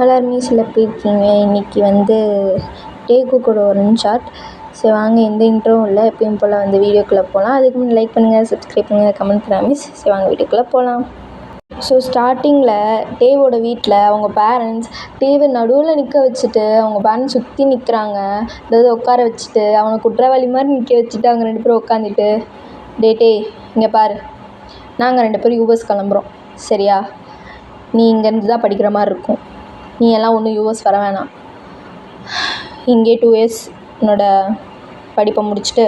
எல்லாருமே சில எப்படி இருக்கீங்க? இன்றைக்கி வந்து டேக்குக்கூட ஒரு இன்ஷாட். சரி வாங்க, எந்த இன்ட்ரோவும் இல்லை, எப்பயும் போல் வந்து வீடியோக்குள்ளே போகலாம். அதுக்கு முன்னாடி லைக் பண்ணுங்கள், சப்ஸ்கிரைப் பண்ணுங்கள், கமெண்ட் பண்ணாமல். சரி வாங்க வீடியோக்குள்ளே போகலாம். ஸோ ஸ்டார்டிங்கில் டேவோட வீட்டில் அவங்க பேரண்ட்ஸ் டேவை நடுவில் நிற்க வச்சுட்டு அவங்க பேரண்ட்ஸ் சுற்றி நிற்கிறாங்க. அதாவது உட்கார வச்சுட்டு அவனை குற்றவாளி மாதிரி நிற்க வச்சுட்டு அவங்க 2 பேரும் உட்காந்துட்டு, டே இங்கே பாரு, நாங்கள் 2 பேரும் யூஎஸ் கிளம்புறோம், சரியா? நீ இங்கேருந்து தான் படிக்கிற மாதிரி இருக்கும். நீ எல்லாம் ஒன்றும் யூஎஸ் வர வேணாம். இங்கே 2 இயர்ஸ் உன்னோட படிப்பை முடிச்சுட்டு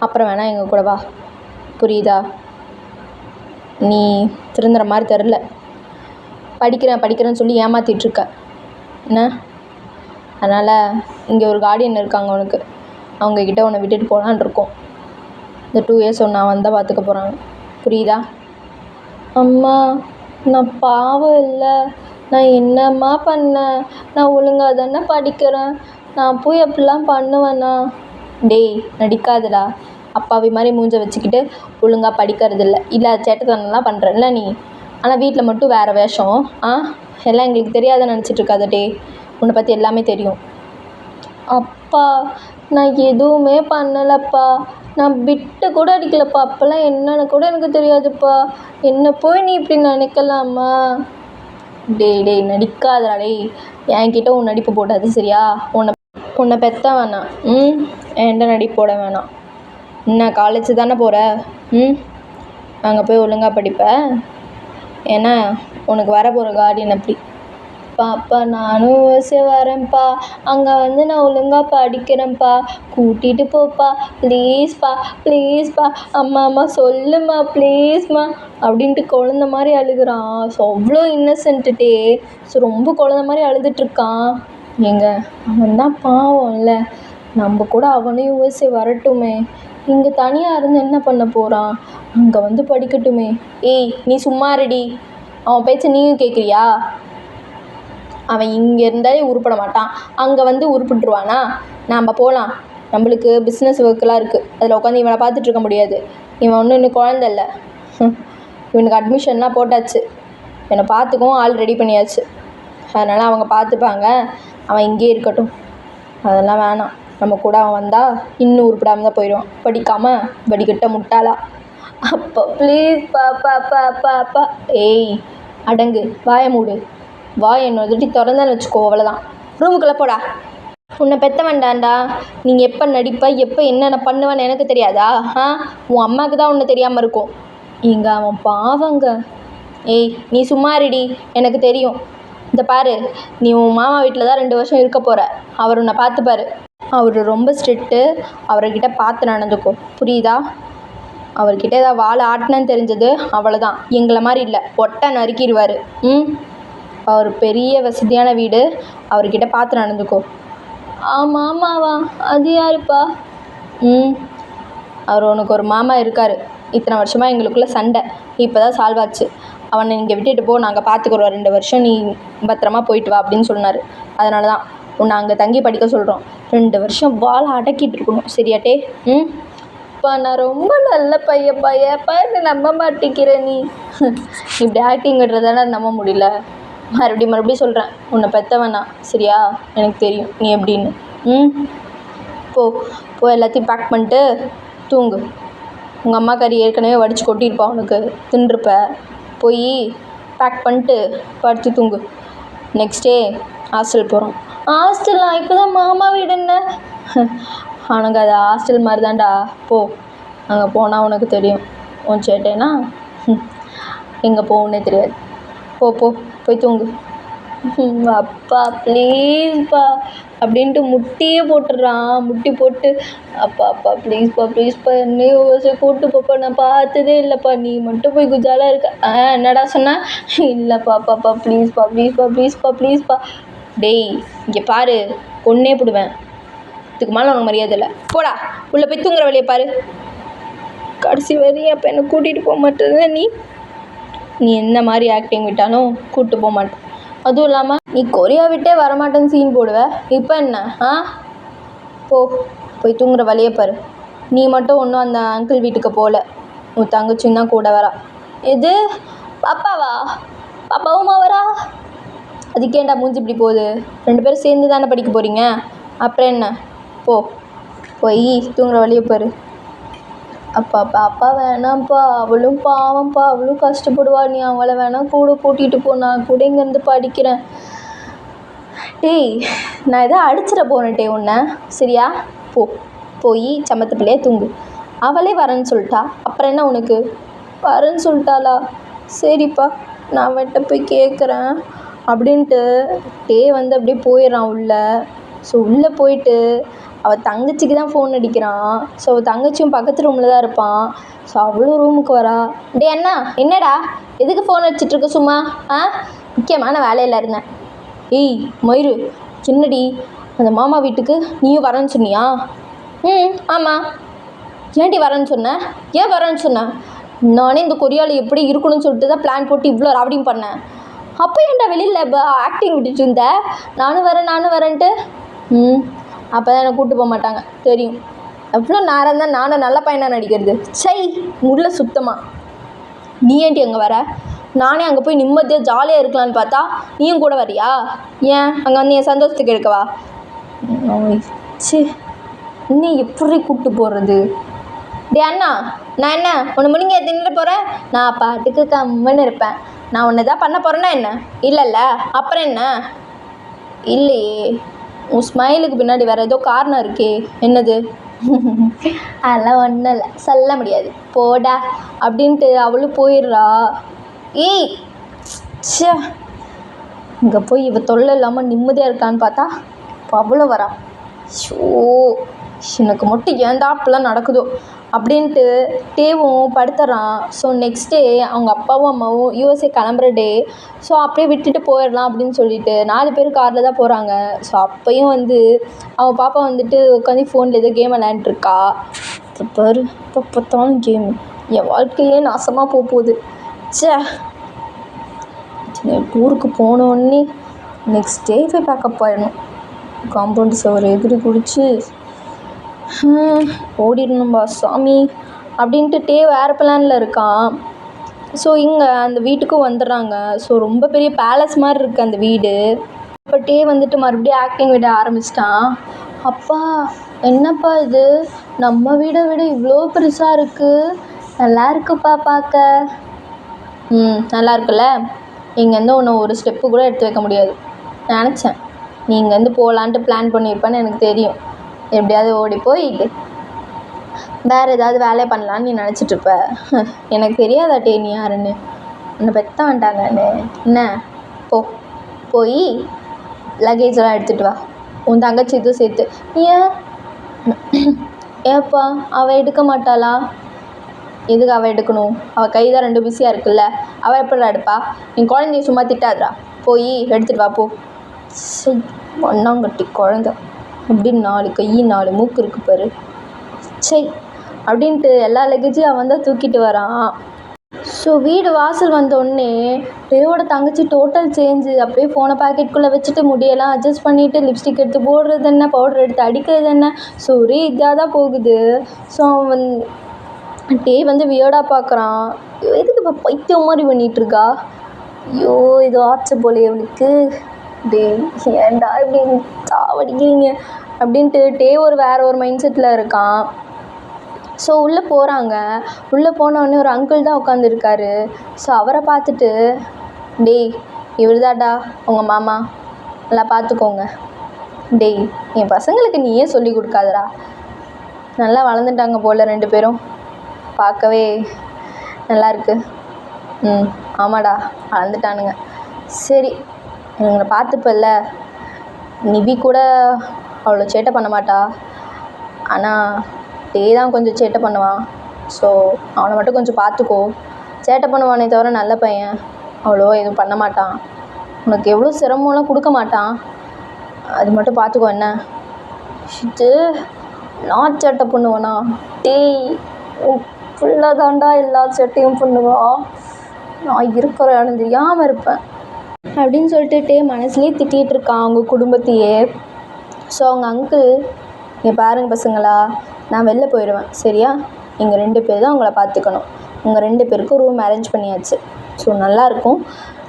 அப்புறம் வேணால் எங்கள் கூட வா, புரியுதா? நீ திருந்துற மாதிரி தெரில, படிக்கிறேன்னு சொல்லி ஏமாற்றிட்டுருக்க என்ன? அதனால் இங்கே ஒரு கார்டியன் இருக்காங்க உனக்கு, அவங்கக்கிட்ட உன்னை விட்டுட்டு போகலான் இருக்கோம். இந்த 2 இயர்ஸ் நான் வந்தால் பார்த்துக்க போகிறாங்க, புரியுதா? அம்மா, நான் பாவம் இல்லை, நான் என்னம்மா பண்ணேன்? நான் ஒழுங்காக தானே படிக்கிறேன், நான் போய் அப்படிலாம் பண்ணுவேண்ணா? டேய் நடிக்காதடா, அப்பாவி மாதிரி மூஞ்ச வச்சுக்கிட்டு ஒழுங்காக படிக்கிறதில்ல, இல்லை சேட்டத்தனம்லாம் பண்ணுறல்ல நீ. ஆனால் வீட்டில் மட்டும் வேறு வேஷம். எல்லாம் எங்களுக்கு தெரியாதுன்னு நினச்சிட்ருக்காத டே, உன்னை பற்றி எல்லாமே தெரியும். அப்பா, நான் எதுவுமே பண்ணலைப்பா, நான் பிட்டு கூட அடிக்கலப்பா, அப்போல்லாம் என்னன்னு கூட எனக்கு தெரியாதுப்பா, என்னை போய் நீ இப்படி நினைக்கலாமா? டேய் நடிக்காதடா டேய், என்கிட்ட உன் நடிப்பு போடாது, சரியா? உன்னை பெத்த வேணாம், என்கிட்ட நடிப்பு போட வேணாம். என்ன காலேஜ் தானே போகிற? அங்கே போய் ஒழுங்காக படிப்ப, ஏன்னா உனக்கு வர போகிற கார்டியன் அப்படி. பாப்பா, நானும் யோசிச்சு வரேன்ப்பா, அங்கே வந்து நான் ஒழுங்காக படிக்கிறேன்ப்பா, கூட்டிகிட்டு போப்பா ப்ளீஸ்ப்பா, அம்மா சொல்லுமா ப்ளீஸ்மா அப்படின்ட்டு குழந்த மாதிரி அழுகுறான். ஸோ அவ்வளோ இன்னசென்ட்டுட்டே. ஸோ ரொம்ப குழந்த மாதிரி அழுதுட்ருக்கான். அவன் தான் பாவம் இல்லை, நம்ம கூட அவனையும் யோசிச்சு வரட்டுமே. இங்கே தனியாக இருந்து என்ன பண்ண போகிறான்? அங்கே வந்து படிக்கட்டுமே. ஏய் நீ சும்மா ரெடி, அவன் பேச்ச நீயும் கேட்குறியா? அவன் இங்கே இருந்தாலே உருப்பட மாட்டான், அங்கே வந்து உருப்பிட்டுருவானா? நாம் போகலாம், நம்மளுக்கு பிஸ்னஸ் ஒர்க்கெலாம் இருக்குது, அதில் உட்காந்து இவனை பார்த்துட்ருக்க முடியாது. இவன் இன்னும் குழந்த இல்லை. இவனுக்கு அட்மிஷன்லாம் போட்டாச்சு, என்னை பார்த்துக்கவும் ஆள் ரெடி பண்ணியாச்சு. அதனால் அவங்க பார்த்துப்பாங்க, அவன் இங்கே இருக்கட்டும். அதெல்லாம் வேணாம், நம்ம கூட அவன் வந்தால் இன்னும் உருப்படாமல் தான் போயிடுவான், படிக்காமல் வடிகட்ட முட்டாளா. அப்பா ப்ளீஸ் பாப்பா. ஏய் அடங்கு, வாயை மூடு. என்னோட துட்டி திறந்தான்னு வச்சுக்கோ, அவ்வளோதான். ரூமுக்குள்ளே போடா. உன்னை பெத்த வேண்டாண்டா, நீங்கள் எப்போ நடிப்ப, எப்போ என்னென்ன பண்ணுவேன்னு எனக்கு தெரியாதா? உன் அம்மாவுக்கு தான் ஒன்று தெரியாமல் இருக்கும். இங்கே அவன் பாவங்க. ஏய் நீ சும்மா ரெடி, எனக்கு தெரியும். இந்த பாரு, நீ உன் மாமா வீட்டில் தான் 2 வருஷம் இருக்க போகிற. அவர் உன்னை பார்த்துப்பாரு. அவர் ரொம்ப ஸ்ட்ரிக்ட்டு, அவர்கிட்ட பார்த்து நடந்துக்கோ, புரியுதா? அவர்கிட்ட ஏதாவது வாழை ஆட்டினன்னு தெரிஞ்சது அவ்வளோதான். எங்களை மாதிரி இல்லை, ஒட்டை நறுக்கிடுவார். அவர் பெரிய வசதியான வீடு, அவர்கிட்ட பார்த்து நடந்துக்கோ. மாமாவா? அது யாருப்பா? அவர் உனக்கு ஒரு மாமா இருக்கார். இத்தனை வருஷமாக எங்களுக்குள்ளே சண்டை இப்போ தான் சால்வ் ஆச்சு. அவனை இங்கே விட்டுட்டு போ, நாங்கள் பார்த்துக்குறோம், 2 வருஷம் நீ பத்திரமா போயிட்டு வா அப்படின்னு சொன்னார். அதனால தான் உன்னை அங்கே தங்கி படிக்க சொல்கிறோம். 2 வருஷம் வாழை அடக்கிட்டு இருக்கணும், சரியாட்டே? அப்பா, நான் ரொம்ப நல்ல பையப்பா, ஏப்பா என்ன நம்ப மாட்டேங்கிற நீ? இப்படி ஆக்டிங்கிறதால நம்ப முடியல. மறுபடியும் சொல்கிறேன், உன்னை பெற்றவனா, சரியா? எனக்கு தெரியும் நீ எப்படின்னு. போ எல்லாத்தையும் பேக் பண்ணிட்டு தூங்கு. உங்கள் அம்மா கறி ஏற்கனவே வடித்து கொட்டியிருப்பா, உனக்கு தின்றுப்ப. போய் பேக் பண்ணிட்டு படுத்து தூங்கு. நெக்ஸ்ட் டே ஹாஸ்டல் போகிறோம். ஹாஸ்டலா? இப்போ தான் மாமா வீடுன்னு. அவனுக்கு அது ஹாஸ்டல் மாதிரி தான்டா. போ, அங்கே போனால் உனக்கு தெரியும். உன் சேட்டேனா எங்கே போகணுன்னே தெரியாது. போய் தூங்கு. அப்பா ப்ளீஸ்ப்பா அப்படின்ட்டு முட்டியே போட்டுடுறான். முட்டி போட்டு அப்பா ப்ளீஸ்ப்பா என்னையும் யோசிச்சு கூப்பிட்டு போப்பா, நான் பார்த்ததே இல்லைப்பா, நீ மட்டும் போய் குஜாலாக இருக்க. என்னடா சொன்ன? இல்லைப்பா ப்ளீஸ்ப்பா. டேய் இங்கே பாரு, கொன்னே போடுவேன், இதுக்கு மேலே உனக்கு மரியாதை இல்லை. போடா, உள்ளே போய் தூங்குற வழியை பாரு. கடைசி வரையும் அப்போ என்னை கூட்டிகிட்டு போக மாட்டேங்க நீ என்ன மாதிரி ஆக்டிங் விட்டாலும் கூப்பிட்டு போக மாட்டேன். அதுவும் இல்லாமல் நீ கொரியா விட்டே வரமாட்டேன்னு சீன் போடுவ. இப்போ என்ன? போய் தூங்குற வழியை பாரு. நீ மட்டும் ஒன்றும் அந்த அங்கிள் வீட்டுக்கு போகல, உன் தங்கச்சியும் தான் கூட வரா. எது? பாப்பாவா? பாப்பாவுமா வரா? அதுக்கேண்டா மூஞ்சி இப்படி போகுது? 2 பேரும் சேர்ந்து தானே படிக்க போகிறீங்க, அப்புறம் என்ன? போய் தூங்குற வழியை பாரு. அப்பா வேணாம்ப்பா, அவளும் பாவம்ப்பா, அவளும் கஷ்டப்படுவா, நீ அவளை வேணா கூட கூட்டிகிட்டு போ, நான் கூட இங்கேருந்து படிக்கிறேன். டேய், நான் எதாவது அடிச்சிட போனேன்ட்டே உன்னை, சரியா? போய் சமத்து பிள்ளையே தூங்கு. அவளே வரேன்னு சொல்லிட்டா, அப்புறம் என்ன உனக்கு? வரேன்னு சொல்லிட்டாளா? சரிப்பா, நான் அவட்ட போய் கேட்குறேன் அப்படின்ட்டு டே வந்து அப்படியே போயிடுறான் உள்ளே. ஸோ உள்ளே போயிட்டு அவள் தங்கச்சிக்கு தான் ஃபோன் அடிக்கிறான். ஸோ அவள் தங்கச்சியும் பக்கத்து ரூமில் தான் இருப்பான். ஸோ அவளும் ரூமுக்கு வரா. டே அண்ணா, என்னடா எதுக்கு ஃபோன் அடிச்சிட்ருக்க சும்மா? முக்கியமான வேலையில் இருந்தேன். ஏய் மயிறு, சின்னடி, அந்த மாமா வீட்டுக்கு நீயும் வரேன்னு சொன்னியா? ஆமாம். ஏன்டி வரேன்னு சொன்னேன்? ஏன் வரேன்னு சொன்னேன்? நானே இந்த கொரியாவில் எப்படி இருக்கணும்னு சொல்லிட்டு தான் பிளான் போட்டு இவ்வளோ ராவடியும் பண்ணேன். அப்போ ஏன்டா வெளியில் ஆக்டிங் விட்டுட்டு இருந்தேன்? நானும் வரேன்ட்டு. அப்போ தான் என்னை கூப்பிட்டு போக மாட்டாங்க, தெரியும். எவ்வளோ நேரம் தான் நானும் நல்ல பையனாக நடிக்கிறது. சை, முள்ள சுத்தமாக. நீ ஏன்டி அங்கே வர? நானே அங்கே போய் நிம்மதியாக ஜாலியாக இருக்கலான்னு பார்த்தா நீயும் கூட வரியா? ஏன் அங்கே வந்து என் சந்தோஷத்துக்கு எடுக்கவா? சரி, நீ எப்படி கூப்பிட்டு போகிறது? டே அண்ணா, நான் என்ன உன்னை முடிங்க தின்னுட்டு போகிறேன்? நான் பாட்டுக்கு கம்முன்னு இருப்பேன். நான் ஒன்று தான் பண்ண போகிறேன்னா என்ன? இல்லைல்ல, அப்புறம் என்ன? இல்லையே, உன் ஸ்மைலுக்கு பின்னாடி வேறு ஏதோ காரணம் இருக்கே, என்னது? அதெல்லாம் ஒன்றும் இல்லை, சொல்ல முடியாது, போடா அப்படின்ட்டு அவளும் போயிடுறா. ஏய் சே, இங்கே போய் இவ தொல்லை இல்லாமல் நிம்மதியாக இருக்கான்னு பார்த்தா இப்போ அவ்வளோ வரா. ஷோ, எனக்கு மட்டும் ஏன்டா அப்பெல்லாம் நடக்குதோ அப்படின்ட்டு டேவும் படுத்துறான். ஸோ நெக்ஸ்ட் டே அவங்க அப்பாவும் அம்மாவும் யூஎஸ்ஏ கிளம்புற டே. ஸோ அப்படியே விட்டுட்டு போயிடலாம் அப்படின்னு சொல்லிட்டு 4 பேர் காரில் தான் போகிறாங்க. ஸோ அப்பையும் வந்து அவன் பாப்பா வந்துட்டு உட்காந்து ஃபோனில் ஏதோ கேம் விளையாண்டுருக்கா. இப்போ பாரு, இப்போ பார்த்தாலும் கேமு, என் வாழ்க்கையே நாசமாக போகுது. சே, ஊருக்கு போனோடனே நெக்ஸ்ட் டே போய் பேக்கப் ஆகிடணும். காம்பவுண்டு சவர் எகிரி குடிச்சு ஓடிடணும்பா சாமி அப்படின்ட்டு டே வேறு பிளானில் இருக்கான். ஸோ இங்கே அந்த வீட்டுக்கும் வந்துடுறாங்க. ஸோ ரொம்ப பெரிய பேலஸ் மாதிரி இருக்குது அந்த வீடு. இப்போ டே வந்துட்டு மறுபடியும் ஆக்டிங் விட ஆரம்பிச்சிட்டான். அப்பா, என்னப்பா இது, நம்ம வீடை விட இவ்வளோ பெருசாக இருக்குது, நல்லா இருக்குப்பா பார்க்க. நல்லா இருக்குல்ல? இங்கேருந்து ஒன்று ஒரு ஸ்டெப்பு கூட எடுத்து வைக்க முடியாது. நினச்சேன் நீ இங்கேருந்து போகலான்ட்டு பிளான் பண்ணியிருப்பேன்னு எனக்கு தெரியும். எப்படியாவது ஓடி போயிட்டு வேறு ஏதாவது வேலையை பண்ணலான்னு நீ நினச்சிட்ருப்ப. எனக்கு தெரியாதாட்டே நீ யாருன்னு, உன்னை பெற்ற வேண்டாங்க. என்ன, போய் லக்கேஜெலாம் எடுத்துகிட்டு வா, உன் தங்கச்சி இதுவும் சேர்த்து. ஏப்பா, அவள் எடுக்க மாட்டாளா? எதுக்கு அவள் எடுக்கணும்? அவள் கை தான் 2 பிஸியாக இருக்குல்ல, அவள் எப்படிடா எடுப்பா? நீ குழந்தைய சும்மா திட்டாதரா, போய் எடுத்துகிட்டு வா போ. சரி, மண்ணாங்கட்டி குழந்த, அப்படின்னு 4 கை 4 மூக்கு இருக்கு பாரு. சரி அப்படின்ட்டு எல்லா லக்கேஜையும் அவன் தான் தூக்கிட்டு வரான். ஸோ வீடு வாசல் வந்தோடனே டேவோட தங்கச்சி டோட்டல் சேஞ்சு. அப்படியே ஃபோனை பாக்கெட்டுக்குள்ளே வச்சுட்டு முடியெல்லாம் அட்ஜஸ்ட் பண்ணிவிட்டு லிப்ஸ்டிக் எடுத்து போடுறது என்ன, பவுடர் எடுத்து அடிக்கிறது என்ன, ஸோ ஒரே இதாக தான் போகுது. ஸோ அவன் டே வந்து வியர்டாக பார்க்குறான். எதுக்கு இப்போ பைத்தியம் மாதிரி பண்ணிகிட்ருக்கா? ஐயோ, இது ஆச்சு போலே அவளுக்கு. டே, ஏன்டா இப்படி சாவடிக்கிறீங்க அப்படின்ட்டு டே வேறு ஒரு மைண்ட் செட்டில் இருக்கான். ஸோ உள்ளே போகிறாங்க. உள்ளே போனோடனே ஒரு அங்கிள் தான் உட்காந்துருக்காரு. ஸோ அவரை பார்த்துட்டு, டேய் இவர் தான்டா உங்கள் மாமா, நல்லா பார்த்துக்கோங்க. டேய், என் பசங்களுக்கு நீயே சொல்லி கொடுக்காதடா, நல்லா வளர்ந்துட்டாங்க போல் 2 பேரும், பார்க்கவே நல்லாயிருக்கு. ஆமாடா, வளர்ந்துட்டானுங்க. சரி, இவங்களை பார்த்துப்பல்ல, நிவி கூட அவ்வளோ சேட்டை பண்ண மாட்டா, ஆனால் டே தான் கொஞ்சம் சேட்டை பண்ணுவான். ஸோ அவனை மட்டும் கொஞ்சம் பார்த்துக்கோ. சேட்டை பண்ணுவானே தவிர நல்ல பையன், அவ்வளோவா எதுவும் பண்ண மாட்டான், உனக்கு எவ்வளோ சிரமம்லாம் கொடுக்க மாட்டான், அது மட்டும் பார்த்துக்கோ. என்ன இது, நான் சேட்டை பண்ணுவேனா? டேய், ஃபுல்லாக தாண்டா எல்லா சேட்டையும் பண்ணுவா, நான் இருக்கிற இடம் தெரியாமல் இருப்பேன் அப்படின்னு சொல்லிட்டு டே மனசுலேயே திட்டிகிட்டு இருக்கான் அவங்க குடும்பத்தையே. ஸோ அவங்க அங்கிள், இங்கே பாருங்கள் பசங்களா, நான் வெளில போயிடுவேன், சரியா? நீங்கள் 2 பேர் தான் உங்களை பார்த்துக்கணும். உங்கள் 2 பேருக்கும் ரூம் அரேஞ்ச் பண்ணியாச்சு. ஸோ நல்லாயிருக்கும்,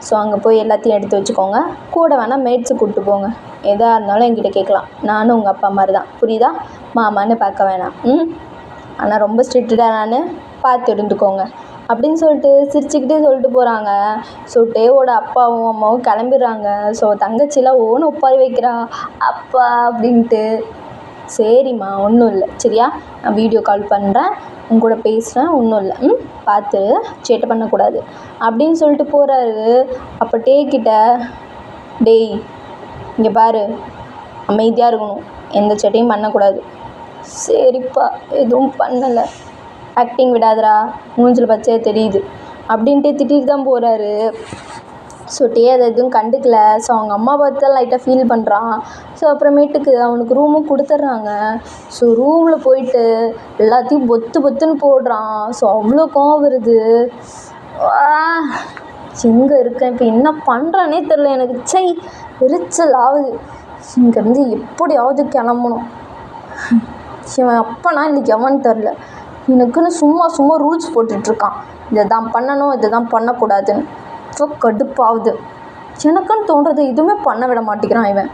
ஸோ அங்கே போய் எல்லாத்தையும் எடுத்து வச்சுக்கோங்க. கூட வேணால் மேட்ஸு கூப்பிட்டு போங்க. எதாக இருந்தாலும் என்கிட்ட கேட்கலாம். நானும் உங்கள் அப்பா மாதிரி தான், புரியுதா? மாமான்னு பார்க்க வேணாம். ஆனால் ரொம்ப ஸ்ட்ரிக்டாக நான் பார்த்து இருந்துக்கோங்க அப்படின்னு சொல்லிட்டு சிரிச்சுக்கிட்டே சொல்லிட்டு போகிறாங்க. ஸோ டேவோட அப்பாவும் அம்மாவும் கிளம்பிடுறாங்க. ஸோ தங்கச்சிலாம் ஓன்னு ஒப்பாரி வைக்கிறா, அப்பா அப்படின்ட்டு. சரிம்மா ஒன்றும் இல்லை, சரியா? நான் வீடியோ கால் பண்ணுறேன், உங்க கூட பேசுகிறேன், ஒன்றும் இல்லை, பார்த்து சேட்டை பண்ணக்கூடாது அப்படின்னு சொல்லிட்டு போகிறாரு. அப்போ டேக்கிட்ட, டேய் இங்கே பாரு, அமைதியாக இருக்கணும், எந்த சேட்டையும் பண்ணக்கூடாது. சரிப்பா, எதுவும் பண்ணலை, ஆக்டிங் விடாதரா, மூஞ்சில் பச்சையாக தெரியுது அப்படின்ட்டு திட்டிட்டு தான் போகிறாரு. ஸோ டே அதை எதுவும் கண்டுக்கல. ஸோ அவங்க அம்மா பார்த்து தான் லைட்டாக ஃபீல் பண்ணுறான். ஸோ அப்புறமேட்டுக்கு அவனுக்கு ரூமும் கொடுத்துட்றாங்க. ஸோ ரூமில் போயிட்டு எல்லாத்தையும் பொத்துன்னு போடுறான். ஸோ அவ்வளோ கோவம் வருது. எங்கே இருக்கேன், இப்போ என்ன பண்ணுறானே தெரில எனக்கு. எரிச்சல் ஆகுது. இங்கேருந்து எப்படியாவது கிளம்பணும். இவன் அப்பனா இன்றைக்கி எவன்னு தெரில, எனக்குன்னு சும்மா ரூல்ஸ் போட்டுட்ருக்கான். இதை தான் பண்ணணும், இதை தான் பண்ணக்கூடாதுன்னு. இப்போ கடுப்பாகுது. எனக்குன்னு தோன்றது எதுவுமே பண்ண விட மாட்டேங்கிறான் இவன்.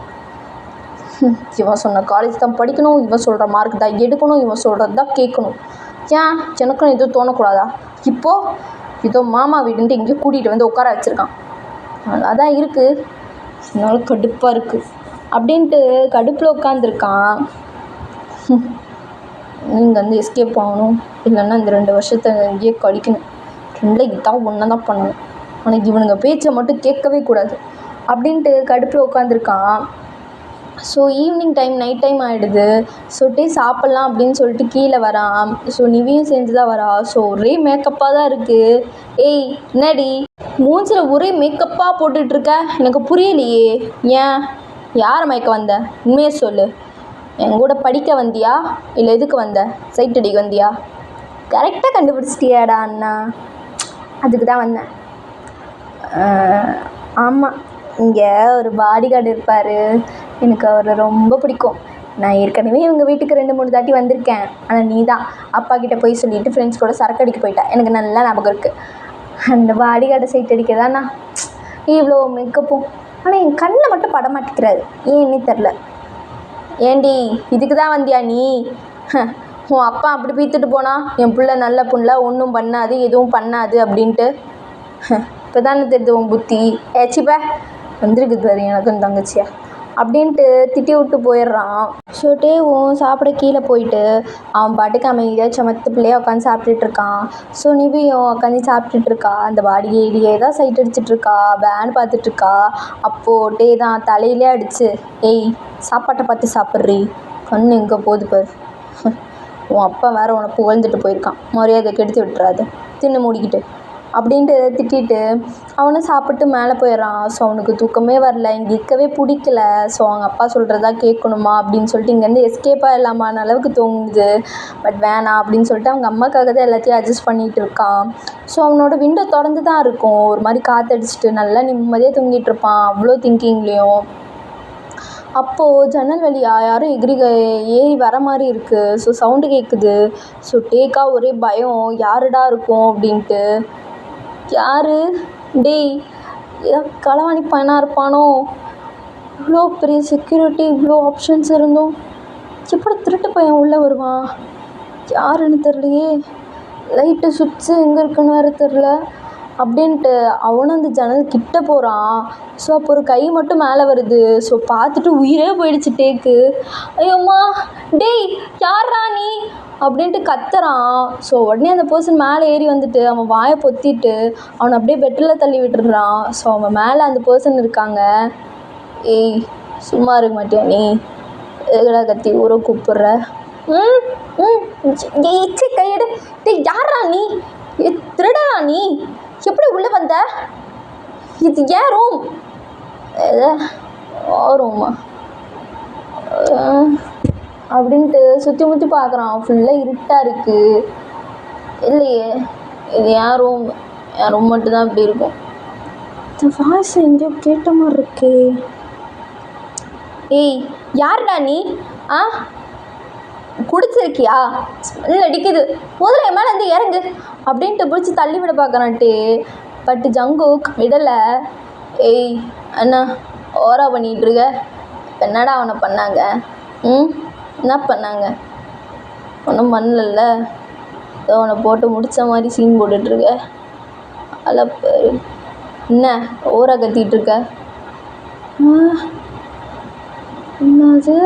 இவன் சொன்ன காலேஜ் தான் படிக்கணும், இவன் சொல்கிற மார்க் தான் எடுக்கணும், இவன் சொல்கிறது தான் கேட்கணும். ஏன் எனக்குன்னு எதுவும் தோணக்கூடாதா? இப்போது இதோ மாமா வீடுன்ட்டு எங்கேயோ கூட்டிகிட்டு வந்து உட்கார வச்சுருக்கான். அதான் இருக்குது, அதனால கடுப்பாக இருக்குது அப்படின்ட்டு கடுப்பில் உட்காந்துருக்கான். நீங்கள் வந்து எஸ்கேப் ஆகணும், இல்லைன்னா இந்த 2 வருஷத்தை எங்கேயே கழிக்கணும். ரெண்டில் இதான் ஒன்று தான் பண்ணணும். ஆனால் இவனுங்க பேச்சை மட்டும் கேட்கவே கூடாது அப்படின்ட்டு கடுப்பில் உட்காந்துருக்கான். So evening time, night time ஆகிடுது. ஸோ சாப்பிட்லாம் அப்படின்னு சொல்லிட்டு கீழே வரான். ஸோ நிவியும் சேர்ந்து தான் வரா. ஸோ ஒரே மேக்கப்பாக தான் இருக்குது. ஏய் என்னடி மூஞ்சில் ஒரே மேக்கப்பாக போட்டுட்ருக்க, எனக்கு புரியலையே. ஏன் யாரை மயக்க வந்த, உண்மையை சொல்லு. என் கூட படிக்க வந்தியா, இல்லை எதுக்கு வந்த, சைட் அடிக்க வந்தியா? கரெக்டாக கண்டுபிடிச்சிட்டியாடா அண்ணா, அதுக்கு தான் வந்தேன். ஆமாம், இங்கே ஒரு பாடி கார்டு இருப்பார், எனக்கு அவரை ரொம்ப பிடிக்கும். நான் ஏற்கனவே இவங்க வீட்டுக்கு 2-3 தாட்டி வந்திருக்கேன். ஆனால் நீ தான் அப்பா கிட்டே போய் சொல்லிவிட்டு ஃப்ரெண்ட்ஸ் கூட சரக்கு அடிக்க போயிட்டேன், எனக்கு நல்லா ஞாபகம் இருக்குது. அந்த பாடி கார்டை சைட் அடிக்க தானா இவ்வளோ மேக்கப்பும். ஆனால் என் கண்ணில் மட்டும் பட மாட்டேங்கிறாரு, ஏன்னே தெரில. ஏண்டி இதுக்கு தான் வந்தியா நீ? உன் அப்பா அப்படி பீத்துட்டு போனா, என் பிள்ளை நல்ல புள்ள, ஒன்றும் பண்ணாது, எதுவும் பண்ணாது அப்படின்ட்டு. இப்போ தானே தெரியுது உன் புத்தி. ஏச்சிப்பா வந்துருக்குது பாரு எனக்கும் தங்கச்சியா அப்படின்ட்டு திட்டி விட்டு போயிடுறான். ஸோ டேவும் சாப்பிட கீழே போயிட்டு அவன் பாட்டுக்கு அமைதியாக சமத்து பிள்ளையாக உட்காந்து சாப்பிட்டுட்ருக்கான். ஸோ நிவியும் உட்காந்து சாப்பிட்டுட்ருக்கா. அந்த பாடியே தான் சைட் அடிச்சிட்ருக்கா, பேன் பார்த்துட்ருக்கா. அப்போது டே தான் தலையிலே அடிச்சு, ஏய் சாப்பாட்டை பார்த்து சாப்பிட்றி, கண்ணு எங்கே போகுது பாரு, உன் அப்பா வேறு உனக்கு புகழ்ந்துட்டு போயிருக்கான், மரியாதை கெடுத்து விட்டுறாது, தின்னு மூடிக்கிட்டு அப்படின்ட்டு திட்டிட்டு அவனும் சாப்பிட்டு மேலே போயிடுறான். ஸோ அவனுக்கு தூக்கமே வரல, இங்கே இருக்கவே பிடிக்கல. ஸோ அவங்க அப்பா சொல்கிறதா கேட்கணுமா அப்படின்னு சொல்லிட்டு இங்கேருந்து எஸ்கேப்பாக இல்லாமான அளவுக்கு தோணுது. பட் வேணாம் அப்படின்னு சொல்லிட்டு அவங்க அம்மாக்காக தான் எல்லாத்தையும் அட்ஜஸ்ட் பண்ணிகிட்டு இருக்கான். ஸோ அவனோட விண்டோ திறந்து தான் இருக்கும், ஒரு மாதிரி காற்றடிச்சிட்டு நல்லா நிம்மதியாக தூங்கிட்டு இருப்பான், அவ்வளோ திங்கிங்லேயும். அப்போது ஜன்னல் வழியாக யாரும் ஏறி வர மாதிரி இருக்குது. ஸோ சவுண்டு கேட்குது. ஸோ டேக்கா ஒரே பயம், யாருடா இருக்கும் அப்படின்ட்டு. யார் டேய், ஏதோ களவாணி பையனாக இருப்பானோ? இவ்வளோ பெரிய செக்யூரிட்டி, இவ்வளோ ஆப்ஷன்ஸ் இருந்தும் எப்படி திருட்டு பையன் உள்ளே வருவான்? யாருன்னு தெரிலையே, லைட்டு சுவிட்சு எங்கே இருக்குன்னு வேறு தெரில அப்படின்ட்டு அவனும் அந்த ஜன்னல் கிட்ட போகிறான். ஸோ அப்போ ஒரு கை மட்டும் மேலே வருது. ஸோ பார்த்துட்டு உயிரே போயிடுச்சு டேக்கு. ஐயோம்மா டேய் யாரா நீ அப்படின்ட்டு கத்துறான். ஸோ உடனே அந்த பர்சன் மேலே ஏறி வந்துட்டு அவன் வாயை பொத்திட்டு அவனை அப்படியே பெட்டில் தள்ளி விட்டுடுறான். ஸோ அவன் மேலே அந்த பர்சன் இருக்காங்க. ஏய் சும்மா இருக்க மாட்டியா நீ, எதுடா கத்தி ஊரை கூப்பிட்ற? கையெடு. டேய் யாரா நீ, திருடா நீ, எப்படி உள்ளே வந்த? இது ஏன் ரூம்? ரூமா அப்படின்ட்டு சுற்றி முற்றி பார்க்குறான். ஃபுல்லாக இருட்டாக இருக்குது. இல்லையே, இது என் ரூம், என் ரூம் மட்டும்தான் இப்படி இருக்கும். இந்த வாய்ஸ் எங்கேயோ கேட்ட மாதிரி இருக்கே. ஏய் யாருடா நீ? குடிச்சிருக்கியா? ஸ்மெல் அடிக்குது, முதல்ல என் மேலே இருந்து இறங்கு அப்படின்ட்டு பிடிச்சி தள்ளி விட பார்க்குறான்ட்டு. பட் ஜங்குக் விடலை. ஏய் அண்ணா ஓவரா பண்ணிகிட்ருக்க. என்னடா அவனை பண்ணாங்க? என்ன பண்ணாங்க? ஒன்றும் பண்ணலல்ல. ஏதோ அவனை போட்டு முடித்த மாதிரி சீன் போட்டுட்ருக்க. அதில் என்ன ஓவரா கத்திகிட்ருக்க? என்னது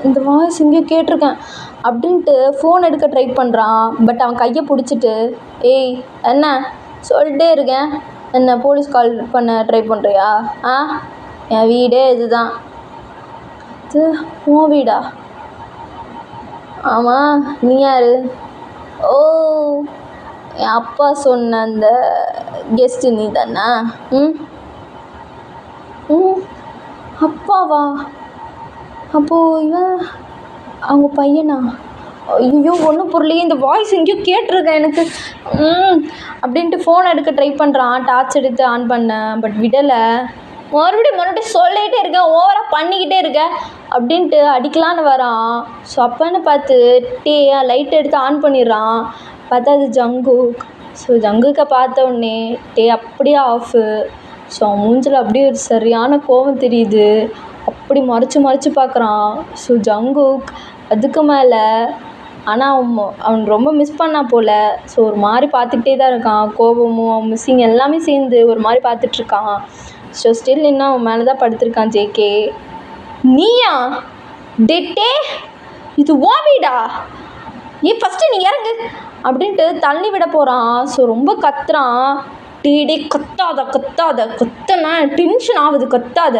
இந்த வாய்ஸ் எங்கேயோ கேட்டிருக்கேன் அப்படின்ட்டு ஃபோன் எடுக்க ட்ரை பண்ணுறான். பட் அவன் கையை பிடிச்சிட்டு, ஏய் என்ன சொல்லிட்டே இருக்கேன், என்ன போலீஸ் கால் பண்ண ட்ரை பண்ணுறியா? என் வீடே இதுதான். இது உன் வீடா? ஆமாம், நீ யார்? ஓ, என் அப்பா சொன்ன அந்த கெஸ்ட்டு நீ தானா? அப்பாவா? அப்போது இவன் அவங்க பையனா? ஐயோ ஒன்றும் புரியலையே, இந்த வாய்ஸ் எங்கேயோ கேட்டிருக்கேன் எனக்கு அப்படின்ட்டு ஃபோன் எடுக்க ட்ரை பண்ணுறான். டார்ச் எடுத்து ஆன் பண்ணேன், பட் விடலை. மறுபடியும் சொல்லிகிட்டே இருக்கேன், ஓவராக பண்ணிக்கிட்டே இருக்கேன் அப்படின்ட்டு அடிக்கலான்னு வரான். ஸோ அப்போன்னு பார்த்து லைட் எடுத்து ஆன் பண்ணிடுறான். பார்த்தா அது ஜங்குக். ஸோ ஜங்குக்கை பார்த்த உடனே அப்படியே ஆஃபு. ஸோ அவன் மூஞ்சில் அப்படியே ஒரு சரியான கோபம் தெரியுது. அப்படி மறைச்சி பார்க்குறான். ஸோ ஜங்குக் அதுக்கு மேலே ஆனால் அவன் ரொம்ப மிஸ் பண்ணான் போல். ஸோ ஒரு மாதிரி பார்த்துக்கிட்டே தான் இருக்கான். கோபமும் அவன் மிஸ்ஸிங் எல்லாமே சேர்ந்து ஒரு மாதிரி பார்த்துட்ருக்கான். ஸோ ஸ்டில் இன்னும் அவன் மேலே தான் படுத்திருக்கான். ஜேகே, நீயா? டே இது ஓ வீடா? ஃபஸ்ட்டு நீ இறங்கு அப்படின்ட்டு தள்ளி விட போகிறான். ஸோ ரொம்ப கத்துறான். டே கத்தாத கத்தனா டென்ஷன் ஆகுது, கத்தாத.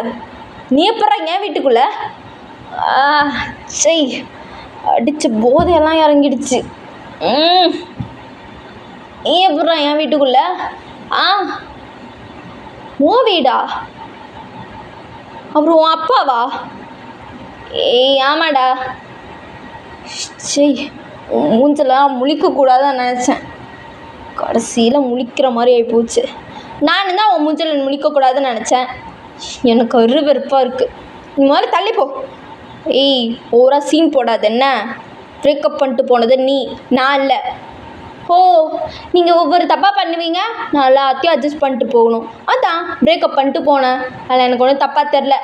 நீ எப்பட்றா என் வீட்டுக்குள்ளே? சரி அடித்த போதையெல்லாம் இறங்கிடுச்சு. நீ எப்பட்றா என் வீட்டுக்குள்ளே? உன் வீடா? அப்புறம் உன் அப்பாவா? ஏய் ஆமாடா. சரி மூஞ்செல்லாம் முழிக்கக்கூடாதுன்னு நினச்சேன், கடைசியில் முழிக்கிற மாதிரி ஆகிப்போச்சு. நானும் தான் உன் மூஞ்சில் முழிக்கக்கூடாதுன்னு நினச்சேன். எனக்கு வெறுப்பாக இருக்குது. நீ முதல்ல தள்ளிப்போ. ஏய் ஓவரா சீன் போடாது. என்ன பிரேக்கப் பண்ணிட்டு போனது நீ, நான் இல்லை. ஓ, நீங்கள் ஒவ்வொரு தப்பாக பண்ணுவீங்க, நான் எல்லாத்தையும் அட்ஜஸ்ட் பண்ணிட்டு போகணும். அதான் பிரேக்கப் பண்ணிட்டு போனேன். அதில் எனக்கு ஒன்றும் தப்பாக தெரில.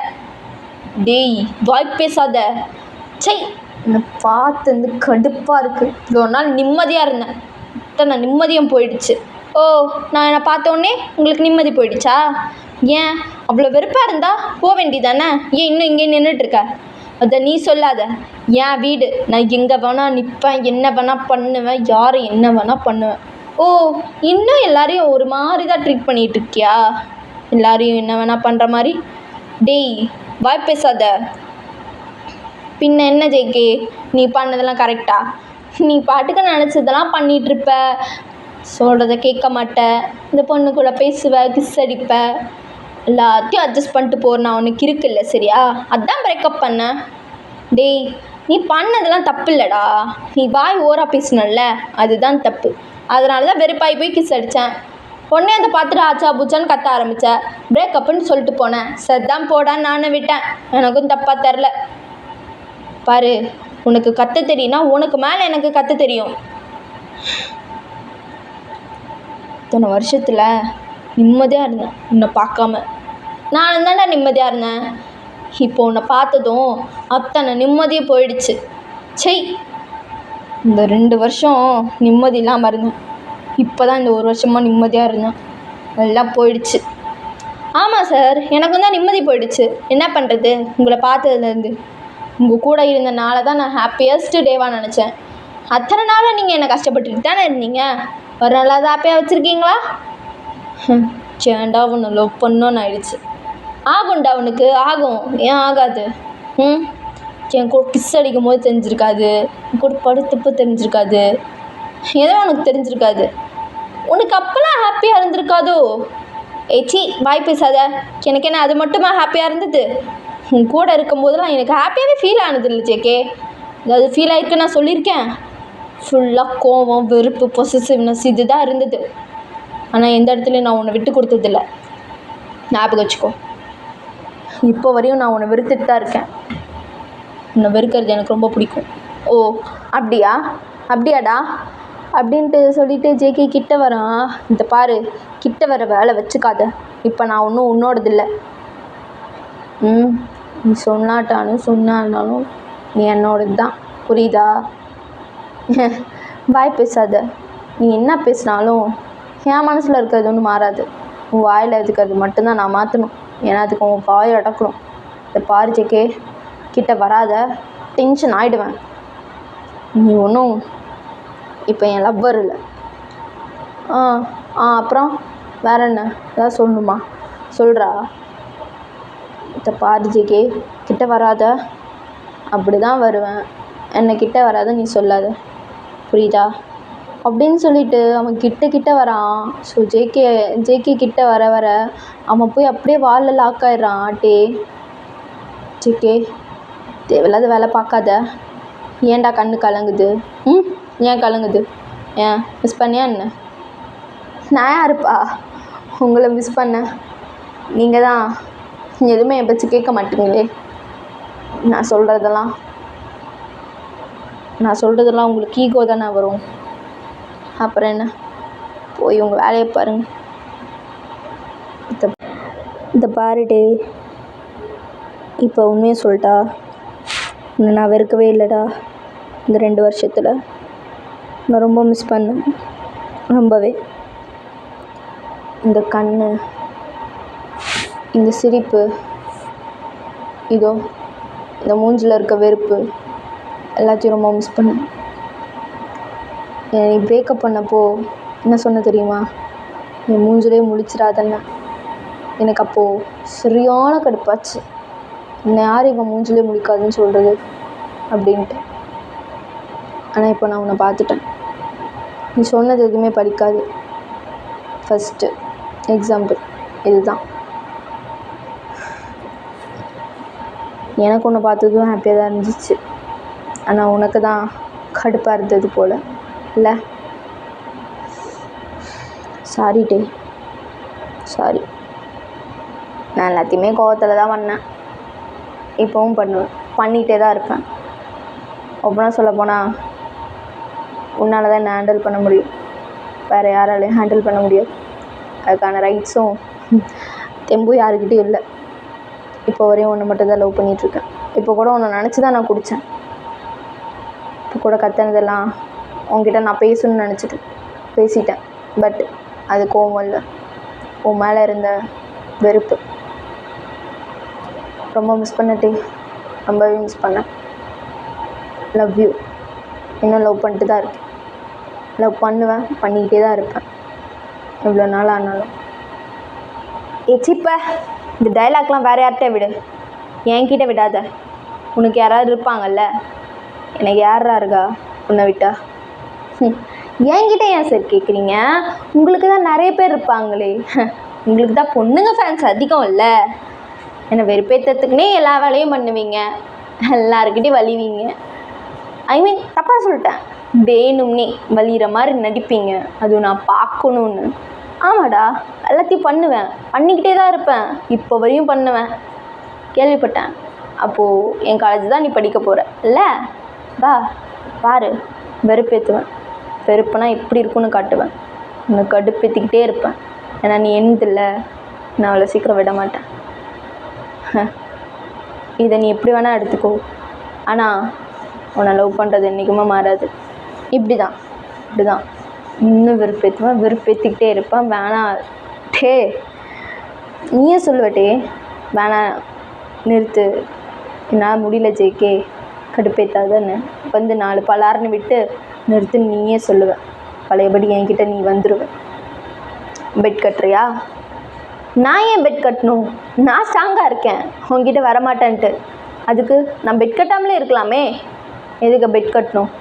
டேய் வாய் பேசாத. சை, என்னை பார்த்து வந்து கடுப்பாக இருக்குது. இவ்வளோ நாள் நிம்மதியாக இருந்தேன், இத்தனை நிம்மதியும் போயிடுச்சு. ஓ, நான் என்னை பார்த்தோன்னே உங்களுக்கு நிம்மதி போயிடுச்சா? ஏன் அவ்வளோ வெறுப்பாக இருந்தால் போக வேண்டியதானே? ஏன் இன்னும் இங்கே நின்றுட்டுருக்க? அதை நீ சொல்லாத. என் வீடு, நான் எங்கே வேணால் நிற்பேன், என்ன வேணால் பண்ணுவேன், யாரை என்ன வேணால் பண்ணுவேன். ஓ, இன்னும் எல்லாரையும் ஒரு மாதிரி தான் ட்ரீட் பண்ணிகிட்டு இருக்கியா? எல்லாரையும் என்ன வேணால் பண்ணுற மாதிரி? டேய் வாய் பேசாத. பின்ன என்ன ஜேகே, நீ பண்ணதெல்லாம் கரெக்டா? நீ பாட்டுக்கு நினச்சதெல்லாம் பண்ணிகிட்ருப்ப, சொல்கிறத கேட்க மாட்டேன், இந்த பொண்ணு கூட பேசுவ, கிஸ் அடிப்ப, எல்லாத்தையும் அட்ஜஸ்ட் பண்ணிட்டு போகிறேன். நான் உனக்கு இருக்குல்ல, சரியா? அதான் பிரேக்கப் பண்ண. டேய் நீ பண்ணதெல்லாம் தப்பு இல்லைடா, நீ வாய் ஓரா பேசினல்ல, அதுதான் தப்பு. அதனால தான் வெறுப்பாகி போய் கிஸ் அடித்தேன். உடனே அதை பார்த்துட்டு ஆச்சா பூச்சான்னு கத்த ஆரம்பித்தேன். பிரேக்கப்புன்னு சொல்லிட்டு போனேன். சரிதான் போடான்னு நானும் விட்டேன். எனக்கும் தப்பாக தெரில. பாரு, உனக்கு கற்று தெரியும்னா உனக்கு மேலே எனக்கு கற்று தெரியும். இத்தனை வருஷத்தில் நிம்மதியாக இருந்தேன் உன்னை பார்க்காம. நான் தானே நிம்மதியாக இருந்தேன். இப்போ உன்னை பார்த்ததும் அத்தனை நிம்மதியாக போயிடுச்சு. சை, இந்த 2 வருஷம் நிம்மதி இல்லாமல் இருந்தேன். இப்போ தான் இந்த 1 வருஷமாக நிம்மதியாக இருந்தேன். எல்லாம் போயிடுச்சு. ஆமாம் சார், எனக்கும் தான் நிம்மதி போயிடுச்சு. என்ன பண்ணுறது, உங்களை பார்த்ததுலேருந்து உங்கள் கூட இருந்தனால தான் நான் ஹாப்பியஸ்ட் டேவாக நினச்சேன். அத்தனை நாளாக நீங்கள் என்னை கஷ்டப்பட்டுட்டு தானே இருந்தீங்க. ஒரு நாளாவது ஹாப்பியாக வச்சுருக்கீங்களா? சேண்டா உன்னை லவ் பண்ணோன்னு ஆயிடுச்சு. ஆகும்டா உனக்கு, ஆகும். ஏன் ஆகாது? என் கூட கிஸ் அடிக்கும் போது தெரிஞ்சிருக்காது, என் கூட படுத்தப்போ தெரிஞ்சிருக்காது, ஏதோ உனக்கு தெரிஞ்சிருக்காது. உனக்கு அப்போல்லாம் ஹாப்பியாக இருந்திருக்காதோ? ஏச்சி வாய் பேசாத. எனக்கு என்ன அது மட்டுமா ஹாப்பியாக இருந்தது? உன் கூட இருக்கும் போதெல்லாம் எனக்கு ஹாப்பியாகவே ஃபீல் ஆனது இல்லை ஜேகே. அதாவது ஃபீல் ஆகிருக்கு நான் சொல்லியிருக்கேன். ஃபுல்லாக கோவம், வெறுப்பு, பொசசிவ்னஸ் இது தான் இருந்தது. ஆனால் எந்த இடத்துலையும் நான் உன்னை விட்டு கொடுத்ததில்ல, ஞாபகம் வச்சுக்கோ. இப்போ வரையும் நான் உன்னை வெறுத்துட்டு தான் இருக்கேன். உன்னை வெறுக்கிறது எனக்கு ரொம்ப பிடிக்கும். ஓ அப்படியாடா? அப்படின்ட்டு சொல்லிட்டு ஜேகே கிட்ட வரான். இந்த பாரு, கிட்ட வர வேலை வச்சுக்காத, இப்போ நான் ஒன்றும் உன்னோடது இல்லை. நீ சொன்னாலும் நீ என்னோடது தான், புரியுதா? வாய் பேசாத. நீ என்ன பேசினாலும் என் மனசில் இருக்கிறது ஒன்றும் மாறாது. உன் வாயில் இருக்கிறது மட்டும்தான் நான் மாற்றணும். ஏன்னா அதுக்கு உன் வாயை அடக்கணும். இந்த பாரு ஜேகே, கிட்ட வராத, டென்ஷன் ஆகிடுவேன். நீ ஒன்றும் இப்போ என் லவ்வர் இல்லை. அப்புறம் வேற என்ன ஏதாவது சொல்லணுமா? சொல்கிறா. இந்த பாரு ஜேகே, கிட்ட வராத. அப்படி தான் வருவேன். என்னை கிட்ட வராத நீ சொல்லாத, புரியுதா? அப்படின்னு சொல்லிட்டு அவன் கிட்ட வரான். ஸோ ஜேகே கிட்ட வர அவன் போய் அப்படியே வாலில் லாக் ஆயிடுறான். ஜேகே, தேவையில்லாத வேலை பார்க்காத. ஏன்டா கண்ணு கலங்குது? ஏன் கலங்குது? ஏன் மிஸ் பண்ணியா என்ன? நான் யாருப்பா உங்களை மிஸ் பண்ண? நீங்கள் தான் எதுவுமே என் பேச்சு கேட்க மாட்டீங்களே. நான் சொல்கிறதெல்லாம் உங்களுக்கு ஈகோ தானே வரும். அப்புறம் என்ன, போய் உங்கள் வேலையை பாருங்கள். இந்த பாருடே, இப்போ உண்மையை சொல்லிட்டா, உன்னை நான் வெறுக்கவே இல்லைடா. இந்த 2 வருஷத்தில் நான் ரொம்ப மிஸ் பண்ணேன், ரொம்பவே. இந்த கண், இந்த சிரிப்பு, இதோ இந்த மூஞ்சில் இருக்க வெறுப்பு எல்லாத்தையும் ரொம்ப மிஸ் பண்ணேன். நீ பிரேக்கப் பண்ணப்போ என்ன சொன்ன தெரியுமா? என் மூஞ்சிலே முழிச்சிடாதன்னு. எனக்கு அப்போது சரியான கடுப்பாச்சு. என்னை யார் இவன் மூஞ்சிலே முழிக்காதுன்னு சொல்கிறது அப்படின்ட்டு. ஆனால் இப்போ நான் உன்னை பார்த்துட்டேன். நீ சொன்னது எதுவுமே படிக்காது. ஃபஸ்ட்டு எக்ஸாம்பிள் இதுதான். எனக்கு உன்னை பார்த்ததும் ஹாப்பியாக தான் இருந்துச்சு. ஆனால் உனக்கு தான் கடுப்பாக இருந்தது போல் இல்லை? சாரி டே, சாரி. நான் எல்லாத்தையுமே கோவத்தில் தான் பண்ணேன், இப்போவும் பண்ணுவேன், பண்ணிகிட்டே தான் இருப்பேன். ஒவ்வொன்றா சொல்லப்போனால் உன்னால் தான் என்னை ஹேண்டில் பண்ண முடியும், வேறு யாராலையும் ஹேண்டில் பண்ண முடியாது. அதுக்கான ரைட்ஸும் தெம்பும் யாருக்கிட்டையும் இல்லை. இப்போ வரையும் ஒன்று மட்டும் தான் லவ் பண்ணிகிட்ருக்கேன். இப்போ கூட உன்னை நினச்சி தான் நான் குடித்தேன். இப்போ கூட கத்துனதெல்லாம் உன்கிட்ட நான் பேசணும்னு நினச்சிட்டு பேசிட்டேன். பட் அது கோவம் இல்லை, உன் மேலே இருந்த வெறுப்பு. ரொம்ப மிஸ் பண்ணட்டே, ரொம்பவே மிஸ் பண்ணேன். Love you. இன்னும் லவ் பண்ணிட்டு தான் இருக்கேன், லவ் பண்ணுவேன், பண்ணிக்கிட்டே தான் இருப்பேன் எவ்வளோ நாள் ஆனாலும். சிப்ப இந்த டைலாக்லாம் வேறு யார்கிட்ட விடு, என்கிட்ட விடாத. உனக்கு யாராவது இருப்பாங்கல்ல, எனக்கு யாரா இருக்கா உன்னை விட்டா? என்கிட்ட ஏன் சார் கேட்குறீங்க? உங்களுக்கு தான் நிறைய பேர் இருப்பாங்களே. உங்களுக்கு தான் பொண்ணுங்க ஃபேன்ஸ் அதிகம் இல்லை? என்னை வெறுப்பேற்றத்துக்குன்னே எல்லா வேலையும் பண்ணுவீங்க, எல்லாருக்கிட்டையும் வலிவீங்க. ஐ மீன் தப்பாக சொல்லிட்டேன், வேணும்னே வலிகிற மாதிரி நடிப்பீங்க, அதுவும் நான் பார்க்கணுன்னு. ஆமாடா, எல்லாத்தையும் பண்ணுவேன், பண்ணிக்கிட்டே தான் இருப்பேன், இப்போ வரையும் பண்ணுவேன். கேள்விப்பட்டேன். அப்போது என் காலேஜ் தான் நீ படிக்க போகிற இல்லை? வா பாரு, வெறுப்பேற்றுவேன். வெறுப்புனா எப்படி இருக்குன்னு காட்டுவேன். உன்னை கடுப்பேற்றிக்கிட்டே இருப்பேன். ஏன்னா நீ என்னதில்லை, நான் அவ்வளோ சீக்கிரம் விட மாட்டேன். இதை நீ எப்படி வேணால் எடுத்துக்கோ, ஆனால் உன்னை லவ் பண்ணுறது என்றைக்குமே மாறாது. இப்படி தான் இன்னும் வெறுப்பேற்றிக்கிட்டே இருப்பேன். வேணாம் டே, நீயே சொல்லுவட்டே, வேணாம் நிறுத்து, என்னால் முடியல ஜேகே, கடுப்பேற்றாதன்னு வந்து 4 பலார்னு விட்டு நிறுத்துன்னு நீயே சொல்லுவேன். பழையபடி என்கிட்ட நீ வந்துடுவேன். பெட் கட்டுறியா? நான் ஏன் பெட் கட்டணும்? நான் ஸ்ட்ராங்காக இருக்கேன், உங்ககிட்ட வரமாட்டேன்ட்டு. அதுக்கு நான் பெட் கட்டாமலே இருக்கலாமே, எதுக்கு பெட் கட்டணும்?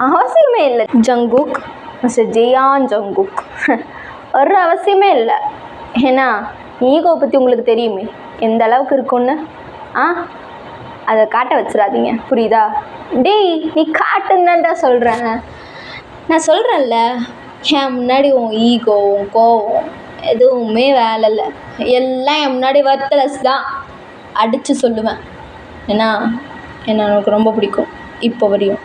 அவசியமே இல்லை ஜங்குக், மிஸ்டர் ஜெயான் ஜங்குக். ஒரு அவசியமே இல்லை. ஏன்னா ஈகோவை பற்றி உங்களுக்கு தெரியுமே எந்த அளவுக்கு இருக்குன்னு. அதை காட்ட வச்சிடாதீங்க, புரியுதா? டேய், நீ காட்டுன்னு சொல்கிறேன். நான் சொல்கிறேன்ல, என் முன்னாடி உன் ஈகோ, உன் கோவம் எதுவுமே வேலை இல்லை. எல்லாம் என் முன்னாடி வர்த்லெஸ் தான், அடித்து சொல்லுவேன். ஏன்னா என்ன உனக்கு ரொம்ப பிடிக்கும். இப்போ வரையும்,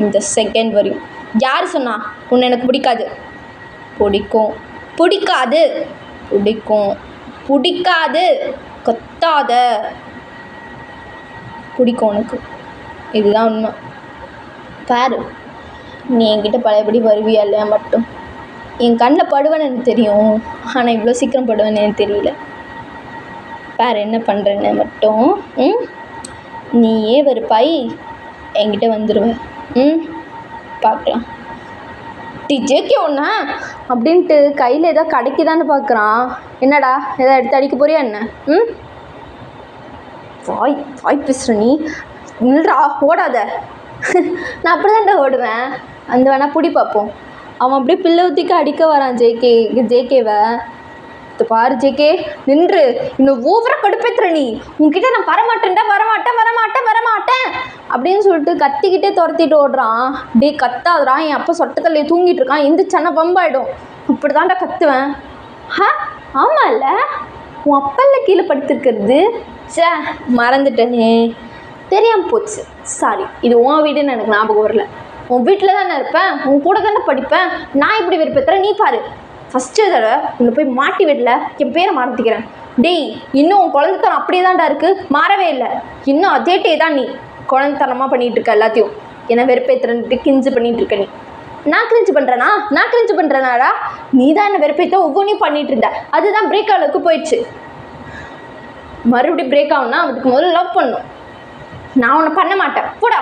இந்த செகண்ட் வரையும் யார் சொன்னா உன்னை எனக்கு பிடிக்காது? பிடிக்கும். பிடிக்காது. பிடிக்கும். பிடிக்காது. கத்தாத. பிடிக்கும் உனக்கு. இதுதான் உண்மை. பாரு, நீ என்கிட்ட பழையபடி வருவியா இல்லையா மட்டும். என் கண்ணில் படுவேன்னு எனக்கு தெரியும், ஆனால் இவ்வளோ சீக்கிரம் படுவேன்னு எனக்கு தெரியல. பாரு என்ன பண்ணுறேன்னு மட்டும். நீயே வெறுப்பாய் என்கிட்ட வந்துடுவேன். பார்க்கலாம். ஜேகே ஒன்று அப்படின்ட்டு கையில் ஏதோ கடைக்குதான்னு பார்க்குறான். என்னடா எதாவது எடுத்து அடிக்க போறியா என்ன? வாய் வாய் பேசுகிற நீ. இல்லைடா ஓடாத. நான் அப்படி தான்டா ஓடுவேன். அந்த வேணா பிடி பார்ப்போம். அவன் அப்படியே பிள்ளை ஊற்றிக்க அடிக்க வரான் ஜேகேவை. இது பாரு ஜேகே, நின்று இன்னும் ஓவராக கடுப்பேத்துற நீ. உன்கிட்ட நான் வரமாட்டேன்டா, வரமாட்டேன் வரமாட்டேன் வரமாட்டேன் அப்படின்னு சொல்லிட்டு கத்திக்கிட்டே துரத்திட்டு ஓடுறான். டே கத்தாதுறான், என் அப்பா சொட்டத்தல்லையே தூங்கிட்டு இருக்கான், எந்திரிச்சானா பம்பாயிடும். அப்படி தான்டா கத்துவேன். ஆமாம் இல்லை, உன் அப்பல்ல கீழே படுத்துருக்கிறது. சே மறந்துட்டேனே, தெரியாமல் போச்சு, சாரி. இது உன் வீடுன்னு எனக்கு ஞாபகம் வரல. உன் வீட்டில் தானே இருப்பேன், உன் கூட தானே படிப்பேன். நான் இப்படி விருப்பத்துறேன், நீ பாரு. ஃபஸ்ட்டு தடவை உன்னை போய் மாட்டி விடல என் பேரை மாற்றிக்கிறேன். டேய், இன்னும் உன் குழந்தைத்தனம் அப்படியே தான்டா இருக்குது, மாறவே இல்லை. இன்னும் அதே டே தான் நீ குழந்தைத்தனமாக பண்ணிகிட்டு இருக்க. எல்லாத்தையும் என்னை வெறுப்பேற்றுறன்ட்டு கிஞ்சு பண்ணிகிட்டு இருக்க நீ. நான் கிரிஞ்சு பண்ணுறேனா? நான் கிரிஞ்சு பண்ணுறேனாடா? நீ தான் என்னை வெறுப்பேற்ற ஒவ்வொன்றையும் பண்ணிகிட்டு இருந்த. அதுதான் பிரேக் அளவுக்கு போயிடுச்சு. மறுபடியும் பிரேக் ஆகும்னா அதுக்கு முதல்ல லவ் பண்ணும். நான் உன்னை பண்ண மாட்டேன், போடா.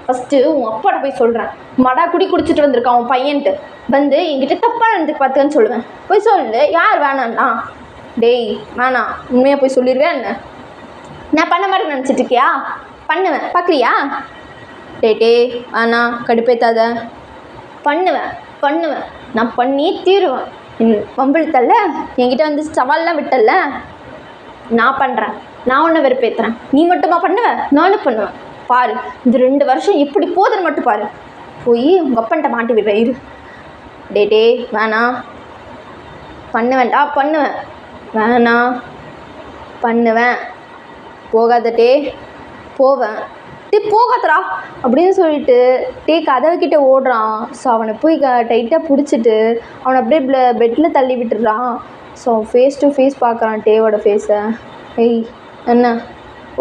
ஃபஸ்ட்டு உன் அப்பாட்ட போய் சொல்கிறேன், மடா குடி குடிச்சிட்டு வந்திருக்கான் உன் பையன்ட்டு. வந்து என்கிட்ட தப்பாக இருந்துக்கு பார்த்துக்கன்னு சொல்லுவேன். போய் சொல்லு. யார் வேணாண்ணா? டேய் வேணாம், உண்மையாக போய் சொல்லிடுவேன். என்ன நான் பண்ண மாதிரி நினச்சிட்டு இருக்கியா? பண்ணுவேன், பார்க்குறியா? டே வேணாம், கடுப்பேத்தாத. பண்ணுவேன் பண்ணுவேன், நான் பண்ணி தீருவேன். வம்பிழுத்தல்ல, என்கிட்ட வந்து சவால்லாம் விட்டல்ல, நான் பண்ணுறேன். நான் உன்னை வெறுப்பேற்றுறேன், நீ மட்டுமா பண்ணுவேன்? நானும் பண்ணுவேன். பாரு, இந்த 2 வருஷம் எப்படி போதுன்னு மட்டும் பாரு. போய் உங்கள் அப்பன்ட்ட மாட்டி விடுறேன் இரு. டே வேணாம். பண்ணுவேன்டா, பண்ணுவேன். வேணாம், பண்ணுவேன். போகாத டே. போவேன். போகாதரா அப்படின்னு சொல்லிட்டு கதவுக்கிட்ட ஓடுறான். ஸோ அவனை போய் டைட்டாக பிடிச்சிட்டு அவனை அப்படியே பெட்டில் தள்ளி விட்டுடுறான். ஸோ ஃபேஸ் டு ஃபேஸ் பார்க்குறான் டேவோட ஃபேஸை. ஏய் என்ன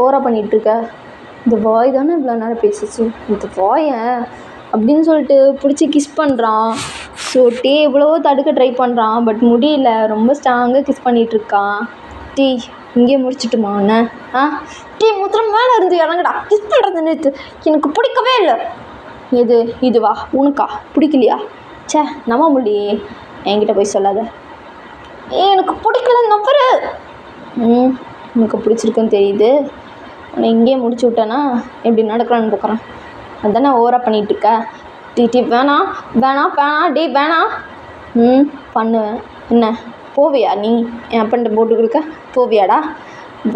ஓவரா பண்ணிகிட்ருக்க? இந்த வாய் தானே இவ்வளோ நேரம் பேசிச்சு, இந்த வாயை அப்படின்னு சொல்லிட்டு பிடிச்சி கிஸ் பண்ணுறான். ஸோ எவ்வளவோ தடுக்க ட்ரை பண்ணுறான், பட் முடியல. ரொம்ப ஸ்ட்ராங்காக கிஸ் பண்ணிகிட்ருக்கான். இங்கே முடிச்சுட்டுமா என்ன? முத்திரம் மேலே இருந்து இறங்கடா. கிஸ் பண்ணுறது நேற்று எனக்கு பிடிக்கவே இல்லை. இதுவா உனக்கா பிடிக்கலையா? சே நம்ம முடியே, என்கிட்ட போய் சொல்லாத. எனக்கு பிடிக்கல நம்பரு. உனக்கு பிடிச்சிருக்குன்னு தெரியுது. உன்னை இங்கேயே முடிச்சு விட்டேன்னா எப்படி நடக்கலான்னு பார்க்குறேன். அதுதானே ஓவராக பண்ணிகிட்ருக்க. வேணாம் வேணாம் வேணாம் டே வேணாம். பண்ணுவேன். என்ன போவியா நீ? என் அப்பன்ட்ட போட்டு கொடுக்க போவியாடா?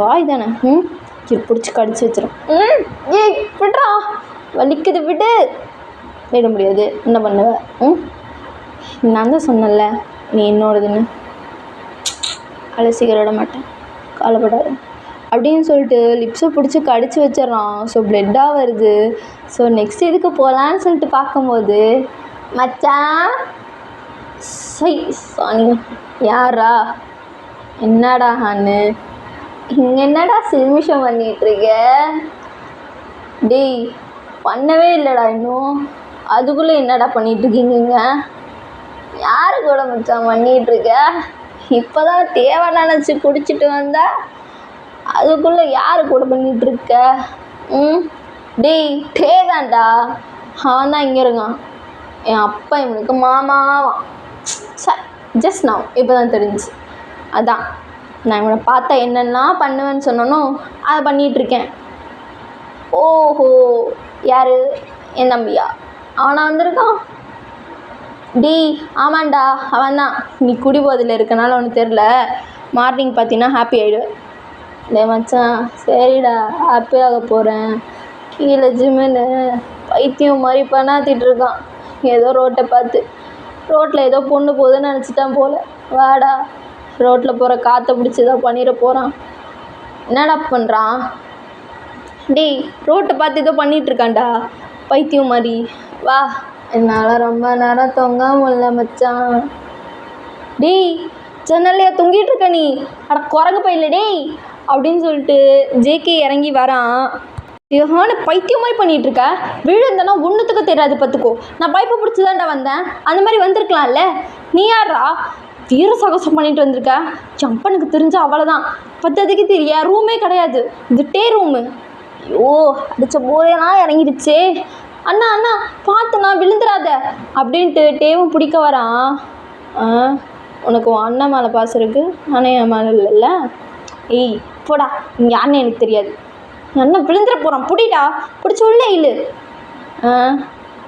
வாய் தானே. பிடிச்சி கடிச்சு வச்சிடும். ஏய் விட்றா, வலிக்குது, விடு. விட முடியாது, என்ன பண்ணுவேன்? நான் தான் சொன்னல நீ என்னோடதுன்னு. அலசிக்க விட மாட்டேன், கவலைப்படாது அப்படின்னு சொல்லிட்டு லிப்ஸை பிடிச்சி கடிச்சு வச்சிடறான். ஸோ ப்ளட்டாக வருது. ஸோ நெக்ஸ்ட் இதுக்கு போகலான்னு சொல்லிட்டு பார்க்கும்போது மச்சான் சாணி யாரா? என்னடா ஹான்னு இங்கே என்னடா சில்மிஷம் பண்ணிகிட்ருக்க? டேய் பண்ணவே இல்லைடா இன்னும், அதுக்குள்ளே என்னடா பண்ணிகிட்ருக்கீங்க? யாரு கூட மச்சான் பண்ணிகிட்ருக்க? இப்போ தான் தேவை நினச்சி குடிச்சிட்டு வந்தா, அதுக்குள்ளே யாரு கூட பண்ணிகிட்ருக்க? டேய் தேதான்டா, அவன் தான் இங்கே இருக்கான். என் அப்பா இவனுக்கு மாமாவான். ஜஸ்ட் நான் இப்போ தான் தெரிஞ்சிச்சு. அதான் நான் இவனை பார்த்தா என்னெல்லாம் பண்ணுவேன்னு சொன்னனோ அதை பண்ணிகிட்ருக்கேன். ஓஹோ, யார்? என் தம்பியா? அவனா வந்திருக்கான்? டேய் ஆமாண்டா அவன் தான். நீ குடி போதில் இருக்கனால ஒன்று தெரில, மார்னிங் பார்த்தீங்கன்னா ஹாப்பி ஆகிடுவேன். டே மச்சான் சரிடா, ஹாப்பியாக போகிறேன். கீழே ஜிம்மில் பைத்தியம் மாதிரி பண்ணாத்திட்ருக்கான். ஏதோ ரோட்டை பார்த்து, ரோட்டில் ஏதோ பொண்ணு போகுதுன்னு நினச்சிட்டான் போல். வாடா, ரோட்டில் போகிற காற்றை பிடிச்சி ஏதோ பண்ணிட போகிறான். என்னடா பண்ணுறான்? டேய் ரோட்டை பார்த்து ஏதோ பண்ணிகிட்ருக்கான்டா பைத்தியம் மாதிரி. வா என்னால் ரொம்ப நேரம் தொங்க முடியல மச்சான். டேய் ஜன்னல்லையா தொங்கிட்டு இருக்க நீ? அட குரங்கு பையில டேய் அப்படின்னு சொல்லிட்டு ஜேகே இறங்கி வரான். யோகான பைத்தியம் மாதிரி பண்ணிகிட்டு இருக்க, விழுந்தனா ஒன்றுத்துக்கு தெரியாது பார்த்துக்கோ. நான் பைப்பை பிடிச்சி தான்டா வந்தேன், அந்த மாதிரி வந்திருக்கலாம்ல. நீ யாரா தீர சாகசம் பண்ணிட்டு வந்திருக்க? ஜம்பனுக்கு தெரிஞ்சா அவ்வளோதான். பத்ததுக்கு தெரிய ரூமே கிடையாது, இது டே ரூமு. ஐயோ அடித்த போதெல்லாம் இறங்கிடுச்சே. அண்ணா அண்ணா பார்த்துண்ணா விழுந்துடாத அப்படின்ட்டு டேவும் பிடிக்க வரான். உனக்கு உன் அண்ணன் மேலே பாசம் இருக்கு, ஆனால் என் மேலே இல்லைல்ல. ஏய் போடா, இங்கே அண்ணன் எனக்கு தெரியாது. என் அண்ணன் விழுந்துட போகிறான், பிடிடா, பிடிச்சி உள்ளே இல்லை.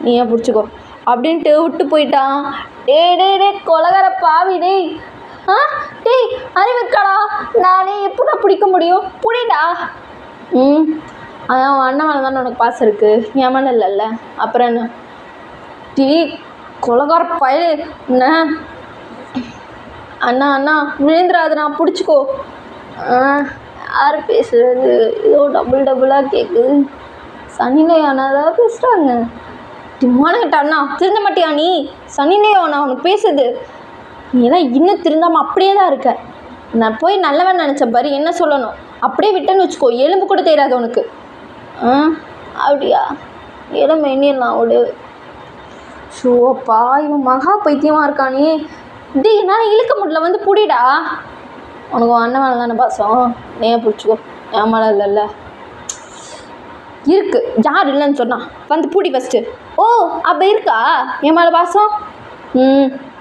நீ ஏன் பிடிச்சிக்கோ அப்படின்ட்டு விட்டு போயிட்டான். டே கொலகார பாவி டேய். டேய் அறிவிக்கடா, நானே எப்படா பிடிக்க முடியும், பிடிடா. அதான் உன் அண்ணன் மேலே தானே உனக்கு பாசம் இருக்குது, என் மேலே இல்லைல்ல. அப்புறம் என்ன? டீ கொலகார பயல் என்ன? அண்ணா அண்ணா விழுந்துடாதுண்ணா, பிடிச்சிக்கோ. யார் பேசுகிறது? ஏதோ டபுளாக கேட்குது. சனிலையானா ஏதாவது பேசுகிறாங்க. மானங்கிட்ட அண்ணா திருந்த மாட்டியா நீ? சனிலையானா உனக்கு பேசுது. நீ தான் இன்னும் திருந்தாமல் அப்படியே தான் இருக்க. நான் போய் நல்லவன் நினச்ச பாரு, என்ன சொல்லணும் அப்படியே விட்டேன்னு வச்சுக்கோ, எலும்பு கூட தெரியாது உனக்கு. அப்படியா? எலும்பு எண்ணிடலாம் விடு. ஷோப்பா இவன் மகா பைத்தியமாக இருக்கானே. டே என்னால் இழுக்க முடியல, வந்து பிடிடா. உனக்கு அண்ணன் மேலே தானே பாசம், ஏன் பிடிச்சிக்கோ, என் மேலே இல்லைல்ல. இருக்கு, யார் இல்லைன்னு சொன்னா? வந்து பூடி ஃபஸ்ட்டு. ஓ அப்போ இருக்கா என் மேலே பாசம்?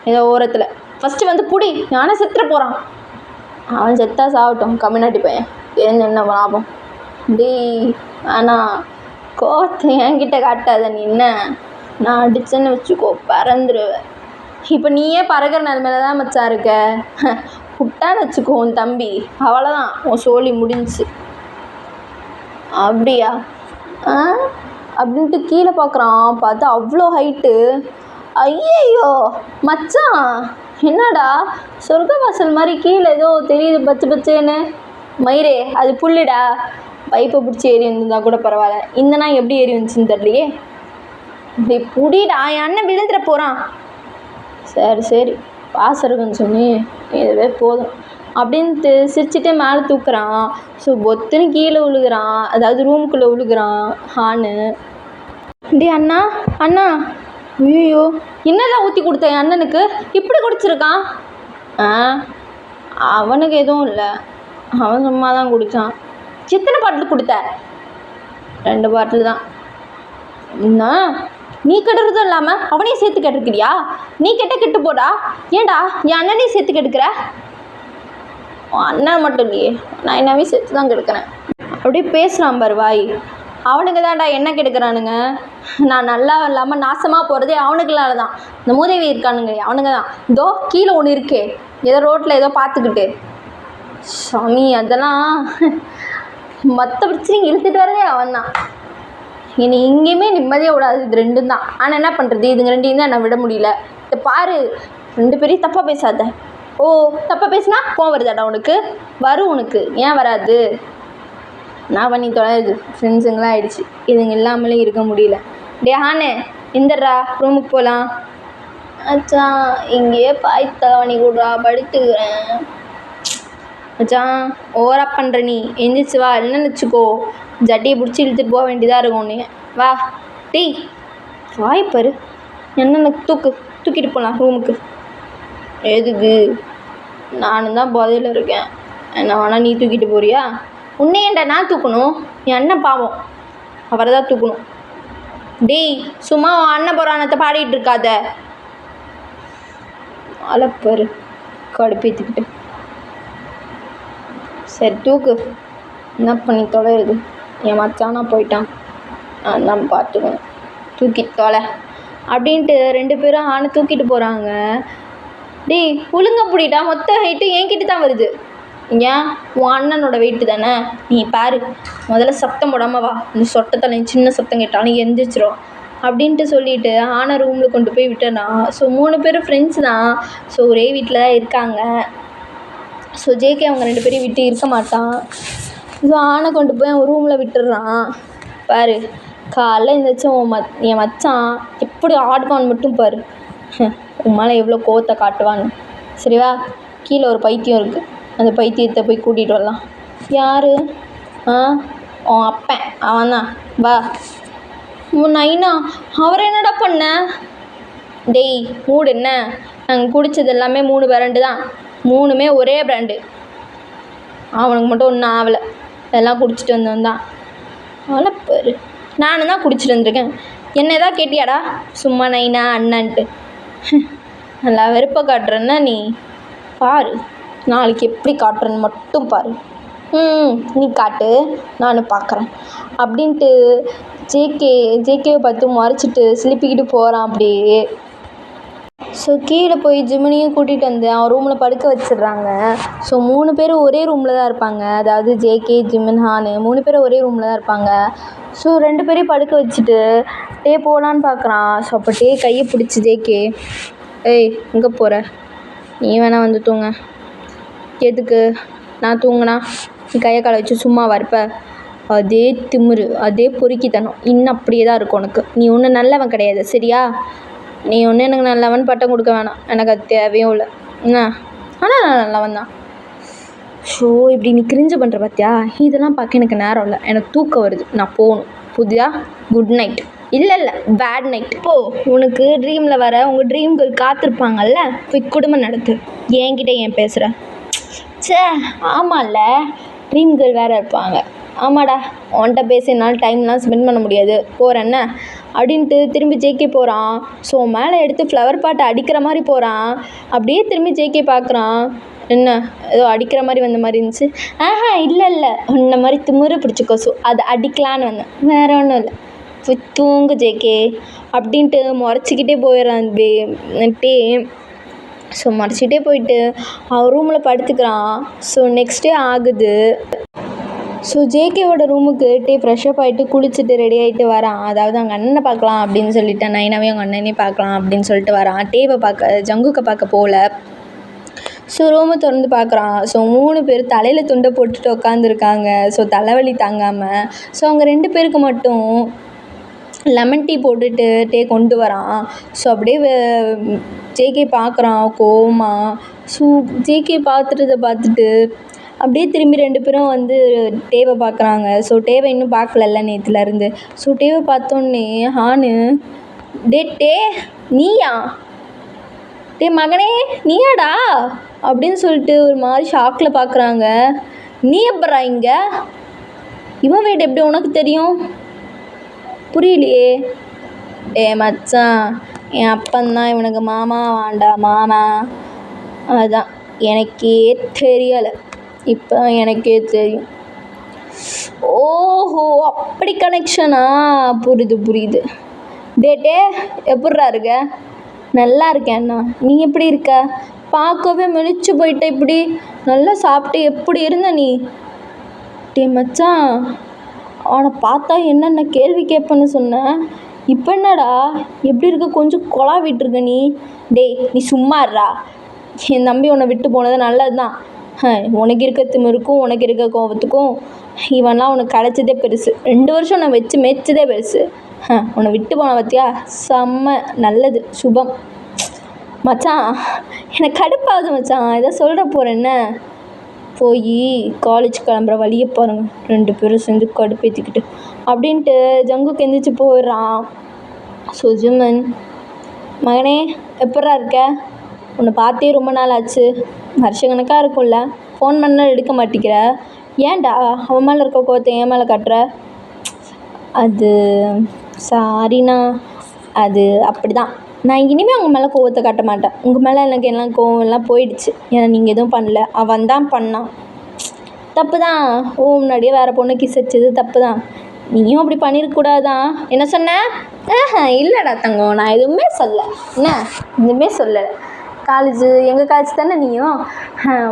ஏதோ ஓரத்தில் ஃபஸ்ட்டு வந்து பூடி. நானே செத்துற போகிறான். அவன் செத்தா சாகட்டும், கம்யூனிட்டி பையன், என்ன லாபம்? டேய் ஆனால் கோவத்தை என்கிட்ட காட்டாத நீ. என்ன நான் அடிச்சேன்னு வச்சுக்கோ பறந்துருவேன். இப்போ நீயே பறக்கிற நிலமையில தான் மச்சான் இருக்க. விட்டான்னு வச்சுக்கோ உன் தம்பி, அவ்வளோதான், உன் சோழி முடிஞ்சிச்சு. அப்படியா? அப்படின்ட்டு கீழே பார்க்குறான். பார்த்தா அவ்வளோ ஹைட்டு. ஐயையோ மச்சான், என்னடா சொர்க்க வாசல் மாதிரி கீழே ஏதோ தெரியுது பச்சை பச்சேன்னு. மயிரே அது புல்லுடா, பைப்பை பிடிச்சி ஏறி வந்திருந்தா கூட பரவாயில்ல, இந்த நாய் எப்படி ஏறி வந்துச்சுன்னு தெரியலையே. இப்படி புடிடா, என் அண்ணன் விழுந்துட போகிறான். சரி பாசம் இருக்குன்னு சொன்னி இதுவே போதும் அப்படின்ட்டு சிரிச்சுட்டே மேலே தூக்குறான். ஸோ பொத்துன்னு கீழே விழுகிறான், அதாவது ரூமுக்குள்ளே விழுகிறான் ஹானு. டே அண்ணா அண்ணா, ஐயோ என்னதான் ஊற்றி கொடுத்தேன் என் அண்ணனுக்கு, இப்படி குடிச்சிருக்கான். அவனுக்கு எதுவும் இல்லை, அவன் சும்மா தான் குடித்தான். எத்தனை பாட்டில் கொடுத்த? 2 பாட்டில் தான். என்ன நீ கெடுறதும் இல்லாமல் அவனையும் சேர்த்து கெடுக்கிறியா? நீ கெட்டு போடா. ஏண்டா என் அண்ணனையும் சேர்த்து கெடுக்கிற? அண்ணன் மட்டும் இல்லையே, நான் என்னவே சேர்த்து தான் கெடுக்கிறேன். அப்படியே பேசுகிறான் பாரு வாய். அவனுக்கு தான்டா என்ன கெடுக்கிறானுங்க. நான் நல்லா இல்லாமல் நாசமாக போகிறதே அவனுக்குனால தான். இந்த மூதேவி இருக்கானுங்க அவனுங்க தான். இதோ கீழே ஒன்று இருக்கே, ஏதோ ரோட்டில் ஏதோ பார்த்துக்கிட்டு. சாமி அதெல்லாம் மற்ற பிரச்சனை இழுத்துட்டு வரதே அவன் தான். என்னை எங்கேயுமே நிம்மதியாக விடாது, இது 2 தான். ஆனால் என்ன பண்ணுறது, இதுங்க 2 தான் நான் விட முடியல. இதை பாரு, 2 பேரையும் தப்பாக பேசாத. ஓ தப்பாக பேசினா கோவம் வருதாடா உனக்கு? வரும் உனக்கு, ஏன் வராது? நான் பண்ணி தொலைது ஃப்ரெண்ட்ஸுங்களாம் ஆயிடுச்சு, இதுங்க இல்லாமலே இருக்க முடியல. டே ஹானே எந்தடா ரூமுக்கு போகலாம். அச்சான் இங்கேயே பாய்த்தவணி கூடுறா, படுத்துக்கிறேன். மச்சான் ஓவராக பண்ணுற நீ, எந்திரிச்சு வா, இல்லைன்னு வச்சுக்கோ ஜட்டியை பிடிச்சி இழுத்துட்டு போக வேண்டியதாக இருக்கும் நீ. வா டீ வாய்ப்பாரு, என்னென்ன தூக்கிட்டு போகலாம் ரூமுக்கு. எதுக்கு? நானும் தான் போதையில் இருக்கேன், என்ன வேணால் நீ தூக்கிட்டு போறியா? உன்னை ஏன்டா நான் தூக்கணும்? என் அண்ணன் பாவம், அவரை தான் தூக்கணும். டேய் சும்மா அண்ணன் புராணத்தை பாடிட்டு இருக்காத. அழப்பாரு கடுப்பேற்றிக்கிட்டு. சரி தூக்கு, என்ன பண்ணி தொலைறது? என் மச்சானா போயிட்டான், நான் தான் பார்த்துக்கணும், தூக்கி தொலை அப்படின்ட்டு 2 பேரும் ஆனை தூக்கிட்டு போகிறாங்க. டேய் ஒழுங்க பிடிட்டா, மொத்த ஹைட்டு என்கிட்ட தான் வருது. ஏன் உன் அண்ணனோட வெயிட்டு தானே. நீ பாரு, முதல்ல சத்தம் போடாமல் வா, இந்த சொட்டத்தலை சின்ன சத்தம் கேட்டாலும் எந்திரிச்சிரும் அப்படின்ட்டு சொல்லிவிட்டு ஆனை ரூமில் கொண்டு போய் விட்டேனா. ஸோ 3 பேரும் ஃப்ரெண்ட்ஸ் தான். ஸோ ஒரே வீட்டில் தான் இருக்காங்க. ஸோ ஜேகே அவங்க 2 பேரையும் விட்டு இருக்க மாட்டான். ஸோ ஆனை கொண்டு போய் அவன் ரூமில் விட்டுடுறான். பாரு காலைல எழுந்திரிச்சு என் மச்சான் எப்படி ஆடுவான்னு மட்டும் பாரு. உன் மேலே எவ்வளோ கோவத்தை காட்டுவான்னு. சரிவா, கீழே ஒரு பைத்தியம் இருக்குது, அந்த பைத்தியத்தை போய் கூட்டிகிட்டு வரலாம். யார்? உன் அப்பன், அவன் தான். வா. உன் நைனா, அவர் என்னடா பண்ண? டேய் மூடு என்ன, நாங்கள் குடித்தது எல்லாமே 3 பிராண்டு தான், 3மே ஒரே பிராண்டு. அவனுக்கு மட்டும் ஒன்றும் ஆகலை, அதெல்லாம் குடிச்சிட்டு வந்தவன் தான். வளர்ப்பாரு. நானும் தான் குடிச்சிட்டு வந்திருக்கேன். என்ன எதாவது கேட்டியாடா? சும்மா நைனா அண்ணன்ட்டு நல்லா வெறுப்பை காட்டுறேன்னா நீ பாரு, நாளைக்கு எப்படி காட்டுறேன்னு மட்டும் பாரு. நீ காட்டு, நானும் பார்க்குறேன் அப்படின்ட்டு ஜேகேவை பார்த்து முறைச்சிட்டு சிலிப்பிக்கிட்டு போகிறான் அப்படியே. ஸோ கீழே போய் ஜிமினியும் கூட்டிகிட்டு வந்து அவன் ரூமில் படுக்க வச்சிடுறாங்க. ஸோ 3 பேரும் ஒரே ரூமில் தான் இருப்பாங்க. அதாவது ஜேகே, ஜிமின், ஹானு 3 பேரும் ஒரே ரூமில் தான் இருப்பாங்க. ஸோ 2 பேரையும் படுக்க வச்சுட்டு டே போகலான்னு பார்க்குறான். ஸோ அப்போ டே கையை பிடிச்சி ஜேகே, ஏய் எங்கே போகிற, நீ வேணா வந்து தூங்க. எதுக்கு? நான் தூங்கினா நீ கையை காலை வச்சு சும்மாவா இருப்ப? அதே திமிரு, அதே பொறுக்கித்தனம் இன்னும் அப்படியே தான் இருக்கும் உனக்கு. நீ ஒன்றும் நல்லவன் கிடையாது, சரியா? நீ ஒன்று எனக்கு நல்லவன் பட்டம் கொடுக்க வேணாம், எனக்கு அது தேவையும் இல்லை என்ன. ஆனால் நான் நல்லவன் தான். ஷோ இப்படி நீ கிரிஞ்சு பண்ணுற பார்த்தியா? இதெல்லாம் பார்க்க எனக்கு நேரம் இல்லை, எனக்கு தூக்கம் வருது, நான் போகணும். புதியா குட் நைட். இல்லை பேட் நைட். போ, உனக்கு ட்ரீமில் வர உங்கள் ட்ரீம் கேர்ள் காத்திருப்பாங்கல்ல, போய் குடும்பம் நடத்து. என்கிட்ட ஏன் பேசுகிற? சே ஆமாம்ல, ட்ரீம் கேர்ள் வேறு இருப்பாங்க. ஆமாடா, உன்கிட்ட பேசினாலும் டைம்லாம் ஸ்பெண்ட் பண்ண முடியாது, போகிறேன்ன அப்படின்ட்டு திரும்பி ஜேகே போகிறான். ஸோ மேலே எடுத்து ஃப்ளவர் பாட்டை அடிக்கிற மாதிரி போகிறான். அப்படியே திரும்பி ஜேகே பார்க்குறான். என்ன ஏதோ அடிக்கிற மாதிரி வந்த மாதிரி இருந்துச்சு. இல்லை உன்ன மாதிரி திமிரு பிடிச்சி கொசு, அதை அடிக்கலான்னு வந்தேன், வேறு ஒன்றும் இல்லை. போய் தூங்கு ஜேகே அப்படின்ட்டு முறைச்சிக்கிட்டே போயிடறான் டே. ஸோ முறைச்சிக்கிட்டே போயிட்டு அவன் ரூமில் படுத்துக்கிறான். ஸோ நெக்ஸ்ட் டே ஆகுது. ஸோ ஜேகேவோட ரூமுக்கு டே ஃப்ரெஷ்அப் ஆகிட்டு குளிச்சுட்டு ரெடி ஆகிட்டு வரான். அதாவது அவங்க அண்ணனை பார்க்கலாம் அப்படின்னு சொல்லிட்டு, நைனாவே அவங்க அண்ணனையும் பார்க்கலாம் அப்படின்னு சொல்லிட்டு வரான். டேவை பார்க்க, ஜங்குக்கை பார்க்க போகல. ஸோ ரூமை திறந்து பார்க்குறான். ஸோ 3 பேர் தலையில் துண்டை போட்டுட்டு உட்காந்துருக்காங்க. ஸோ தலைவலி தாங்காமல். ஸோ அவங்க 2 பேருக்கு மட்டும் லெமன் டீ போட்டுட்டு டே கொண்டு வரான். ஸோ அப்படியே ஜேகே பார்க்குறான் கோவமா. ஸோ ஜேகே பார்த்துட்டு அப்படியே திரும்பி 2 பேரும் வந்து டேவை பார்க்குறாங்க. ஸோ டேவை இன்னும் பார்க்கலல்ல நேற்றுலேருந்து. ஸோ டேவை பார்த்தோன்னே ஹானு, டே நீயா? டே மகனே நீயாடா அப்படின்னு சொல்லிட்டு ஒரு மாதிரி ஷாக்கில் பார்க்குறாங்க. நீ எப்பட்றா இங்கே? இவன் வீடு எப்படி உனக்கு தெரியும்? புரியலையே. மச்சான், என் அப்பந்தான் இவனுக்கு மாமா வாண்டா, மாமா. அதுதான் எனக்கே தெரியலை, இப்போ எனக்கே தெரியும். ஓஹோ அப்படி கனெக்ஷனா? புரியுது. டே எப்பட்றா இருக்க? நல்லா இருக்கேண்ணா, நீ எப்படி இருக்க? பார்க்கவே மெலிச்சு போயிட்ட, இப்படி நல்லா சாப்பிட்டு எப்படி இருந்த நீ? டே மச்சான், அவனை பார்த்தா என்னென்ன கேள்வி கேட்பேன்னு சொன்னேன், இப்போ என்னடா எப்படி இருக்க, கொஞ்சம் கொலா விட்டுருக்க நீ. டேய் நீ சும்மா இருடா, என் தம்பி உன்னை விட்டு போனது நல்லது தான். உனக்கு இருக்க திமிருக்கும் உனக்கு இருக்க கோபத்துக்கும் இவன்லாம் உனக்கு கிடச்சதே பெருசு. 2 வருஷம் நான் வச்சு மேய்ச்சதே பெருசு. உன்னை விட்டு போன பார்த்தியா, செம்ம நல்லது, சுபம். மச்சான் எனக்கு கடுப்பாகுது மச்சான், எதாவது சொல்கிற போகிறேன்ன. போய் காலேஜ் கிளம்புற வழியை பாருங்கள், 2 பேரும் சேர்ந்து கடுப்பேற்றிக்கிட்டு அப்படின்ட்டு ஜங்குக்கு எந்திரிச்சு போயிடுறான். ஸோ ஜிமன், மகனே எப்பட்றா இருக்க? உன்னை பார்த்தே ரொம்ப நாள் ஆச்சு, வருஷக்கணக்காக இருக்கும்ல, ஃபோன் பண்ணால் எடுக்க மாட்டேங்கிற, ஏன்டா அவன் மேலே இருக்க கோவத்தை என் மேலே காட்டுற? அது சாரிண்ணா, அது அப்படி தான். நான் இனிமேல் உங்கள் மேலே கோவத்தை காட்ட மாட்டேன். உங்கள் மேலே எனக்கு எல்லாம் கோவம் எல்லாம் போயிடுச்சு. ஏன்னா நீங்கள் எதுவும் பண்ணல, அவன் தான் பண்ணான். தப்பு தான். முன்னாடியே வேறு பொண்ணு கிஸ் அடிச்சது தப்பு தான். நீயும் அப்படி பண்ணியிருக்கக்கூடாதான். என்ன சொன்ன? இல்லைடா தங்கம், நான் எதுவுமே சொல்ல. என்ன எதுவுமே சொல்லலை. எங்கள் காலேஜ் தானே நீயும்?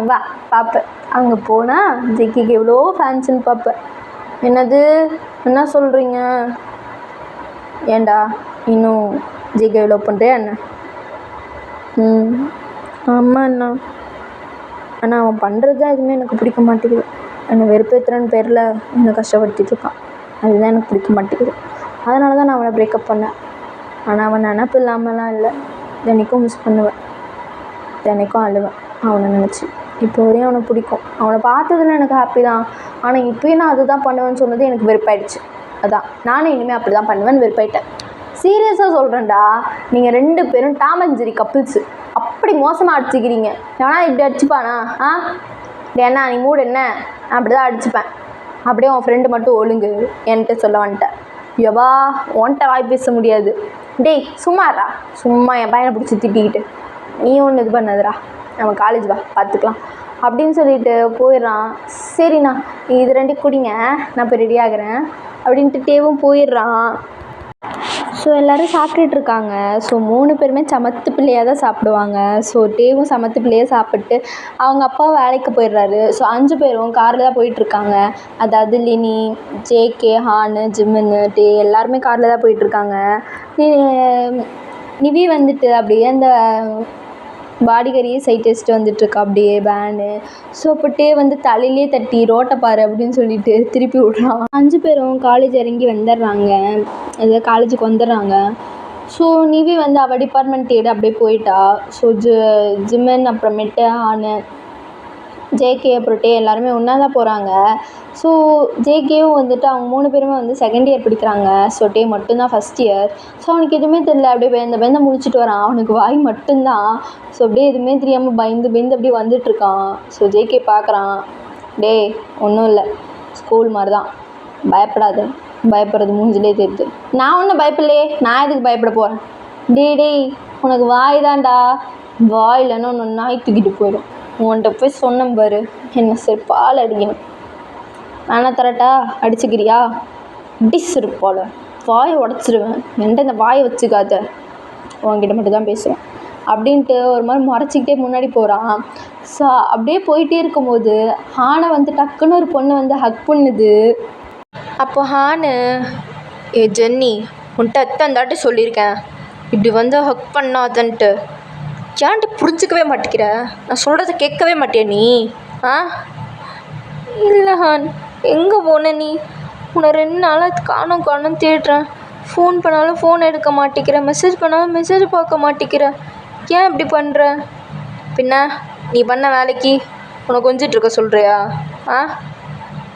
வா பார்ப்பேன். அங்கே போனால் ஜெக்கிக்கு எவ்வளோ ஃபேன்ஸுன்னு பார்ப்பேன். என்னது, என்ன சொல்கிறீங்க? ஏண்டா இன்னும் ஜெக்கை லவ் பண்ணுறியா என்ன? ஆமாம் அண்ணா, ஆனால் அவன் பண்ணுறது தான் எதுவுமே எனக்கு பிடிக்க மாட்டேங்குது. என்னை வெறுப்பேற்றுறன்னு பேரில் என்னை கஷ்டப்படுத்திட்டு இருக்கான், அதுதான் எனக்கு பிடிக்க மாட்டேங்குது. அதனால தான் நான் அவனை பிரேக்கப் பண்ணேன். ஆனால் அவன் நினப்பு இல்லாமலாம் இல்லை, தினைக்கும் மிஸ் பண்ணுவேன், தினைக்கும் அழுவேன் அவனை நினச்சி. இப்போ வரையும் அவனை பிடிக்கும், அவனை பார்த்ததுல எனக்கு ஹாப்பி தான். ஆனால் இப்போயும் நான் அதுதான் பண்ணுவேன்னு சொன்னது எனக்கு வெறுப்பாயிடுச்சு. அதான் நானும் இனிமேல் அப்படி தான் பண்ணுவேன்னு வெறுப்பாயிட்டேன். சீரியஸாக சொல்கிறேன்டா, நீங்கள் 2 பேரும் டாம் அண்ட் ஜெர்ரி கப்பிள்ஸு. அப்படி மோசமாக அடிச்சுக்கிறீங்க. ஏன்னா இப்படி அடிச்சுப்பானா? என்ன நீ மூடு என்ன? நான் அப்படி தான் அடிச்சுப்பேன். அப்படியே உன் ஃப்ரெண்டு மட்டும் ஒழுங்கு என்கிட்ட சொல்ல வந்துட்டேன். எவா உன்கிட்ட வாய் பேச முடியாது. டேய் சும்மாடா, சும்மா என் பையனை பிடிச்சி திட்டிக்கிட்டு நீ ஒன்று இது பண்ணாதடா, நம்ம காலேஜ் வா பார்த்துக்கலாம் அப்படின்னு சொல்லிட்டு போயிடுறான். சரிண்ணா இது 2 குடிங்க, நான் இப்போ ரெடி ஆகிறேன் அப்படின்ட்டு டேவும் போயிடுறான். ஸோ எல்லோரும் சாப்பிட்டுட்ருக்காங்க. ஸோ 3 பேருமே சமத்து பிள்ளையாக தான் சாப்பிடுவாங்க. ஸோ டேவும் சமத்து பிள்ளையாக சாப்பிட்டு அவங்க அப்பா வேலைக்கு போயிடுறாரு. ஸோ 5 பேரும் காரில் தான் போயிட்டுருக்காங்க. அதாவது லினி, ஜேகே, ஹானு, ஜிம்முன்னு, டே எல்லாருமே காரில் தான் போயிட்டுருக்காங்க. நிவி வந்துட்டு அப்படியே அந்த பாடிகரியே சைட் வச்சுட்டு வந்துட்டுருக்கா அப்படியே பேனு. ஸோ அப்போ டே வந்து தலையிலே தட்டி ரோட்டை பாரு அப்படின்னு சொல்லிட்டு திருப்பி விட்றான். 5 பேரும் காலேஜ் இறங்கி வந்துடுறாங்க, அதாவது காலேஜுக்கு வந்துடுறாங்க. ஸோ நிவி வந்து அவள் டிபார்ட்மெண்ட் தேடி அப்படியே போயிட்டா. ஸோ ஜிம்மன் அப்புறமேட்டு ஆனு, ஜேகே அப்புறம் டே எல்லாருமே ஒன்றா தான் போகிறாங்க. ஸோ ஜேகேவும் வந்துட்டு அவங்க 3 பேருமே வந்து செகண்ட் இயர் படிக்கிறாங்க. ஸோ டே மட்டும்தான் ஃபஸ்ட் இயர். ஸோ அவனுக்கு எதுவுமே தெரியல, அப்படியே பயந்து முடிச்சுட்டு வரான். அவனுக்கு வாய் மட்டும்தான். ஸோ அப்படியே எதுவுமே தெரியாமல் பயந்து அப்படியே வந்துட்டுருக்கான். ஸோ ஜேகே பார்க்குறான், டே ஒன்றும் இல்லை, ஸ்கூல் மாதிரி தான், பயப்படாத, பயப்படுறது மூஞ்சிலே தெரியுது. நான் ஒன்றும் பயப்படலையே, நான் எதுக்கு பயப்பட போகிறேன்? டேய் உனக்கு வாய் தான்டா, வாய் இல்லைன்னா ஒன்று நாய் தூக்கிட்டு போயிடும். உன்கிட்ட போய் சொன்ன பாரு, என்ன சரி பால் அடிக்கணும், வேணா தரட்டா, அடிச்சுக்கிறியா? டிஸ் இருப்பாள், வாயை உடச்சிருவேன், என்கிட்ட இந்த வாயை வச்சுக்காத, உன்கிட்ட மட்டும் தான் பேசுவேன் அப்படின்ட்டு ஒரு மாதிரி முறைச்சிக்கிட்டே முன்னாடி போகிறான். ஸோ அப்படியே போயிட்டே இருக்கும்போது ஹானை வந்து டக்குன்னு ஒரு பொண்ணு வந்து ஹக் பண்ணுது. அப்போ ஹானு, ஏ ஜென்னி உன்கிட்ட எத்தந்தாட்டி சொல்லியிருக்கேன் இப்படி வந்து ஹக் பண்ணாதன்ட்டு, ஏன்ட்டு புரிஞ்சிக்கவே மாட்டேங்கிற, நான் சொல்கிறத கேட்கவே மாட்டியா நீ? இல்லை ஹான், எங்கே போன நீ? உன்னை 2 நாளாக காணும் தேடுறேன், ஃபோன் பண்ணாலும் ஃபோன் எடுக்க மாட்டேங்கிற, மெசேஜ் பண்ணாலும் மெசேஜ் பார்க்க மாட்டேங்கிற, ஏன் இப்படி பண்ணுற? பின்ன நீ பண்ண வேலைக்கு உன்னை கொஞ்சிட்ருக்க சொல்கிறியா?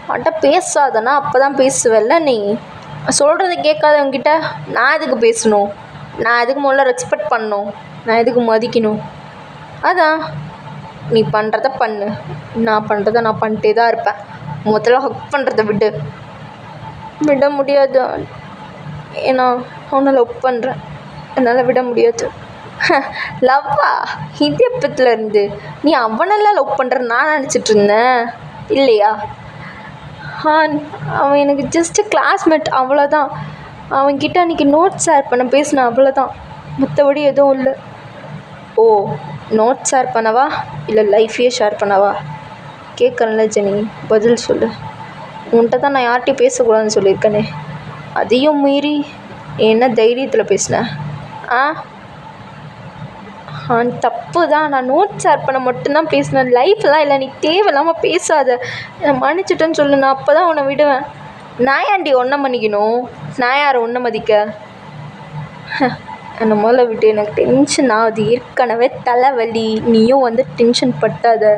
அவன்கிட்ட பேசாதனா அப்போ தான் பேசுவேல்ல நீ? சொல்கிறத கேட்காதவங்கிட்ட நான் எதுக்கு பேசணும்? நான் எதுக்கு முதல்ல ரெஸ்பெக்ட் பண்ணணும்? நான் எதுக்கு மதிக்கணும்? அதான் நீ பண்ணுறத பண்ணு, நான் பண்ணுறத நான் பண்ணிட்டே தான் இருப்பேன். முதல்ல ஹக் பண்ணுறத விட முடியாது. ஏன்னா அவனை லவ் பண்ணுறேன், என்னால் விட முடியாது. லவ்வா? இது எப்பத்துலேருந்து? நீ அவனெல்லாம் லவ் பண்ணுற நான் நினச்சிட்டு இருந்தேன் இல்லையா? அவன் எனக்கு ஜஸ்ட்டு கிளாஸ்மேட், அவ்வளோதான். அவன்கிட்ட அன்றைக்கி நோட்ஸ் ஷேர் பண்ண பேசினேன், அவ்வளோதான், மற்றபடி எதுவும் இல்லை. ஓ, நோட்ஸ் ஷேர் பண்ணவா இல்லை லைஃபையே ஷேர் பண்ணவா? கேட்குறேன்ல ஜெனி, பதில் சொல்லு. உன்கிட்ட தான் நான் யார்கிட்டையும் பேசக்கூடாதுன்னு சொல்லியிருக்கேனே, அதையும் மீறி என்ன தைரியத்தில் பேசினேன்? தப்பு தான், நான் நோட்ஸ் ஷேர் பண்ண மட்டும்தான் பேசினேன், லைஃப்லாம் இல்லை. நீ தேவையில்லாமல் பேசாத, நான் மன்னிச்சிட்டேன்னு சொல்லு, நான் அப்போ தான் உன்னை விடுவேன். நான் ஏன்டி ஒன்றை மன்னிக்கணும்? நான் யாரை ஒன்றை மதிக்க? என்னை முதல்ல விட்டு, எனக்கு டென்ஷன் ஆகுது, ஏற்கனவே தலைவலி, நீயும் வந்து டென்ஷன் பட்டாத.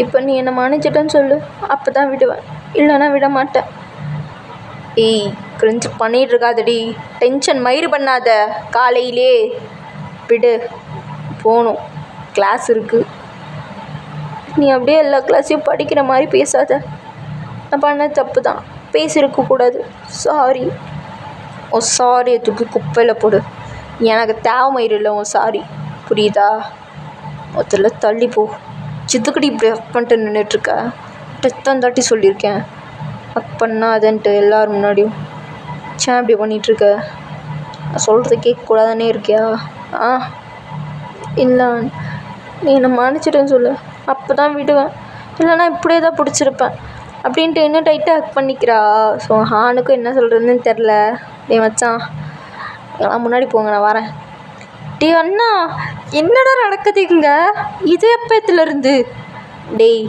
இப்போ நீ என்னை மன்னிச்சிட்டேன்னு சொல்லு, அப்போ தான் விடுவேன், இல்லைன்னா விட மாட்டேன். ஏய் கிரிஞ்சு பண்ணிகிட்ருக்காதடி, டென்ஷன் மயிறு பண்ணாத, காலையிலே விடு, போகணும், கிளாஸ் இருக்குது. நீ அப்படியே எல்லா கிளாஸையும் படிக்கிற மாதிரி பேசாத, நான் பண்ண தப்பு தான், பேசியிருக்கக்கூடாது, சாரி. உன் சாரியை தூக்கி குப்பையில் போடு, எனக்கு தேவை மயிறு இல்லை உன் சாரி, புரியுதா? முதல்ல தள்ளி போ. சித்துக்கடி இப்படி ஹக் பண்ணிட்டு நின்றுட்டுருக்க, எத்தந்தாட்டி சொல்லியிருக்கேன் ஹக் பண்ணாதன்ட்டு எல்லாரும் முன்னாடியும். ஏன் இப்படி பண்ணிகிட்ருக்க? நான் சொல்கிறத கேட்கக்கூடாதானே இருக்கியா? இல்லை, நீ என்னை மன்னிச்சிட்டேன்னு சொல்லு, அப்போ தான் விடுவேன், இல்லைனா இப்படியே தான் பிடிச்சிருப்பேன் அப்படின்ட்டு இன்னும் டைட்டாக ஹக் பண்ணிக்கிறா. ஸோ ஹானுக்கும் என்ன சொல்கிறதுன்னு தெரில. டே மச்சான், எல்லாம் முன்னாடி போங்க, நான் வரேன். டே அண்ணா, என்னடா நடக்குது இங்கே? இது எப்பத்துலேருந்து? டேய்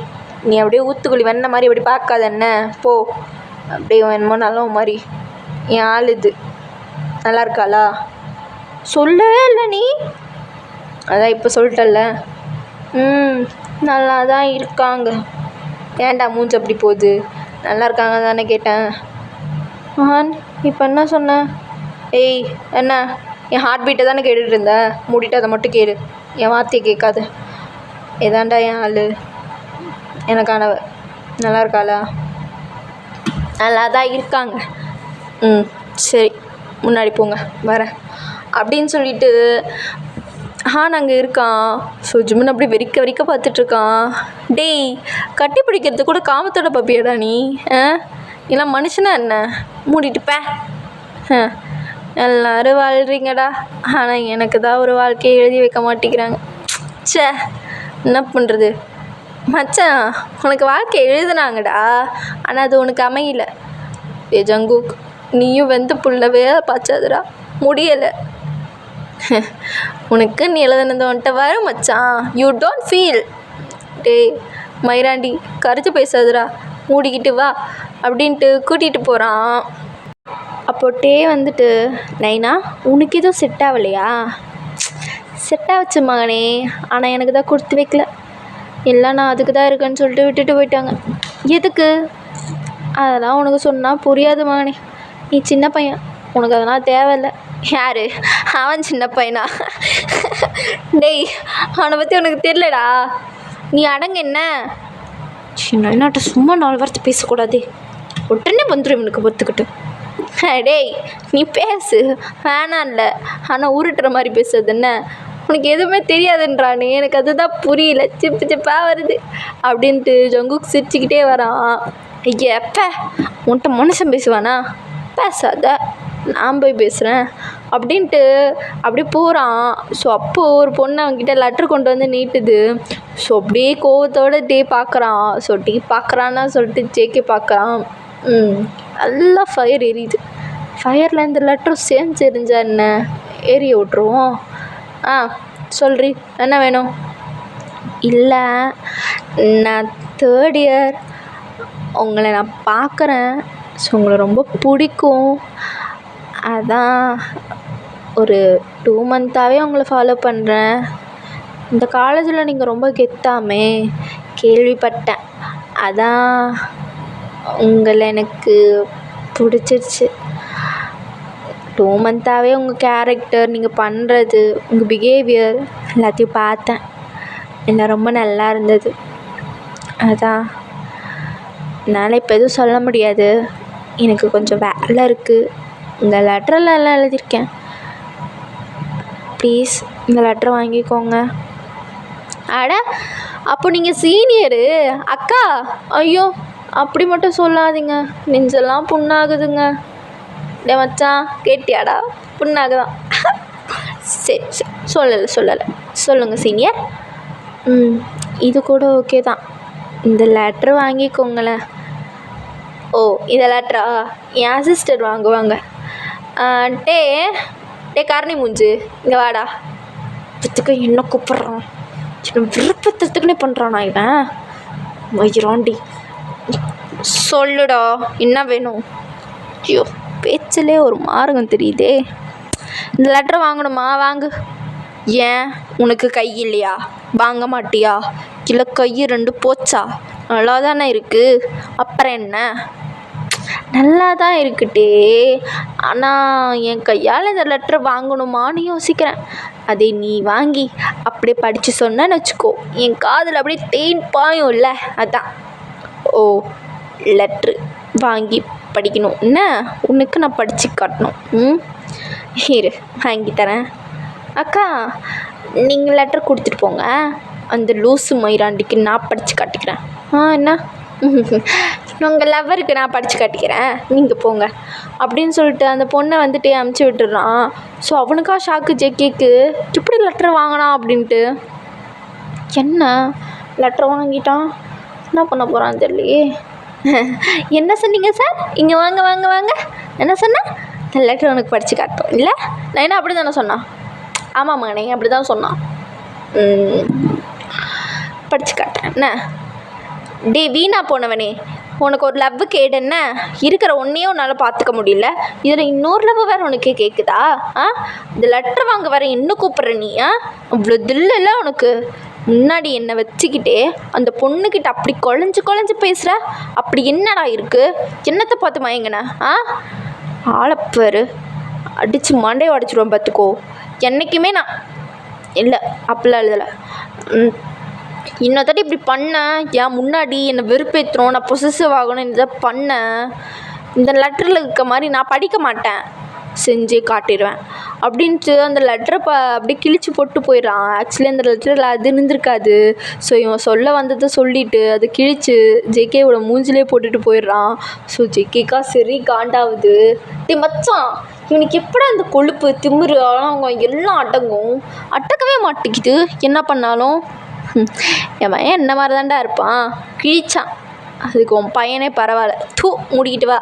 நீ அப்படியே ஊத்துக்குழி வெண்ண மாதிரி அப்படி பார்க்காத என்ன, போ அப்படியே என்னமோ நல்ல மாதிரி என் ஆள் இது. நல்லா இருக்காளா? சொல்லவே இல்லை நீ. அதான் இப்போ சொல்லிட்டல்ல. நல்லா தான் இருக்காங்க. ஏன்டா மூஞ்சி அப்படி போகுது? நல்லா இருக்காங்க தானே கேட்டேன். இப்போ என்ன சொன்ன? ஏய் என்ன, என் ஹார்ட் பீட்டை தானே கேட்டுட்டு இருந்த? மூடிட்டு அதை மட்டும் கேளு, என் வார்த்தையை கேட்காது. ஏதாண்டா என் ஆள் எனக்கானவ. நல்லா இருக்காளா? நல்லா தான் இருக்காங்க. சரி, முன்னாடி போங்க, வரேன் அப்படின்னு சொல்லிட்டு அங்கே இருக்கான். ஸோ ஜிம்முன்னு அப்படி வெறிக்க பார்த்துட்ருக்கான். டேய், கட்டி பிடிக்கிறது கூட காமத்தோட பப்பியாடா நீ? இல்லை மனுஷனா என்ன? மூடிட்டுப்ப. எல்லோரும் வாழ்கிறீங்கடா, ஆனால் எனக்கு தான் ஒரு வாழ்க்கையை எழுதி வைக்க மாட்டேங்கிறாங்க. சே, என்ன பண்ணுறது மச்சான், உனக்கு வாழ்க்கை எழுதுனாங்கடா, ஆனால் அது உனக்கு அமையல. ஜங்குக், நீயும் வெந்த புள்ளவே பாய்ச்சாதுடா, முடியலை. உனக்கு நீ எழுதுனது வந்துட்ட வரும் மச்சான். You don't feel. டேய் மயிராண்டி, கரைச்சி பேசாதுடா, மூடிக்கிட்டு வா அப்படின்ட்டு கூட்டிகிட்டு போகிறான். அப்போ டே வந்துட்டு, நைனா உனக்கு எதுவும் செட் ஆகலையா? செட் ஆச்சு மகனே, ஆனால் எனக்கு தான் கொடுத்து வைக்கல. எல்லாம் நான் அதுக்கு தான் இருக்கேன்னு சொல்லிட்டு விட்டுட்டு போயிட்டாங்க. எதுக்கு? அதெல்லாம் உனக்கு சொன்னால் புரியாது மகனே, நீ சின்ன பையன், உனக்கு அதெல்லாம் தேவையில்லை. யார் அவன்? சின்ன பையனா? டேய், அவனை பற்றி உனக்கு தெரியலடா, நீ அடங்க. என்ன சின்ன நாட்டை சும்மா 4 வார்த்தை பேசக்கூடாது, உடனே வந்துடும் இவனுக்கு பொத்துக்கிட்டு. டேய் நீ பேசு, வேணாம் இல்லை, ஆனால் உருட்டுற மாதிரி பேசுறது என்ன? உனக்கு எதுவுமே தெரியாதுன்றானே, எனக்கு அதுதான் புரியல, சிப்பாக வருது அப்படின்ட்டு ஜங்குக் சிரிச்சுக்கிட்டே வரான். ஐயா எப்போ உன்கிட்ட மனுஷன் பேசுவானா? பேசாத, நான் போய் பேசுகிறேன் அப்படின்ட்டு அப்படியே போகிறான். ஸோ அப்போது ஒரு பொண்ணு அவங்ககிட்ட லெட்ரு கொண்டு வந்து நீட்டுது. ஸோ அப்படியே கோவத்தோடு டே பார்க்குறான். ஸோ டே பார்க்குறான்னா சொல்லிட்டு ஜேகே பார்க்குறான். நல்லா ஃபயர் எரியுது. ஃபயரில் இந்த லெட்டரும் சேர்ந்து எரிஞ்சா என்ன, ஏரிய விட்ருவோம். சொல்றி, என்ன வேணும்? இல்லை, நான் 3rd இயர், உங்களை நான் பார்க்குறேன். ஸோ உங்களை ரொம்ப பிடிக்கும். அதான் ஒரு 2 மந்த்தாகவே உங்களை ஃபாலோ பண்ணுறேன். இந்த காலேஜில் நீங்கள் ரொம்ப கெத்தாமே கேள்விப்பட்டேன். அதான் உங்களை எனக்கு பிடிச்சிருச்சு. 2 மந்த்தாகவே உங்கள் கேரக்டர், நீங்கள் பண்ணுறது, உங்கள் பிஹேவியர் எல்லாத்தையும் பார்த்தேன். எல்லாம் ரொம்ப நல்லா இருந்தது. அதான் என்னால் இப்போ எதுவும் சொல்ல முடியாது, எனக்கு கொஞ்சம் வேலை இருக்குது. இந்த லெட்டரில் எல்லாம் எழுதியிருக்கேன், ப்ளீஸ் இந்த லெட்டரை வாங்கிக்கோங்க. அட, அப்போ நீங்கள் சீனியரு அக்கா? ஐயோ அப்படி மட்டும் சொல்லாதீங்க, நெஞ்செல்லாம் புண்ணாகுதுங்க. டே மச்சான், கேட்டியாடா? புண்ணாகுதான். சரி சொல்லலை. சொல்லுங்கள் சீனியர். இது கூட ஓகே தான், இந்த லெட்ரு வாங்கிக்கோங்களேன். ஓ, இந்த லெட்ரா என் அசிஸ்டர் வாங்குவாங்க. டே காரணி மூஞ்சு, இங்கே வாடா. இதுக்கு என்ன கூப்பிட்றான்? விருப்பத்துக்குன்னே பண்ணுறானா இவன்? மயிராண்டி, சொல்லுடா, என்ன வேணும்? ஐயோ, பேச்சிலே ஒரு மார்க்கம் தெரியுதே. இந்த லெட்டரை வாங்கணுமா? வாங்கு. ஏன், உனக்கு கை இல்லையா? வாங்க மாட்டியா? இல்லை கை 2 போச்சா? நல்லா தானே இருக்குது, அப்புறம் என்ன? நல்லா தான் இருக்குட்டே, ஆனால் என் கையால் இந்த லெட்டரை வாங்கணுமான்னு யோசிக்கிறேன். அதை நீ வாங்கி அப்படியே படித்து சொன்னேன்னு வச்சுக்கோ, என் காதில் அப்படியே தேன் பாயும் இல்லை, அதான். ஓ, லெட்ரு வாங்கி படிக்கணும் என்ன? உனக்கு நான் படித்து காட்டணும். இரு, வாங்கி தரேன். அக்கா, நீங்கள் லெட்டர் கொடுத்துட்டு போங்க, அந்த லூசு மயிராண்டிக்கு நான் படித்து காட்டிக்கிறேன். என்ன, உங்கள் லவ்வருக்கு நான் படித்து காட்டிக்கிறேன், நீங்கள் போங்க அப்படின்னு சொல்லிட்டு அந்த பொண்ணை வந்துட்டு அமுச்சு விட்டுடுறான். ஸோ அவனுக்கா ஷாக்கு ஜேகேக்கு, எப்படி லெட்டர் வாங்கினான் அப்படின்ட்டு. என்ன லெட்டர் வாங்கிட்டான், என்ன பண்ண போகிறான்னு தெரியலையே. என்ன சொன்னீங்க சார்? இங்கே வாங்க வாங்க வாங்க. என்ன சொன்னேன்? இந்த லெட்டர் உனக்கு படித்து காட்டும் இல்லை? நான் என்ன அப்படி தானே சொன்னான்? ஆமாம் மகனே, அப்படி தான் சொன்னான். படித்து காட்டுறேன் என்ன? டே வீணா போனவனே, உனக்கு ஒரு லவ் கேடு என்ன? இருக்கிற ஒன்றையும் உன்னால் பார்த்துக்க முடியல, இதில் இன்னொரு லவ் வேறு உனக்கு கேட்குதா? இந்த லெட்டர் வாங்க வேறு இன்னும் கூப்பிட்ற நீ? அவ்வளோ தில்லைல்ல உனக்கு? முன்னாடி என்னை வச்சுக்கிட்டே அந்த பொண்ணுக்கிட்ட அப்படி குழஞ்சு பேசுகிற. அப்படி என்னடா இருக்குது? என்னத்தை பார்த்து மயங்கின? ஆளப்பாரு, அடித்து மண்டையை உடச்சிடுவேன் பார்த்துக்கோ. என்றைக்குமே நான் இல்லை அப்படிலாம் எழுதலை. இன்னொருத்தாட்டி இப்படி பண்ணேன், ஏன் முன்னாடி என்னை வெறுப்பேற்றுறோம், நான் பொசசிவ் ஆகணும், இதை பண்ணேன். இந்த லெட்டரில் இருக்க மாதிரி நான் படிக்க மாட்டேன், செஞ்சே காட்டிடுவேன் அப்படின்ட்டு அந்த லெட்டரை அப்படியே கிழிச்சு போட்டு போயிடறான். ஆக்சுவலி அந்த லெட்டரில் அது இருந்திருக்காது. ஸோ இவன் சொல்ல வந்ததை சொல்லிவிட்டு அதை கிழிச்சு ஜேகேவோட மூஞ்சிலே போட்டுட்டு போயிடுறான். ஸோ ஜேகேக்கா சரி காண்டாகுது. மச்சான், இவனுக்கு எப்படா இந்த கொழுப்பு திமிரு அவங்க எல்லாம் அடக்கவே மாட்டேங்குது என்ன பண்ணாலும். என் பையன் என்ன மாதிரி தான்டா இருப்பான், கிழிச்சான். அதுக்கு உன் பையனே பரவாயில்ல. தூ மூடிக்கிட்டு வா.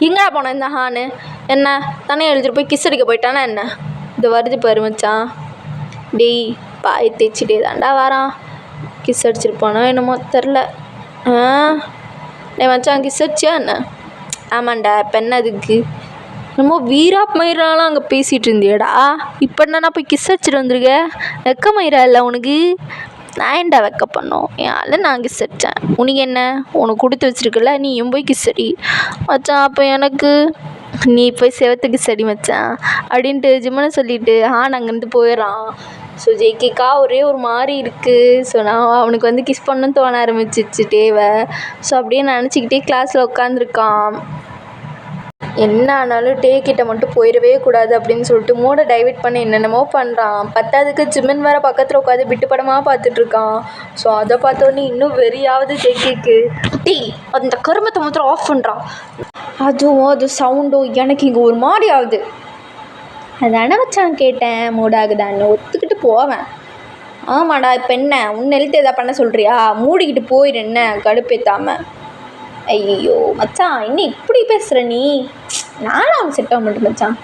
எங்கடா போனேன் இந்த ஹானு? என்ன தானே எழுதிட்டு போய் கிஸ் அடிக்க போயிட்டானா என்ன? இந்த வருது பாரு மச்சான். டேய் பாய் தேய்ச்சிட்டே தாண்டா வரான். கிஸ் அடிச்சிருப்பானோ என்னமோ தெரில. டே மச்சான், கிஸ் அடிச்சியா என்ன? ஆமாண்டா. இப்போ என்ன அதுக்கு? என்னமோ வீரா மயிராலாம் அங்கே பேசிகிட்டு இருந்தியடா, இப்போ என்னன்னா போய் கிஸ் அடிச்சிட்டு வந்துருக்க? வெக்க மயிரா இல்லை உனக்கு? நான் ஏன்டா வெக்க பண்ணோம்? ஏன் நான் கிஸ் அடித்தேன்? உனக்கு என்ன? உனக்கு கொடுத்து வச்சிருக்கல, நீயும் போய் கிஸ் அடி மச்சான். அப்போ எனக்கு நீ போய் செவத்துக்கு கிஸ் மச்சான் அப்படின்ட்டு ஜிம்மனை சொல்லிவிட்டு அங்கேருந்து போயிடறான். ஸோ ஜேகேக்கா ஒரே ஒரு மாதிரி இருக்குது. ஸோ நான் அவனுக்கு வந்து கிஸ் பண்ணணும்னு தோண ஆரம்பிச்சிச்சு தேவை. ஸோ அப்படியே நினச்சிக்கிட்டே கிளாஸில் உட்காந்துருக்கான். என்ன ஆனாலும் டேக்கிட்ட மட்டும் போயிடவே கூடாது அப்படின்னு சொல்லிட்டு மூடை டைவெர்ட் பண்ணி என்னென்னமோ பண்ணுறான். பத்தாவதுக்கு ஜிம்மன் வேறு பக்கத்தில் உட்காந்து விட்டு படமாக பார்த்துட்ருக்கான். ஸோ அதை பார்த்தோன்னே இன்னும் வெறியாவது ஜேகேக்கு. டீ அந்த கருமத்தை மாத்திரம் ஆஃப் பண்ணுறான். அதுவும் அது சவுண்டும் எனக்கு இங்கே ஒரு மாதிரி ஆகுது. அதானே வச்சான் கேட்டேன், மூடாகுதான்னு ஒத்துக்கிட்டு போவேன். ஆமாடா, இப்போ என்ன உன்னை எழுத்து எதாவது பண்ண சொல்கிறியா? மூடிக்கிட்டு போயிடு, என்ன கடுப்பேற்றாமல். ஐயோ மச்சான், இன்னும் இப்படி பேசுகிற நீ? நானும் அவன் செட் ஆக மாட்டேன் மச்சான்.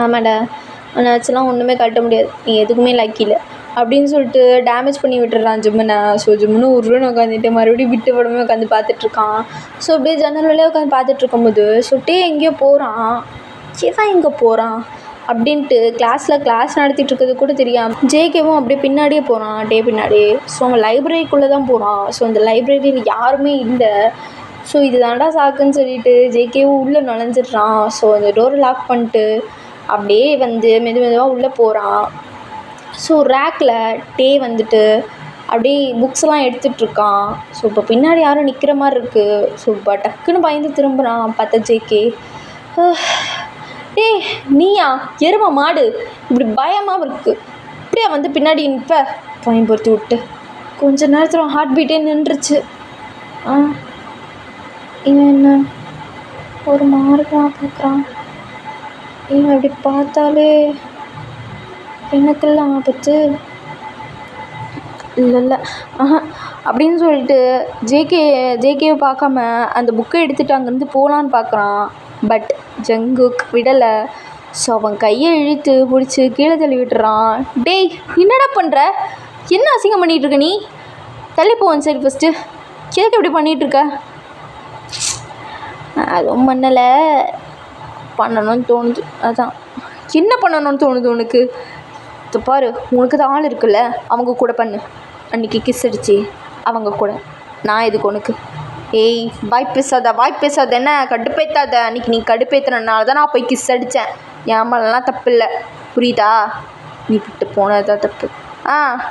ஆமாடா, அவனை வச்சுலாம் ஒன்றுமே கட்ட முடியாது, நீ எதுக்குமே லைக்கில்லை அப்படின்னு சொல்லிட்டு டேமேஜ் பண்ணி விட்டுறான் ஜிம்மனை. ஸோ ஜிம்முன்னு உருன்னு உட்காந்துட்டு மறுபடியும் விட்டு படமே உட்காந்து பார்த்துட்ருக்கான். ஸோ அப்படியே ஜன்னல் வழியாக உட்காந்து பார்த்துட்ருக்கும்போது சுட்டே எங்கேயோ போகிறான். ஏதான் எங்கே போகிறான் அப்படின்ட்டு கிளாஸ் நடத்திட்டு இருக்கிறது கூட தெரியாமல் ஜேகேவும் அப்படியே பின்னாடியே போகிறான், டே பின்னாடியே. ஸோ அவன் லைப்ரரிக்குள்ளே தான் போகிறான். ஸோ அந்த லைப்ரரியில் யாருமே இல்லை. ஸோ இது தாண்டா சாக்குன்னு சொல்லிட்டு ஜேகேவும் உள்ளே நுழைஞ்சிட்றான். ஸோ அந்த டோரை லாக் பண்ணிட்டு அப்படியே வந்து மெதுவாக உள்ளே போகிறான். ஸோ ரேக்கில் டே வந்துட்டு அப்படியே புக்ஸ்லாம் எடுத்துகிட்ருக்கான். ஸோ இப்போ பின்னாடி யாரும் நிற்கிற மாதிரி இருக்குது. ஸோ இப்போ டக்குன்னு பயந்து திரும்புகிறான். பார்த்தா ஜேகே, டே நீயா எருமை மாடு, இப்படி பயமாக இருக்குது, இப்படியா வந்து பின்னாடி நிற்ப? பயன்படுத்தி விட்டு கொஞ்ச நேரத்தில் ஹார்ட் பீட்டே நின்றுச்சு. இவன் என்ன ஒரு மார்க்கமாக பார்க்குறான்? இவன் அப்படி பார்த்தாலே எனக்கெல்லாம் ஆபத்து இல்லை அப்படின்னு சொல்லிட்டு ஜேகேவை பார்க்காம அந்த புக்கை எடுத்துகிட்டு அங்கேருந்து போகலான்னு பார்க்குறான். பட் ஜங்குக் விடலை. ஸோ அவன் கையை இழுத்து பிடிச்சி கீழே தள்ளி விட்டுறான். டேய் என்னடா பண்ணுற? என்ன அசிங்கம் பண்ணிகிட்ருக்க நீ? தள்ளி போவான் சரி ஃபஸ்ட்டு. எதுக்கு இப்படி பண்ணிகிட்ருக்க? அதுவும் பண்ணலை, பண்ணணும்னு தோணுது. அதான் என்ன பண்ணணும்னு தோணுது உனக்கு? பாரு, உனக்கு தான் ஆள் இருக்குல்ல, அவங்க கூட பண்ணு. அன்றைக்கி கிஸ் அடிச்சு அவங்க கூட. நான் எதுக்கு உனக்கு? ஏய் வாய் பேசாத என்ன கடுப்பேற்றாத. அன்றைக்கி நீ கடுப்பேற்றுறனால தான் நான் போய் கிஸ் அடித்தேன். என் மேலாம் தப்பு இல்லை, புரியுதா? நீ விட்டு போனதான் தப்பு.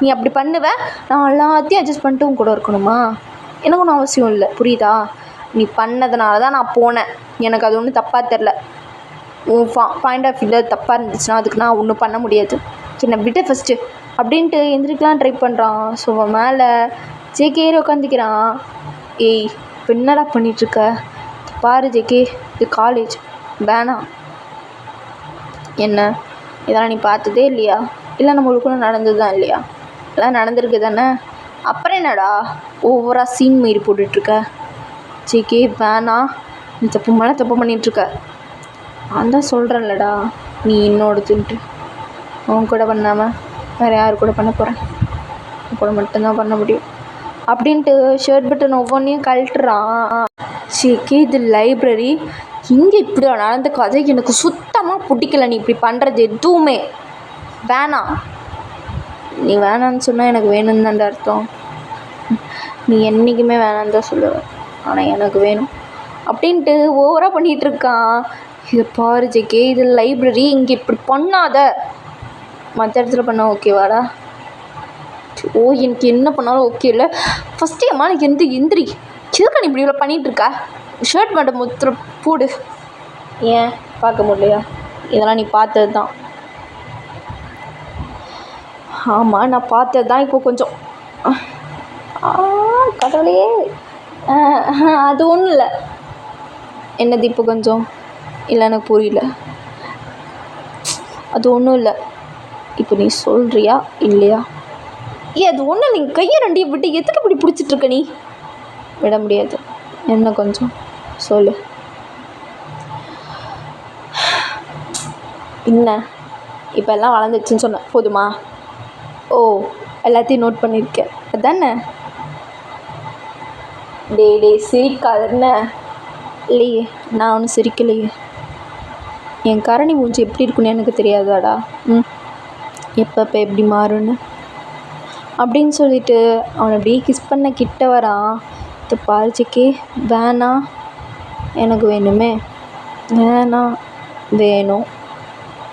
நீ அப்படி பண்ணுவ, நான் எல்லாத்தையும் அட்ஜஸ்ட் பண்ணிட்டு உன் கூட இருக்கணுமா? எனக்கு ஒன்றும் அவசியம் இல்லை, புரியுதா? நீ பண்ணதுனால தான் நான் போனேன். எனக்கு அது ஒன்றும் தப்பாக தெரில. உன் பாயிண்ட் ஆஃப் வியூவில் தப்பாக இருந்துச்சுன்னா அதுக்கு நான் ஒன்றும் பண்ண முடியாது. என்னை விட்டு ஃபஸ்ட்டு அப்படின்ட்டு எந்திரிக்கலாம் ட்ரை பண்ணுறான். ஸோ அவன் மேலே ஜேகே ஏறி உட்காந்துக்கிறான். ஏய் இப்போ என்னடா பண்ணிகிட்ருக்க? பாரு ஜேகே, இது காலேஜ், வேணாம். என்ன இதெல்லாம் நீ பார்த்ததே இல்லையா? இல்லை நம்மளுக்குள்ள நடந்தது தான் இல்லையா? எல்லாம் நடந்திருக்கு தானே, அப்புறம் என்னடா ஓவராக சீன் மாரி போட்டுட்ருக்க? ஜேகே வேணாம், நீ தப்பு மேலே தப்பு பண்ணிகிட்ருக்க. நான் தான் சொல்கிறேன்லடா, நீ என்னோடதுன்ட்டு. அவன் கூட பண்ணாமல் வேறு யார் கூட பண்ண போகிறேன்? கூட மட்டும்தான் பண்ண முடியும் அப்படின்ட்டு ஷர்ட் பட்டன் ஒவ்வொன்றையும் கழட்டுறான். ஜேகே இது லைப்ரரி. இங்கே இப்படி நடந்த கதை எனக்கு சுத்தமாக பிடிக்கல. நீ இப்படி பண்ணுறது எதுவுமே வேணாம். நீ வேணான்னு சொன்னால் எனக்கு வேணும்னு தான்டா அர்த்தம். நீ என்றைக்குமே வேணான்னு தான் சொல்லுவேன், ஆனால் எனக்கு வேணும் அப்படின்ட்டு ஓவராக பண்ணிகிட்ருக்கான். இதை பாரு ஜேகே, இது லைப்ரரி, இங்கே இப்படி பண்ணாத. மற்ற இடத்துல பண்ண ஓகேவாடா? ஓ, எனக்கு என்ன பண்ணாலும் ஓகே இல்லை. ஃபஸ்ட்டு அம்மா எனக்கு எந்திரி. எதுக்கு நீ இப்படி இவ்வளோ பண்ணிகிட்ருக்கா? ஷர்ட் மட்டும் முத்திர போடு. ஏன் பார்க்க முடியலையா? இதெல்லாம் நீ பார்த்தது தான். ஆமாம், நான் பார்த்தது தான். இப்போ கொஞ்சம் கடவுளே, அது ஒன்றும் இல்லை. என்னது இப்போ கொஞ்சம் இல்லை? எனக்கு புரியல. அது ஒன்றும் இல்லை. இப்போ நீ சொல்கிறியா இல்லையா? அது ஒன்றும் இல்லை. நீங்கள் கையை ரெண்டையும் விட்டு எதுக்கு இப்படி பிடிச்சிட்ருக்க? நீ விட முடியாது. என்ன கொஞ்சம் சொல்லு. என்ன இப்போ எல்லாம் வளர்ந்துச்சுன்னு சொன்னேன் போதுமா? ஓ, எல்லாத்தையும் நோட் பண்ணியிருக்கேன் அதானே? டே சிரிக்காதுன்னு. இல்லையே, நான் ஒன்றும் சிரிக்கலையே. என் கரணி மூஞ்சி எப்படி இருக்குன்னு எனக்கு தெரியாதாடா? எப்போ எப்படி மாறுன்னு அப்படின்னு சொல்லிட்டு அவனை அப்படியே கிஸ் பண்ண கிட்ட வரான். இது பாரு ஜேகே, வேணாம், எனக்கு வேணுமே. வேணாம், வேணும்.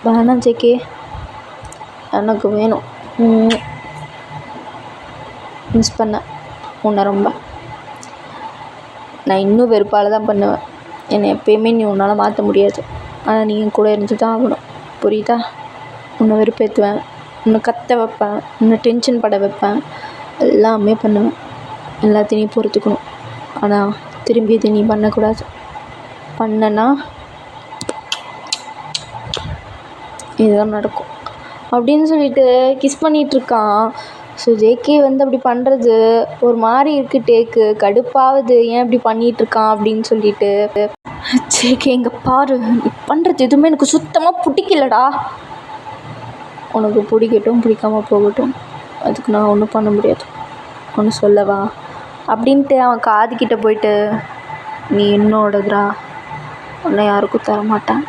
வேணாம் ஜேகே, எனக்கு வேணும். மிஸ் பண்ணேன் உன்னை ரொம்ப. நான் இன்னும் வெறுப்பால் தான் பண்ணுவேன். என்னை எப்பயுமே நீ உன்னால் மாற்ற முடியாது. ஆனால் நீ கூட இருந்து தான் ஆகணும், புரியுதா? உன்னை வெறுப்பேற்றுவேன், உன்னை கத்த வைப்பேன், உன்னை டென்ஷன் பட வைப்பேன், எல்லாமே பண்ணுவேன். எல்லாத்தையும் நீ பொறுத்துக்கணும். ஆனால் திரும்பி இதை நீ பண்ணக்கூடாது. பண்ணனா இதுதான் நடக்கும் அப்படின்னு சொல்லிட்டு கிஸ் பண்ணிகிட்ருக்கான். ஸோ ஜேகே வந்து அப்படி பண்ணுறது ஒரு மாதிரி இருக்குது. டேக்கு கடுப்பாகுது, ஏன் இப்படி பண்ணிகிட்ருக்கான் அப்படின்னு சொல்லிட்டு. ஜேகே, இங்கே பாரு, நீ பண்ணுறது எதுவுமே எனக்கு சுத்தமாக பிடிக்கலடா. உனக்கு பிடிக்கட்டும், பிடிக்காமல் போகட்டும், அதுக்கு நான் ஒன்றும் பண்ண முடியாது. ஒன்று சொல்லவா அப்படின்ட்டு அவன் காதுகிட்ட போயிட்டு, நீ என்னோடதுடா, உன்னை யாருக்கும் தரமாட்டேன்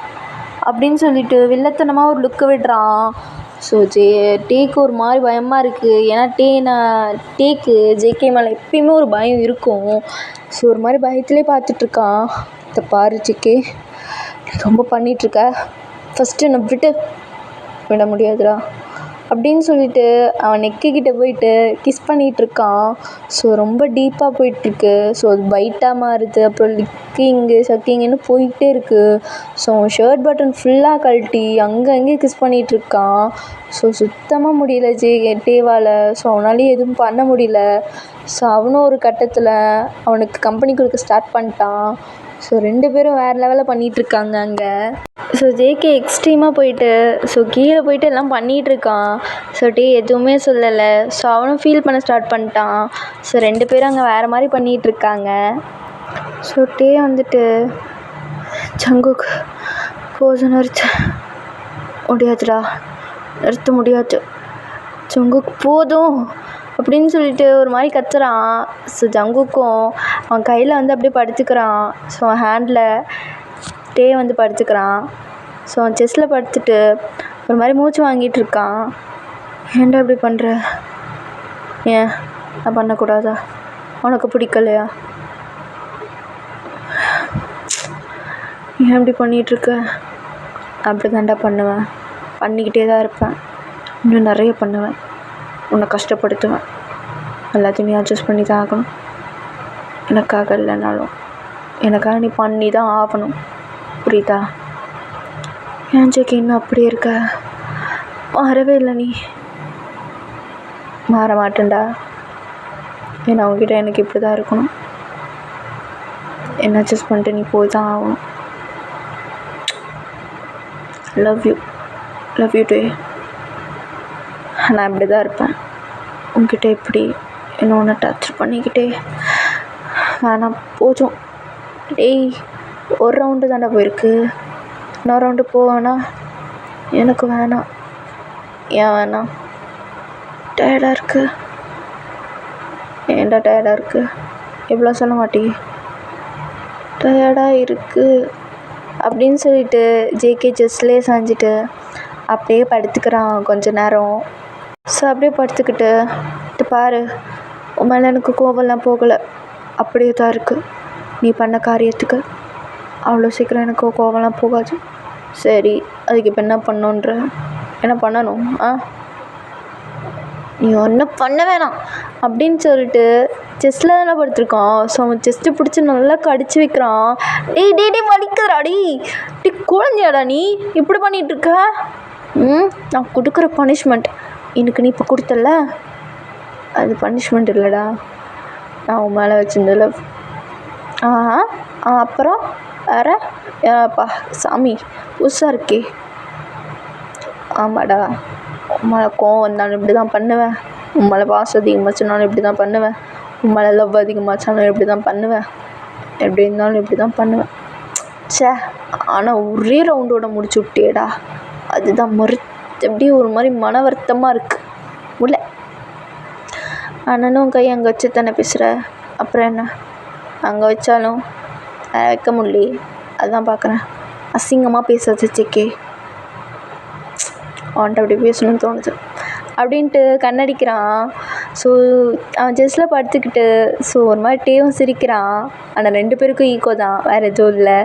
அப்படின்னு சொல்லிட்டு வில்லத்தனமாக ஒரு லுக்கு விடுறான். ஸோ டேக்கு ஒரு மாதிரி பயமாக இருக்குது. ஏன்னா டேக்கு ஜேகே மேலே எப்பயுமே ஒரு பயம் இருக்கும். ஸோ ஒரு மாதிரி பயத்துலேயே பார்த்துட்ருக்கான். இதை பாரு ஜேகே, ரொம்ப பண்ணிகிட்ருக்க. ஃபஸ்ட்டு என்னை விட முடியாதுடா அப்படின்னு சொல்லிட்டு அவன் நெக்கிட்ட போயிட்டு கிஸ் பண்ணிகிட்ருக்கான். ஸோ ரொம்ப டீப்பாக போயிட்டுருக்கு. ஸோ அது பைட்டாக மாறுது, அப்புறம் லிக்கிங்கு சக்கிங்குன்னு போயிட்டே இருக்குது. ஸோ அவன் ஷர்ட் பட்டன் ஃபுல்லாக கழட்டி அங்கங்கே கிஸ் பண்ணிகிட்ருக்கான். ஸோ சுத்தமாக முடியல டேவால். ஸோ அவனாலேயும் எதுவும் பண்ண முடியல. ஸோ அவனும் ஒரு கட்டத்தில் அவனுக்கு கம்பெனி கொடுக்க ஸ்டார்ட் பண்ணிட்டான். ஸோ 2 பேரும் வேறு லெவலில் பண்ணிகிட்ருக்காங்க அங்கே. ஸோ ஜேகே எக்ஸ்ட்ரீமாக போயிட்டு கீழே போயிட்டு எல்லாம் பண்ணிகிட்ருக்கான். ஸோ டே எதுவுமே சொல்லலை. ஸோ அவனும் ஃபீல் பண்ண ஸ்டார்ட் பண்ணிட்டான். ஸோ 2 பேரும் அங்கே வேறு மாதிரி பண்ணிகிட்ருக்காங்க. ஸோ டே வந்துட்டு, ஜங்குக் போதும் நிறுத்த முடியாதுடா, நிறுத்த முடியாது ஜங்குக் போதும் அப்படின்னு சொல்லிட்டு ஒரு மாதிரி கத்துறான். ஸோ ஜங்குக்கும் அவன் கையில் வந்து அப்படியே படுத்துக்கிறான். ஸோ அவன் ஹேண்டில் டே வந்து படுத்துக்கிறான். ஸோ அவன் செஸ்ட்டில் படுத்துட்டு ஒரு மாதிரி மூச்சு வாங்கிட்டுருக்கான். ஏன்டா இப்படி பண்ணுற? ஏன் நான் பண்ணக்கூடாதா? உனக்கு பிடிக்கலையா? ஏன் இப்படி பண்ணிகிட்ருக்க? அப்படி தான்டா பண்ணுவேன், பண்ணிக்கிட்டே தான் இருப்பேன், இன்னும் நிறைய பண்ணுவேன், உன்னை கஷ்டப்படுத்துவேன், எல்லாத்தையும் நீ அட்ஜஸ்ட் பண்ணி தான் ஆகணும். எனக்காக இல்லைனாலும் எனக்காக நீ பண்ணி தான் ஆகணும், புரியுதா? ஏன் ஜேகே இன்னும் அப்படியே இருக்க? மாறவே இல்லை. நீ மாற மாட்டேன்டா. ஏன்னா அவங்ககிட்ட எனக்கு இப்படி தான் இருக்கணும். என்ன அட்ஜஸ்ட் பண்ணிட்டு நீ போய் தான் ஆகணும். லவ் யூ டே. நான் இப்படி தான் இருப்பேன் உங்ககிட்ட. இப்படி இன்னொன்று டச் பண்ணிக்கிட்டே வேணாம் போதும். டேய், ஒரு ரவுண்டு தானே போயிருக்கு, இன்னொரு ரவுண்டு போவேண்ணா. எனக்கு வேணாம். ஏன் வேணாம்? டயர்டாக இருக்குது. ஏன்டா டயர்டாக இருக்குது? எவ்வளோ சொல்ல மாட்டே? டயர்டாக இருக்குது அப்படின்னு சொல்லிட்டு ஜேகே செஸ்லேயே சாஞ்சிட்டு அப்படியே படுத்துக்கிறான் கொஞ்ச நேரம். ஸோ அப்படியே படுத்துக்கிட்டு இது பாரு, உன் மேலே எனக்கு கோவம்லாம் போகலை, அப்படியே தான் இருக்குது. நீ பண்ண காரியத்துக்கு அவ்வளோ சீக்கிரம் எனக்கு கோவம்லாம் போகாது. சரி, அதுக்கு இப்போ என்ன பண்ணணுன்ற? என்ன பண்ணணும்? நீ ஒன்றும் பண்ண வேணாம் அப்படின்னு சொல்லிட்டு செஸ்ட்டில் தானே படுத்துருக்கான். ஸோ அவன் செஸ்ட்டு பிடிச்சி நல்லா கடிச்சு வைக்கிறான். டேய் வலிக்குதுடா, டே குழந்தையாடா நீ இப்படி பண்ணிகிட்ருக்க? நான் கொடுக்குற பனிஷ்மெண்ட் எனக்கு நீ இப்போ கொடுத்தல, அது பனிஷ்மெண்ட் இல்லைடா, நான் உன் மேலே வச்சிருந்தல. அப்புறம் வேறு ஏப்பா சாமி புதுசாக இருக்கே. ஆமாடா, உன் மேலே கோவம் வந்தாலும் இப்படி தான் பண்ணுவேன், உன் மேலே பாசம் அதிகமாச்சுனாலும் இப்படி தான் பண்ணுவேன், உன் மேலே லவ் அதிகமாச்சாலும் இப்படி தான் பண்ணுவேன், எப்படி இருந்தாலும் இப்படி தான் பண்ணுவேன். ஆனால் ஒரே ரவுண்டோட முடிச்சு விட்டேடா, அதுதான் அப்படியே ஒரு மாதிரி மன வருத்தமாக இருக்குது. உள்ள அண்ணனும் கை அங்கே வச்சு தானே பேசுகிற, அப்புறம் என்ன? அங்கே வச்சாலும் வைக்க முடியலையே, அதுதான் பார்க்குறேன். அசிங்கமாக பேசாது ஜேகே, அவன்கிட்ட அப்படி பேசணும்னு தோணுது அப்படின்ட்டு கண்ணடிக்கிறான். ஸோ அவன் செஸ்ஸில் படுத்துக்கிட்டு ஸோ ஒரு மாதிரி டேவும் சிரிக்கிறான். ஆனால் 2 பேருக்கும் ஈக்கோ தான், வேறு எதுவும் இல்லை.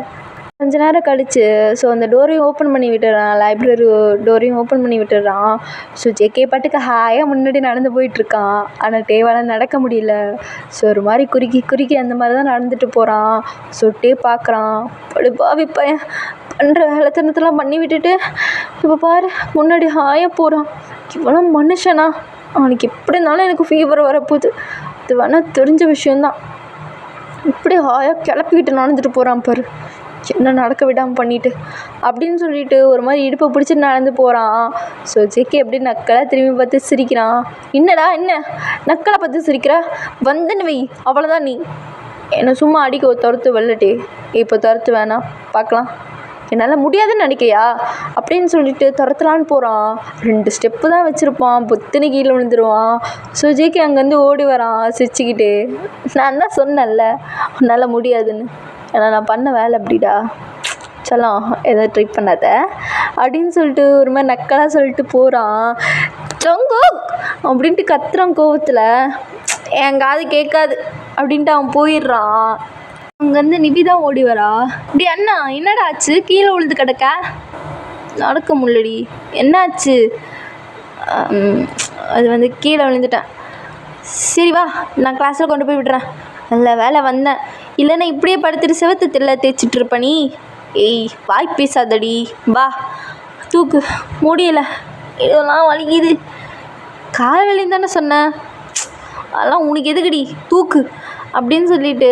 கொஞ்ச நேரம் கழிச்சு ஸோ அந்த டோரையும் ஓப்பன் பண்ணி விட்டுறான், லைப்ரரி டோரையும் ஓப்பன் பண்ணி விட்டுறான். ஸோ ஜேகே பாட்டுக்கு ஹாயாக முன்னாடி நடந்து போயிட்டுருக்கான். ஆனால் டேவால் நடக்க முடியல. ஸோ ஒரு மாதிரி குறுக்கி அந்த மாதிரி தான் நடந்துட்டு போகிறான். ஸோ டே பார்க்குறான், பாவி பையன் பண்ணுற வேலைத்தனத்தெல்லாம் பண்ணி விட்டுட்டு இப்போ பாரு முன்னாடி ஹாயாக போகிறான். இவ்வளோ மனுஷனா? அவனுக்கு எப்படி இருந்தாலும் எனக்கு ஃபீவர் வரப்போகுது, இது வேணால் தெரிஞ்ச விஷயந்தான். இப்படி ஹாயாக கிளப்பிக்கிட்டு நடந்துட்டு போகிறான் பாரு, என்ன நடக்க விடாமல் பண்ணிட்டு அப்படின்னு சொல்லிட்டு ஒரு மாதிரி இடுப்பை பிடிச்சிட்டு நடந்து போகிறான். ஸோ ஜேகே எப்படி நக்கலாக திரும்பி பார்த்து சிரிக்கிறான். என்னடா என்ன நக்கலை பார்த்து சிரிக்கிற? வந்துன்னு வை, அவ்வளோதான். நீ என்னை சும்மா அடிக்க துரத்து வெள்ளட்டே, இப்போ துரத்து வேணாம் பார்க்கலாம், என்னால் முடியாதுன்னு நினைக்கையா அப்படின்னு சொல்லிட்டு துரத்தலான்னு போகிறான். 2 ஸ்டெப்பு தான் வச்சுருப்பான், பொத்துன்னு கீழே விழுந்துருவான். ஸோ ஜேகே அங்கேருந்து ஓடி வரான் சிரிச்சுக்கிட்டு. நான் தான் சொன்னேன்ல உன்னால் முடியாதுன்னு, ஏன்னா நான் பண்ண வேலை அப்படிடா, சொல்லலாம் எதாவது ட்ரை பண்ணாத அப்படின்னு சொல்லிட்டு ஒரு மாதிரி நக்கலாக சொல்லிட்டு போகிறான். ஜங்கு அப்படின்ட்டு கத்துறான் கோவத்தில். என் காது கேட்காது அப்படின்ட்டு அவன் போயிடுறான். அங்கேருந்து நிபிதா ஓடி வரா. இப்படி அண்ணா என்னடா ஆச்சு, கீழே விழுந்து கிடக்க? நடக்க முள்ளடி, என்னாச்சு? அது கீழே விழுந்துட்டேன். சரி வா, நான் கிளாஸில் கொண்டு போய் விடுறேன். நல்ல வேலை வந்தேன், இல்லைன்னா இப்படியே படுத்துட்டு செவத்து தெரியல தேய்ச்சிட்டு இருப்ப நீ. ஏய் வாய் பேசாதடி, வா தூக்கு. முடியலை, இதெல்லாம் வலிக்குது. கால் வலின்னு தானே சொன்னேன், அதெல்லாம் உனக்கு எதுக்குடி, தூக்கு அப்படின்னு சொல்லிட்டு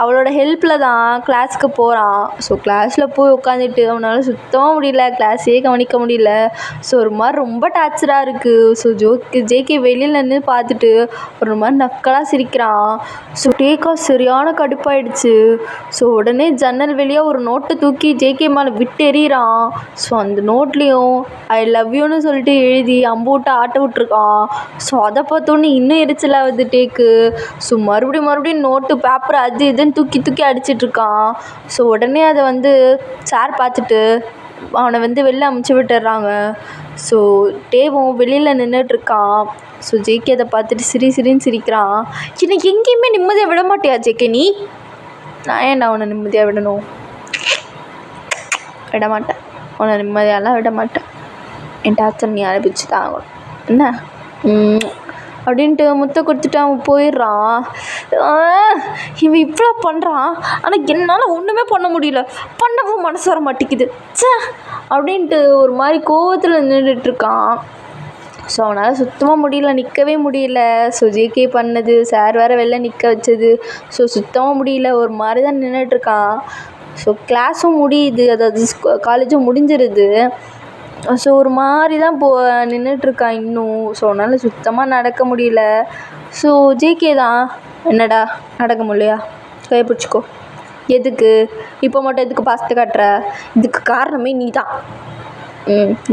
அவளோட ஹெல்ப்பில் தான் கிளாஸுக்கு போகிறான். ஸோ கிளாஸில் போய் உட்காந்துட்டு அவனால் சுத்தமாக முடியல, கிளாஸே கவனிக்க முடியல. ஸோ ஒரு மாதிரி ரொம்ப டார்ச்சராக இருக்குது. ஸோ ஜேகே வெளியில் நின்று பார்த்துட்டு ஒரு மாதிரி நக்கலாக சிரிக்கிறான். ஸோ டேக்கா சரியான கடுப்பாயிடுச்சு. ஸோ உடனே ஜன்னல் வெளியாக ஒரு நோட்டை தூக்கி ஜேகே மேலே விட்டு எறிகிறான். ஸோ அந்த நோட்லேயும் ஐ லவ் யூன்னு சொல்லிட்டு எழுதி அம்பு விட்டு ஆட்ட விட்டுருக்கான். ஸோ அதை பார்த்தோன்னே இன்னும் எரிச்சலாகுது டேக்கு. ஸோ மறுபடியும் நோட்டு பேப்பர் அது இதுன்னு தூக்கி அடிச்சிட்ருக்கான். ஸோ உடனே அதை சார் பார்த்துட்டு அவனை வெளில அமுச்சு விட்டுடுறாங்க. ஸோ டேவும் வெளியில் நின்றுட்டுருக்கான். ஸோ ஜேகே அதை பார்த்துட்டு சிரின்னு சிரிக்கிறான். என்னை எங்கேயுமே நிம்மதியாக விட மாட்டியா ஜேகே நீ? நான் ஏன்டா அவனை நிம்மதியாக விடணும்? விட மாட்டேன், அவனை நிம்மதியாலாம் விட மாட்டேன். என் டாக்டர் நீ அனுப்பிச்சு தான் ஆகணும் என்ன அப்படின்ட்டு முத்த கொடுத்துட்டு அவன் போயிடுறான். இவன் இவ்வளோ பண்ணுறான், ஆனால் என்னால் ஒன்றுமே பண்ண முடியல, பண்ணவும் மனசு வர மாட்டேங்குது அப்படின்ட்டு ஒரு மாதிரி கோவத்தில் நின்றுட்டுருக்கான். ஸோ அவனால் சுத்தமாக முடியல, நிற்கவே முடியல. ஸோ ஜேகே பண்ணது, சார் வேறு வெளில நிற்க வச்சது. ஸோ சுத்தமாக முடியல, ஒரு மாதிரி தான் நின்றுட்டுருக்கான். ஸோ கிளாஸும் முடியுது, அதாவது காலேஜும் முடிஞ்சிருது. ஸோ ஒரு மாதிரி தான் நின்றுட்டுருக்கான் இன்னும். ஸோ அவனால் சுத்தமாக நடக்க முடியல. ஸோ ஜேகே தான், என்னடா நடக்க முடியலையா, கையை பிடிச்சிக்கோ. எதுக்கு இப்போ மட்டும் எதுக்கு பாசத்தை காட்டுற? இதுக்கு காரணமே நீ தான்.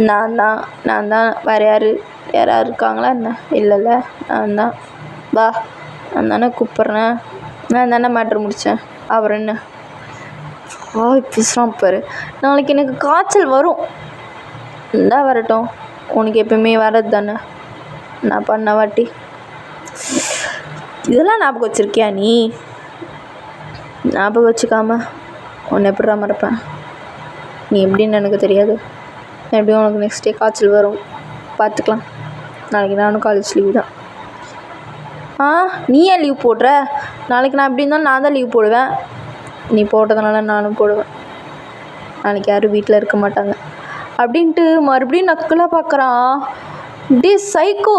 நான் தான் வேறு யாராவது இருக்காங்களா என்ன? இல்லைல்ல, நான் தான். வா, நான் தானே கூப்பிட்றேன், நான் தானே மேட்ரு முடித்தேன், அப்புறம் என்ன? பேசுகிறான் பாரு. நாளைக்கு எனக்கு காய்ச்சல் வரும். இந்தா வரட்டும், உனக்கு எப்பவுமே வர்றது தானே. நான் பண்ண வாட்டி இதெல்லாம் ஞாபகம் வச்சுருக்கியா நீ? ஞாபகம் வச்சுக்காம உன்னை எப்படிடா மறப்பேன்? நீ எப்படின்னு எனக்கு தெரியாது. எப்படியும் உனக்கு நெக்ஸ்ட் டே காய்ச்சல் வரும், பார்த்துக்கலாம். நாளைக்கு நானும் காலேஜ் லீவு தான். நீ ஏன் லீவ் போடுற? நாளைக்கு நான் எப்படி இருந்தாலும் நான் தான் லீவ் போடுவேன். நீ போட்டதுனால நானும் போடுவேன். நாளைக்கு யாரும் வீட்டில் இருக்க மாட்டாங்க அப்படின்ட்டு மறுபடியும் நக்கலாக பார்க்குறான். டே சைக்கோ,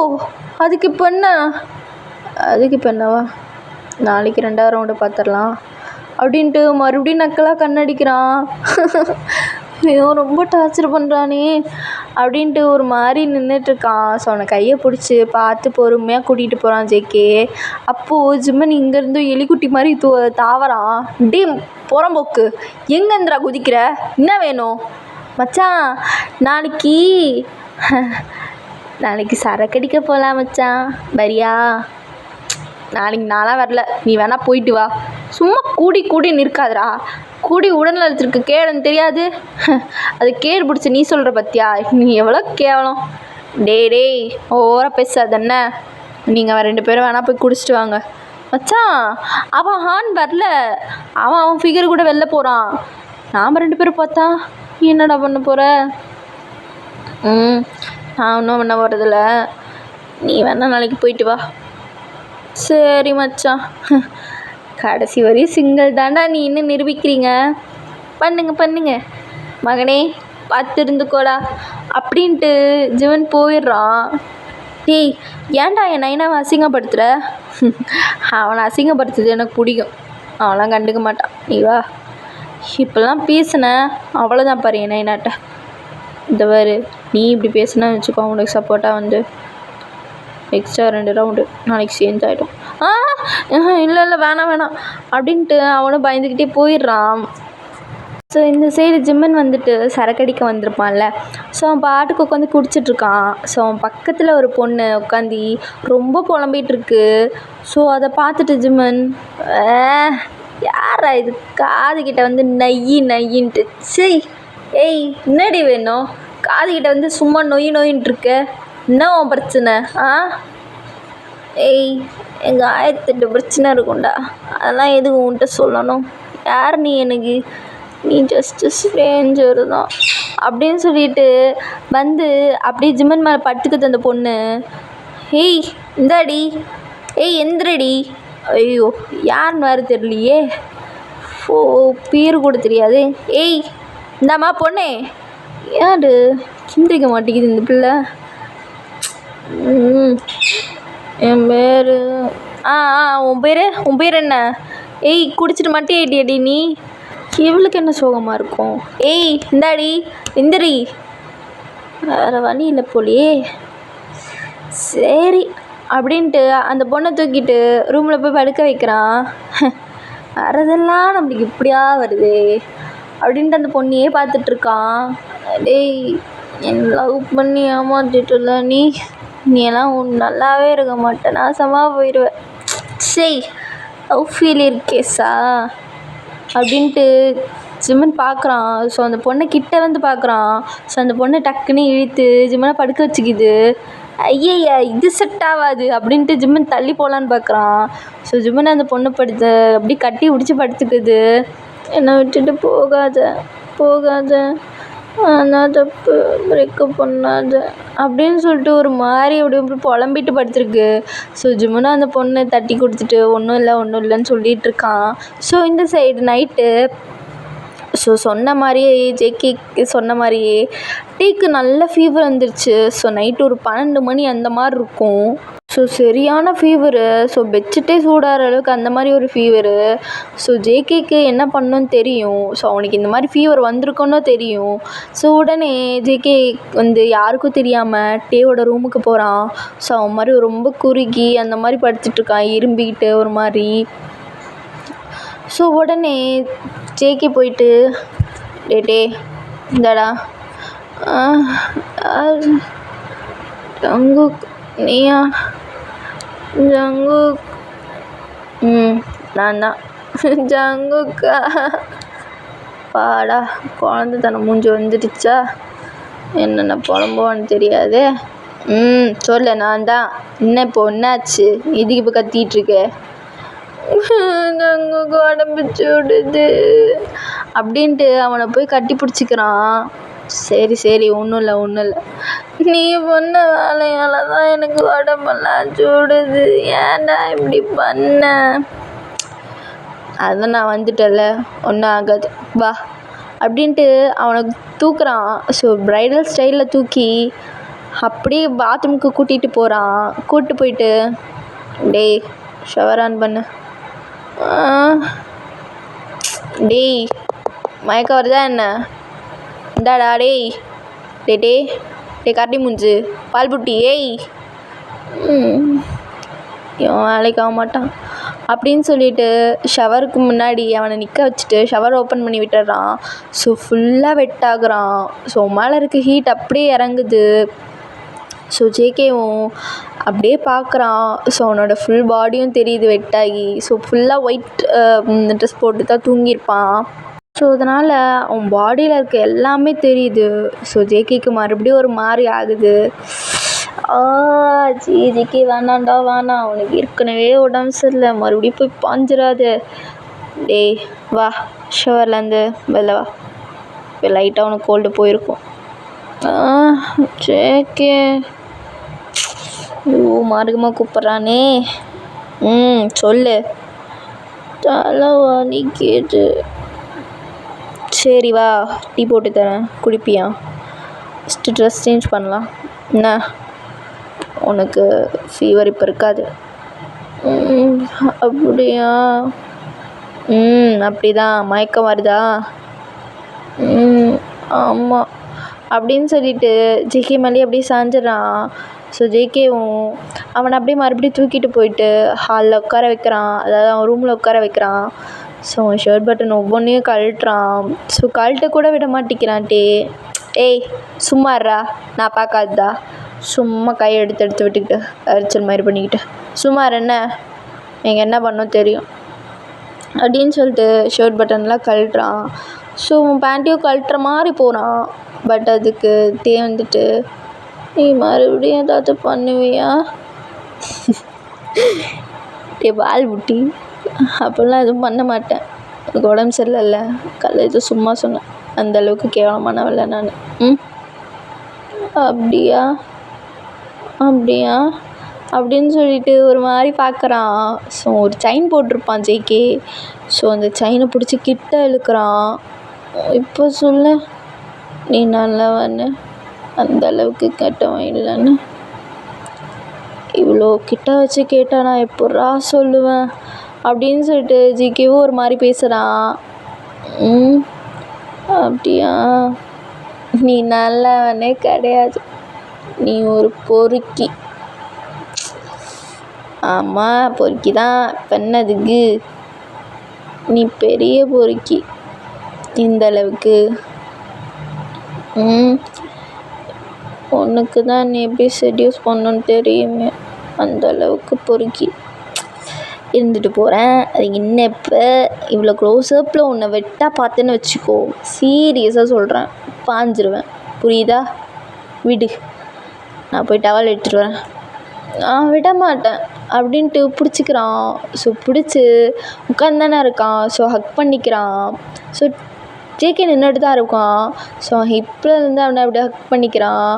அதுக்கு இப்போ என்னவா? நாளைக்கு 2வது ரவுண்டு பார்த்துடலாம் அப்படின்ட்டு மறுபடியும் நக்கலாக கண்ணடிக்கிறான். ஐயோ ரொம்ப டார்ச்சர் பண்ணுறானே அப்படின்ட்டு ஒரு மாதிரி நின்றுட்டுருக்கான். ஸோ அவனை கையை பிடிச்சி பார்த்து பொறுமையாக கூட்டிகிட்டு போகிறான் ஜேகே. அப்போது ஜிம்மன் இங்கேருந்து எலிக்குட்டி மாதிரி தாவறான். டே புறம்போக்கு, எங்கேருந்துடா குதிக்கிற? என்ன வேணும் மச்சான்? நாளைக்கு சரக்கடிக்க போகலாம் மச்சான், வரியா? நாளைக்கு நான்லாம் வரல, நீ வேணா போயிட்டு வா. சும்மா கூடி நிற்காதடா. கூடி உடல்நலத்திற்கு கேடுன்னு தெரியாது. அது கேடு பிடிச்சி நீ சொல்கிற பத்தியா? நீ எவ்வளோ கேவலம். டேய் ஓவராக பேசாதண்ணே. நீங்கள் 2 பேரும் வேணா போய் குடிச்சிட்டு வாங்க. மச்சான் அவன் ஹான் வரல, அவன் ஃபிகர் கூட வெளில போகிறான். நாம் 2 பேரும் பார்த்தா என்னடா பண்ண போகிற? நான் ஒன்றும் பண்ண போகிறதில்ல, நீ வேணா நாளைக்கு போயிட்டு வா. சரி மச்சான், கடைசி வரையும் சிங்கிள் தாண்டா நீ இன்னும் நிரூபிக்கிறீங்க. பண்ணுங்க மகனே, பார்த்துருந்துக்கோடா அப்படின்ட்டு ஜிவன் போயிடுறான். டேய் ஏன்டா என் நைனாவை அசிங்கப்படுத்துகிற? அவனை அசிங்கப்படுத்துறது எனக்கு பிடிக்கும், அவன்லாம் கண்டுக்க மாட்டான். நீ வா. இப்போல்லாம் பேசுனேன் அவ்வளோதான் பாரு என் நைனாட்ட. இந்த பாரு, நீ இப்படி பேசுனா வச்சுக்கோ, அவனுக்கு சப்போர்ட்டாக வந்து எக்ஸ்ட்ரா 2 ரவுண்டு நாளைக்கு சேஞ்ச் ஆகிடும். இல்லை வேணாம் அப்படின்ட்டு அவனும் பயந்துக்கிட்டே போயிடுறான். ஸோ இந்த சைடு ஜிம்மன் வந்துட்டு சரக்கடிக்க வந்திருப்பான்ல. ஸோ அவன் பாட்டுக்கு உட்காந்து குடிச்சிட்ருக்கான். ஸோ அவன் பக்கத்தில் ஒரு பொண்ணு உட்காந்து ரொம்ப புலம்பிகிட்ருக்கு. ஸோ அதை பார்த்துட்டு ஜிம்மன், யாரா இது காதுகிட்ட வந்து நையின்ட்டு? சரி ஏய் என்னடி வேணும்? காதுகிட்ட வந்து சும்மா நொயின்ட்டு இருக்க, என்ன உன் பிரச்சனை? ஏய் எங்கள் 1008 பிரச்சனை இருக்கும்டா, அதெல்லாம் எதுக்கு உன்கிட்ட சொல்லணும்? யார் நீ? எனக்கு நீ ஜஸ்ட்டு ஸ்ட்ரேஞ்சர் தான் அப்படின்னு சொல்லிட்டு வந்து அப்படியே ஜிம்மன் மேலே பட்டுக்குது அந்த பொண்ணு. ஏய் இந்தாடி, ஏய் எந்திரடி. ஐயோ யாருன்னு வேறு தெரியலையே, பேர் கூட தெரியாது. ஏய் இந்தாம்மா பொண்ணே. யாரு சிந்திக்க மாட்டேங்குது இந்த பிள்ளை. என் பேர் உன் பேர் என்ன? ஏய் குடிச்சிட்டு மட்டும் ஏட்டியடி நீ? இவளுக்கு என்ன சோகமாக இருக்கும்? ஏய் இந்தாடி இந்திரி. வேறு வழி இல்லை போலியே. சரி அப்படின்ட்டு அந்த பொண்ணை தூக்கிட்டு ரூமில் போய் படுக்க வைக்கிறான். வரதெல்லாம் நம்மளுக்கு இப்படியா வருது அப்படின்ட்டு அந்த பொண்ணையே பார்த்துட்ருக்கான். டேய் என் லவ் பண்ணி ஏமாற்றிட்டுல நீ எல்லாம் நல்லாவே இருக்க மாட்டேன், நாசமாக போயிடுவேன். சரி லவ் ஃபெயிலியர் கேஸா அப்படின்ட்டு ஜிம்மன் பார்க்குறான். ஸோ அந்த பொண்ணை கிட்ட வந்து பார்க்குறான். ஸோ அந்த பொண்ணை டக்குன்னு இழுத்து ஜிம்மனை படுக்க வச்சுக்கிது. ஐயய்யா இது செட் ஆகாது அப்படின்ட்டு ஜிம்மன் தள்ளி போகலான்னு பார்க்குறான். ஸோ ஜிம்மன் அந்த பொண்ணை அப்படி கட்டி பிடிச்சி படுத்துக்குது. என்னை விட்டுட்டு போகாத, ஆனால் தப்பு, பிரேக்கப் பண்ணாத அப்படின்னு சொல்லிட்டு ஒரு மாதிரி அப்படி புலம்பிட்டு படுத்துருக்கு. ஸோ ஜிம்முன்னு அந்த பொண்ணை தட்டி கொடுத்துட்டு ஒன்றும் இல்லைன்னு சொல்லிகிட்டு இருக்கான். ஸோ இந்த சைடு நைட்டு ஸோ சொன்ன மாதிரியே ஜேகேக்கு சொன்ன மாதிரியே டீக்கு நல்ல ஃபீவர் வந்துருச்சு. ஸோ நைட்டு ஒரு 12 மணி அந்த மாதிரி இருக்கும். ஸோ சரியான ஃபீவரு. ஸோ பெட்ஷீட்டே சூடாகிற அளவுக்கு அந்த மாதிரி ஒரு ஃபீவரு. ஸோ ஜேகேக்கு என்ன பண்ணணும்னு தெரியும். ஸோ அவனுக்கு இந்த மாதிரி ஃபீவர் வந்திருக்குன்னு தெரியும். ஸோ உடனே ஜேகே வந்து யாருக்கும் தெரியாமல் டேவோட ரூமுக்கு போகிறான். ஸோ அவன் மாதிரி ரொம்ப குறுகி அந்த மாதிரி படுத்துட்ருக்கான், இரும்பிக்கிட்டு ஒரு மாதிரி. ஸோ உடனே ஜேகே போயிட்டு டே இந்தாடா ஜங்குக் நீயா? ஜங்குக் நான் தான். ஜங்குக்கா பாடா குழந்தைத்தனம் மூஞ்சி வந்துடுச்சா, என்னென்ன புலம்புவான்னு தெரியாது. சொல்லு, நான் தான். என்ன இப்போ என்னாச்சு, இதுக்கு இப்போ கத்திகிட்ருக்க? எனக்கு உடம்பு சுடுது அப்படின்ட்டு அவனை போய் கட்டி பிடிச்சிக்கிறான். சரி ஒன்றும் இல்லை, நீ பண்ண வேலையால் தான் எனக்கு உடம்பெல்லாம் சுடுது, ஏன்டா இப்படி பண்ண? அதான் நான் வந்துட்டல, ஒன்றும் ஆகாது, வா அப்படின்ட்டு அவனை தூக்குறான். ஸோ ப்ரைடல் ஸ்டைலில் தூக்கி அப்படியே பாத்ரூமுக்கு கூட்டிகிட்டு போகிறான். கூப்பிட்டு போயிட்டு, டேய் ஷவர் ஆன் பண்ணு. டேய் மயக்கம் வருதா என்ன? இந்தாடா டேய் காட்டி மூஞ்சு பால் புட்டி, இவன் வேலைக்கு ஆக மாட்டான் அப்படின்னு சொல்லிட்டு ஷவருக்கு முன்னாடி அவனை நிற்க வச்சுட்டு ஷவர் ஓப்பன் பண்ணி விட்டுறான். ஸோ ஃபுல்லாக வெட்டாகிறான். ஸோ மேலே இருக்க ஹீட் அப்படியே இறங்குது. ஸோ ஜேகேவும் அப்படியே பார்க்குறான். ஸோ அவனோட ஃபுல் பாடியும் தெரியுது வெட்டாகி. ஸோ ஃபுல்லாக ஒயிட் ட்ரெஸ் போட்டு தான் தூங்கியிருப்பான். ஸோ அதனால் அவன் பாடியில் இருக்க எல்லாமே தெரியுது. ஸோ ஜேகேக்கு மறுபடியும் ஒரு மாதிரி ஆகுது. ஜேகே வேணாண்டா வேணாம், அவனுக்கு ஏற்கனவே உடம்பு சரியில்லை, மறுபடியும் போய் பாஞ்சிடாது. டேய் வா ஷவர்லேருந்து வெளில வா, இப்போ லைட்டாக அவனுக்கு கோல்டு போயிருக்கும். ஜேகே மார்க்கமாக கூப்பிட்றானே. சொல்லு. தலை வலிக்குது. சரி வா, டீ போட்டு தரேன், குடிப்பியா? ஃபஸ்ட்டு ட்ரெஸ் சேஞ்ச் பண்ணலாம். என்ன உனக்கு ஃபீவர் இப்போ இருக்காது? அப்படியா? அப்படி தான். மயக்கம் வருதா? ஆமாம் அப்படின்னு சொல்லிட்டு ஜேகே மேலே அப்படியே சாஞ்சிட்றான். ஸோ ஜேகேவும் அவனை அப்படியே மறுபடியும் தூக்கிட்டு போயிட்டு ஹாலில் உட்கார வைக்கிறான். அதாவது அவன் ரூமில் உட்கார வைக்கிறான். ஸோ அவன் ஷர்ட் பட்டன் ஒவ்வொன்றையும் கழட்டுறான். ஸோ கழட்ட கூட விட மாட்டேங்கிறான். ஏய் சும்மாறா, நான் பார்க்காததா, சும்மா கையை எடுத்து விட்டுக்கிட்டு அரிச்சல் மாதிரி பண்ணிக்கிட்டு சும்மார், என்ன நீங்கள் என்ன பண்ணோம் தெரியும் அப்படின்னு சொல்லிட்டு ஷர்ட் பட்டன்லாம் கழட்டுறான். ஸோ அவன் பேண்ட்டையும் கழட்டுற மாதிரி போகிறான். பட் அதுக்கு வந்துட்டு, நீ மறுபடியும் ஏதாவது பண்ணுவியா? பால் புட்டி, அப்படிலாம் எதுவும் பண்ண மாட்டேன், எனக்கு உடம்பு சரியில்லை, எதுவும் சும்மா சொன்னேன், அந்தளவுக்கு கேவலமானவில்லை நான். அப்படியா அப்படின்னு சொல்லிட்டு ஒரு மாதிரி பார்க்குறான். ஸோ ஒரு செயின் போட்டிருப்பான் ஜேகே. ஸோ அந்த செயினை பிடிச்சி கிட்ட இழுக்கிறான். இப்போ சொல்லு, நீ நல்லவன்னு, அந்த அளவுக்கு கெட்டவன் இல்லைன்னு. இவ்வளோ கிட்ட வச்சு கேட்டா நான் எப்பட்றா சொல்லுவேன் அப்படின்னு சொல்லிட்டு ஜிகேவும் ஒரு மாதிரி பேசுகிறான். அப்படியா? நீ நல்லவனே கிடையாது, நீ ஒரு பொறுக்கி. ஆமாம் பொறுக்கி தான், பண்ணதுக்கு நீ பெரிய பொறுக்கி. இந்த அளவுக்கு உனக்கு தான் நீ எப்படி செடியூஸ் பண்ணணுன்னு தெரியுமே, அந்த அளவுக்கு பொறுக்கி இருந்துட்டு போகிறேன். அது என்ன இப்போ இவ்வளோ க்ளோஸ்அப்பில் உன்னை வெட்டாக பார்த்தேன்னு வச்சுக்கோ, சீரியஸாக சொல்கிறேன், பாஞ்சிருவேன், புரியுதா? விடு, நான் போய் டவல் எடுத்துகிட்டு வரேன். நான் விட மாட்டேன் அப்படின்ட்டு பிடிச்சிக்கிறான். ஸோ பிடிச்சி உட்காந்தானே இருக்கான். ஸோ ஹக் பண்ணிக்கிறான். ஸோ ஜேகே நின்றுட்டு தான் இருக்கான். ஸோ ஹிப்பில் இருந்து அவனை அப்படியே ஹக் பண்ணிக்கிறான்.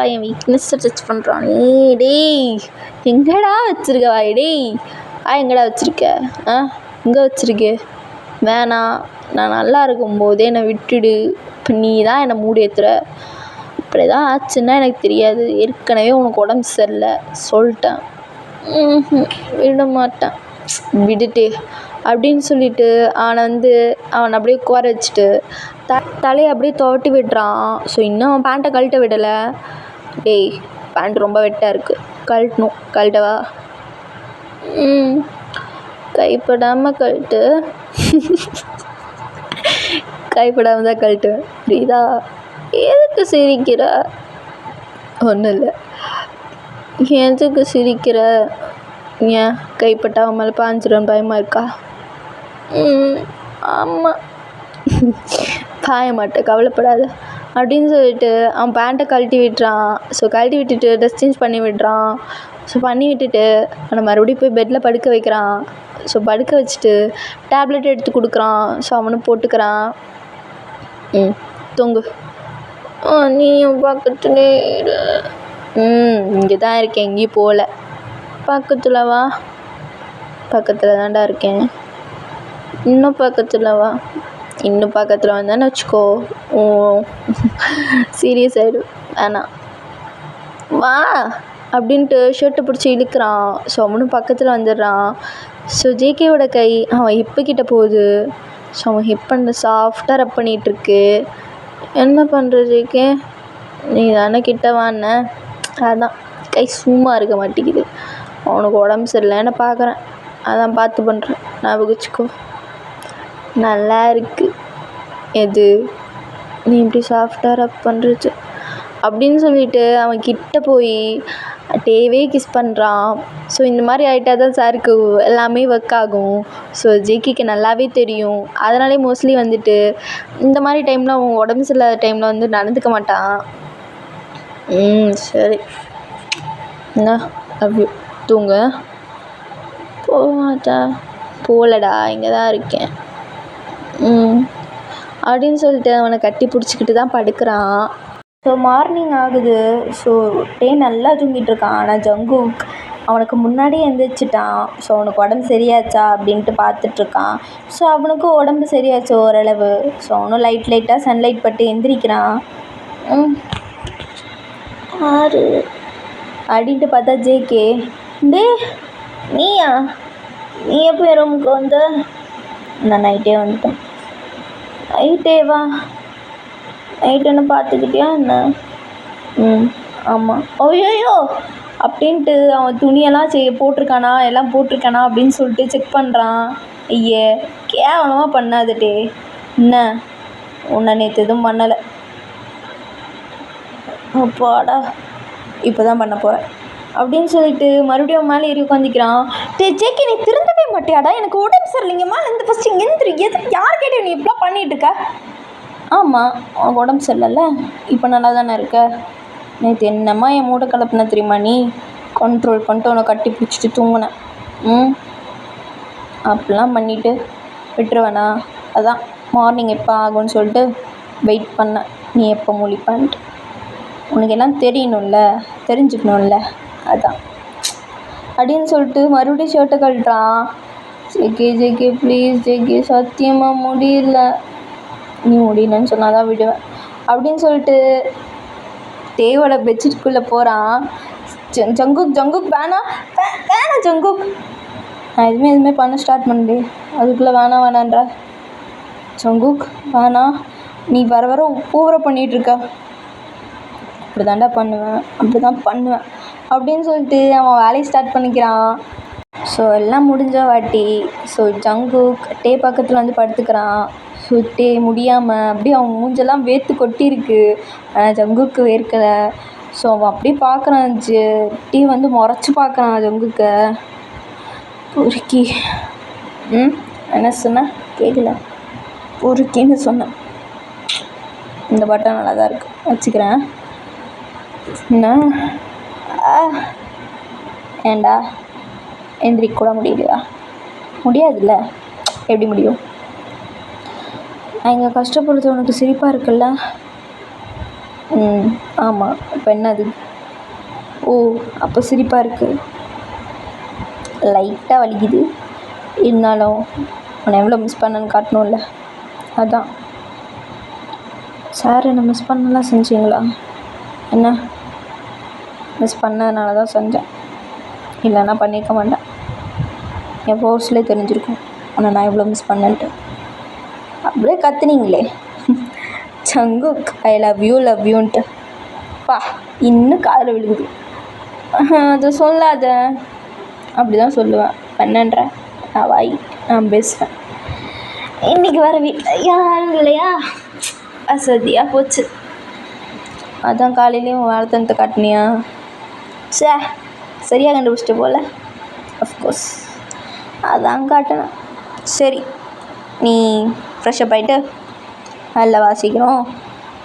என் வீக்னஸை டச் பண்ணுறான். டேய் எங்கடா வச்சுருக்க வாய்? எங்கடா வச்சுருக்க? எங்கே வச்சுருக்க? வேணாம், நான் நல்லா இருக்கும்போதே என்னை விட்டுடு. இப்போ நீ தான் என்னை மூடி ஏற்றுற. இப்படி தான் ஆச்சுன்னா எனக்கு தெரியாது, ஏற்கனவே உனக்கு உடம்பு சரியில்லை சொல்லிட்டேன். விட மாட்டேன், விடுட்டு அப்படின்னு சொல்லிட்டு அவனை அப்படியே உட்கார வச்சுட்டு தலையை அப்படியே துவட்டி விடுறான். ஸோ இன்னும் அவன் பேண்ட்டை கழட்ட விடலை. டேய் பேண்ட் ரொம்ப வெட்டாக இருக்குது, கழட்டணும், கழட்டவா? கைப்படாமல் கழட்டு. கைப்படாமல் தான் கழட்டுவேன், புரியுதா? எதுக்கு சிரிக்கிற? ஒன்றும் இல்லை. எதுக்கு சிரிக்கிற? ஏன் கைப்பட்ட அவன் மேலே பாஞ்சிடும் பயமாக இருக்கா? ஆமாம், பாய மாட்டேன், கவலைப்படாத அப்படின்னு சொல்லிட்டு அவன் பேண்ட்டை கழட்டி விட்டுறான். ஸோ கழட்டி விட்டுட்டு ட்ரெஸ் சேஞ்ச் பண்ணி விடுறான். ஸோ பண்ணி விட்டுட்டு அவனை மறுபடியும் போய் பெட்டில் படுக்க வைக்கிறான். ஸோ படுக்க வச்சுட்டு டேப்லெட் எடுத்து கொடுக்குறான். ஸோ அவனும் போட்டுக்கிறான். தூங்கு. நீயும் பக்கத்துலே இரு. இங்கே தான் இருக்கேன், எங்கேயும் போகல. பக்கத்தில் வா. பக்கத்தில் தான்டா இருக்கேன். இன்னும் பக்கத்தில் வா. இன்னும் பக்கத்தில் வந்தான்னு வச்சுக்கோ, சீரியஸ் ஆகிடும். வேணாம் வா அப்படின்ட்டு ஷர்ட்டை பிடிச்சி இழுக்கிறான். ஸோ அவனும் பக்கத்தில் வந்துடுறான். ஸோ ஜேகேவோட கை அவன் ஹிப்புக்கிட்ட போகுது. ஸோ அவன் ஹிப் அந்த சாஃப்டாக ரப் பண்ணிகிட்ருக்கு. என்ன பண்ணுற ஜேகே, நீ தானே கிட்ட வாண்ண, அதான் கை சும்மா இருக்க மாட்டேங்குது. அவனுக்கு உடம்பு சரியில்லைன்னு பார்க்குறேன், அதான் பார்த்து பண்ணுறேன். ஞாபகம் வச்சுக்கோ. நல்லா இருக்கு எது நீ இப்படி சாஃப்டாக ரப் பண்ணுறது அப்படின்னு சொல்லிட்டு அவன் கிட்ட போய் டேவே கிஸ் பண்ணுறான். ஸோ இந்த மாதிரி ஆகிட்டா தான் சாருக்கு எல்லாமே ஒர்க் ஆகும். ஸோ ஜேகேக்கு நல்லாவே தெரியும். அதனாலே மோஸ்ட்லி வந்துட்டு இந்த மாதிரி டைமில் அவன் உடம்பு சரியில்லாத டைமில் வந்து நடந்துக்க மாட்டான். சரி என்ன அப்படி தூங்க போவாட்டா. போகலடா, இங்கே தான் இருக்கேன் அப்படின்னு சொல்லிட்டு அவனை கட்டி பிடிச்சிக்கிட்டு தான் படுக்கிறான். ஸோ மார்னிங் ஆகுது. ஸோ டே நல்லா தூங்கிட்டுருக்கான். ஆனால் ஜங்குக் அவனுக்கு முன்னாடியே எழுந்திரிச்சிட்டான். ஸோ அவனுக்கு உடம்பு சரியாச்சா அப்படின்ட்டு பார்த்துட்ருக்கான். ஸோ அவனுக்கும் உடம்பு சரியாச்சு ஓரளவு. ஸோ அவனும் லைட்டாக சன்லைட் பட்டு எந்திரிக்கிறான். ஆறு அப்படின்ட்டு பார்த்தா ஜேகே, டே நீயா, நீ எப்போ என் ரூமுக்கு வந்த? நான் நைட்டே வந்துட்டேன். நைட்டேவா? நைட்டு என்ன பார்த்துக்கிட்டியா என்ன? ஆமாம். ஐயோ அப்படின்ட்டு அவன் துணியெல்லாம் போட்டிருக்கானா, எல்லாம் போட்டிருக்கானா அப்படின்னு சொல்லிட்டு செக் பண்ணுறான். ஐயே கேவலமாக பண்ணாதட்டே. என்ன உன்னை நேற்று எதுவும் பண்ணலை. அப்பாடா இப்போ தான் பண்ண போகிறேன் அப்படின்னு சொல்லிட்டு மறுபடியும் மேலே ஏறி உட்காந்துக்கிறான். ஜேகே நீ திருந்தவே மாட்டியாடா, எனக்கு உடம்பு சரியில்லைங்கம்மா, இந்த ஃபஸ்ட்டு எந்திரி. எது யார் கேட்டு நீ இப்படிலாம் பண்ணிகிட்டு இருக்க? ஆமாம் உனக்கு உடம்பு சரியில்லைல்ல, இப்போ நல்லா தானே இருக்க. நேற்று என்னம்மா என் மூட்டை கலப்புன தெரியுமா, நீ கண்ட்ரோல் பண்ணிட்டு உன்னை கட்டி பிடிச்சிட்டு தூங்கினேன். அப்படிலாம் பண்ணிவிட்டு விட்டுருவேண்ணா. அதான் மார்னிங் எப்போ ஆகும்னு சொல்லிட்டு வெயிட் பண்ணேன், நீ எப்போ முழிப்பான்ட்டு. உனக்கு எல்லாம் தெரியணும்ல, தெரிஞ்சுக்கணும்ல, அதான் அப்படின்னு சொல்லிட்டு மறுபடியும் ஷர்ட்டை கழட்டுறான். ஜேகே ப்ளீஸ் ஜேகே, சத்தியமாக முடியல. நீ முடியலன்னு சொன்னால் தான் விடுவேன் அப்படின்னு சொல்லிட்டு தேவோட பெட்ஷீட்குள்ளே போகிறான். ஜங்குக் வேணாம் ஜங்குக், நான் எதுவுமே பண்ண ஸ்டார்ட் பண்ணி அதுக்குள்ளே வேணான்ற. ஜங்குக் வேணாம், நீ வர வர ஓவரா பண்ணிகிட்ருக்க. அப்படி தாண்டா பண்ணுவேன், அப்படி தான் பண்ணுவேன் அப்படின்னு சொல்லிட்டு அவன் வேலையை ஸ்டார்ட் பண்ணிக்கிறான். ஸோ எல்லாம் முடிஞ்ச வாட்டி ஸோ ஜங்குக் டே பக்கத்தில் வந்து படுத்துக்கிறான். ஸோ டே முடியாமல் அப்படியே அவன் மூஞ்செல்லாம் வேர்த்து கொட்டியிருக்கு. ஆனால் ஜங்குக்கு வேர்க்கலை. ஸோ அவன் அப்படியே பார்க்குறான். டே வந்து முறைச்சி பார்க்குறான் ஜங்குக்கை. பொறுக்கி என்ன சொன்னேன் கேட்கல, பொறுக்கின்னு சொன்னேன். இந்த பட்டன் நல்லா தான் இருக்குது, வச்சுக்கிறேன். என்ன ஏண்டா எந்திரிக்க கூட முடியலையா? முடியாதுல்ல, எப்படி முடியும்? நான் இங்கே கஷ்டப்படுறது உனக்கு சிரிப்பாக இருக்குல்ல? ஆமாம், இப்போ என்னது? ஓ அப்போ சிரிப்பாக இருக்குது. லைட்டாக வலிக்குது, இருந்தாலும் உன்னை எவ்வளோ மிஸ் பண்ணேன்னு காட்டணும்ல, அதான். சார் என்னை மிஸ் பண்ணலாம் செஞ்சீங்களா? என்ன மிஸ் பண்ணதுனால தான் செஞ்சேன், இல்லைன்னா பண்ணியிருக்க மாட்டேன். என் ஃபோர்ஸ்லேயே தெரிஞ்சிருக்கும் உன்னை நான் எவ்வளோ மிஸ் பண்ணேன்ட்டு. அப்படியே கத்துனீங்களே ஜங்குக் ஐ லவ் யூன்ட்டு. பா இன்னும் காதில் விழுகுது. அதை சொல்லாத. அப்படி தான் சொல்லுவேன், பண்ணன்ற நான் வாய், நான் பேசுவேன். இன்றைக்கி வர வீட்டில் யாரும் இல்லையா, அசதியாக போச்சு. அதான் காலையிலேயும் வார்த்தனத்தை காட்டினியா? சரியாக கண்டுபிடிச்சிட்டு போல. அஃப்கோர்ஸ் அதான் காட்டினேன். சரி நீ ஃப்ரெஷ்ஷப் ஆகிட்டு வெளில வாசிக்கிறோம்.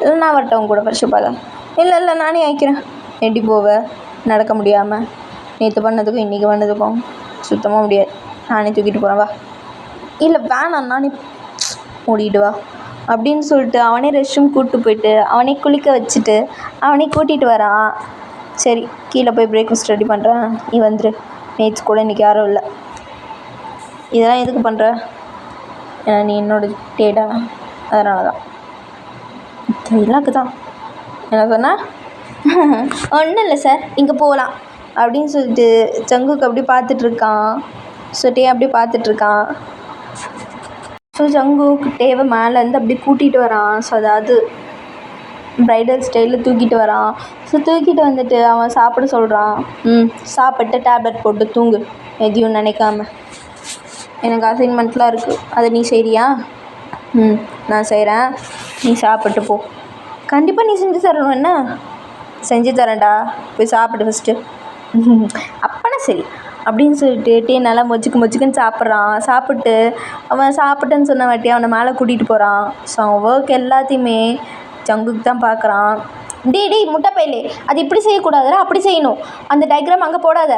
இல்லை நான் வரட்டும் உங்க கூட ஃப்ரெஷ்ஷப் ஆக. இல்லை நானே ஆயிக்கிறேன். எப்படி போவ? நடக்க முடியாமல் நேற்று பண்ணதுக்கும் இன்றைக்கி பண்ணதுக்கும் சுத்தமாக முடியாது. நானே தூக்கிட்டு போகிறேன் வா. இல்லை வேணாம் நானே ஓடிட்டு வா அப்படின்னு சொல்லிட்டு அவனே ரெஸ்ட் ரூம் கூப்பிட்டு போயிட்டு அவனே குளிக்க வச்சுட்டு அவனே கூட்டிகிட்டு வரான். சரி கீழே போய் பிரேக்ஃபாஸ்ட் ரெடி பண்ணுறேன், நீ வந்துரு. நேற்று கூட இன்றைக்கி யாரும் இல்லை. இதெல்லாம் எதுக்கு பண்ணுற? ஏன்னா நீ என்னோட டேடா, அதனால தான். இல்லாக்கு தான் என்ன சொன்னால் ஒன்றும் இல்லை சார் இங்கே போகலாம் அப்படின்னு சொல்லிட்டு ஜங்குக்கு அப்படியே பார்த்துட்ருக்கான். ஸோ டே அப்படியே பார்த்துட்ருக்கான். ஸோ ஜங்குக்கு டேவை மேலேருந்து அப்படியே கூட்டிகிட்டு வரான். ஸோ அதாவது ப்ரைடல் ஸ்டைலில் தூக்கிட்டு வரான். ஸோ தூக்கிட்டு வந்துட்டு அவன் சாப்பிட சொல்கிறான். சாப்பிட்டு டேப்லெட் போட்டு தூங்கு, எதையும் நினைக்காம. எனக்கு அசைன்மெண்ட்லாம் இருக்குது, அதை நீ செய்கிறியா? நான் செய்கிறேன், நீ சாப்பிட்டு போ. கண்டிப்பாக நீ செஞ்சு தரணும். என்ன? செஞ்சு தரேன்டா, போய் சாப்பிடு ஃபஸ்ட்டு. அப்போனா சரி அப்படின்னு சொல்லிட்டு டே நல்லா மொச்சுக்குன்னு சாப்பிட்றான். சாப்பிட்டு அவன் சாப்பிட்டேன்னு சொன்ன வாட்டி அவனை மேலே கூட்டிகிட்டு போகிறான். ஸோ அவன் ஒர்க் எல்லாத்தையுமே ஜங்குக்கு தான் பார்க்குறான். டேய் முட்டை பையலே, அது இப்படி செய்யக்கூடாதுடா, அப்படி செய்யணும், அந்த டயக்ராம் அங்கே போடாத.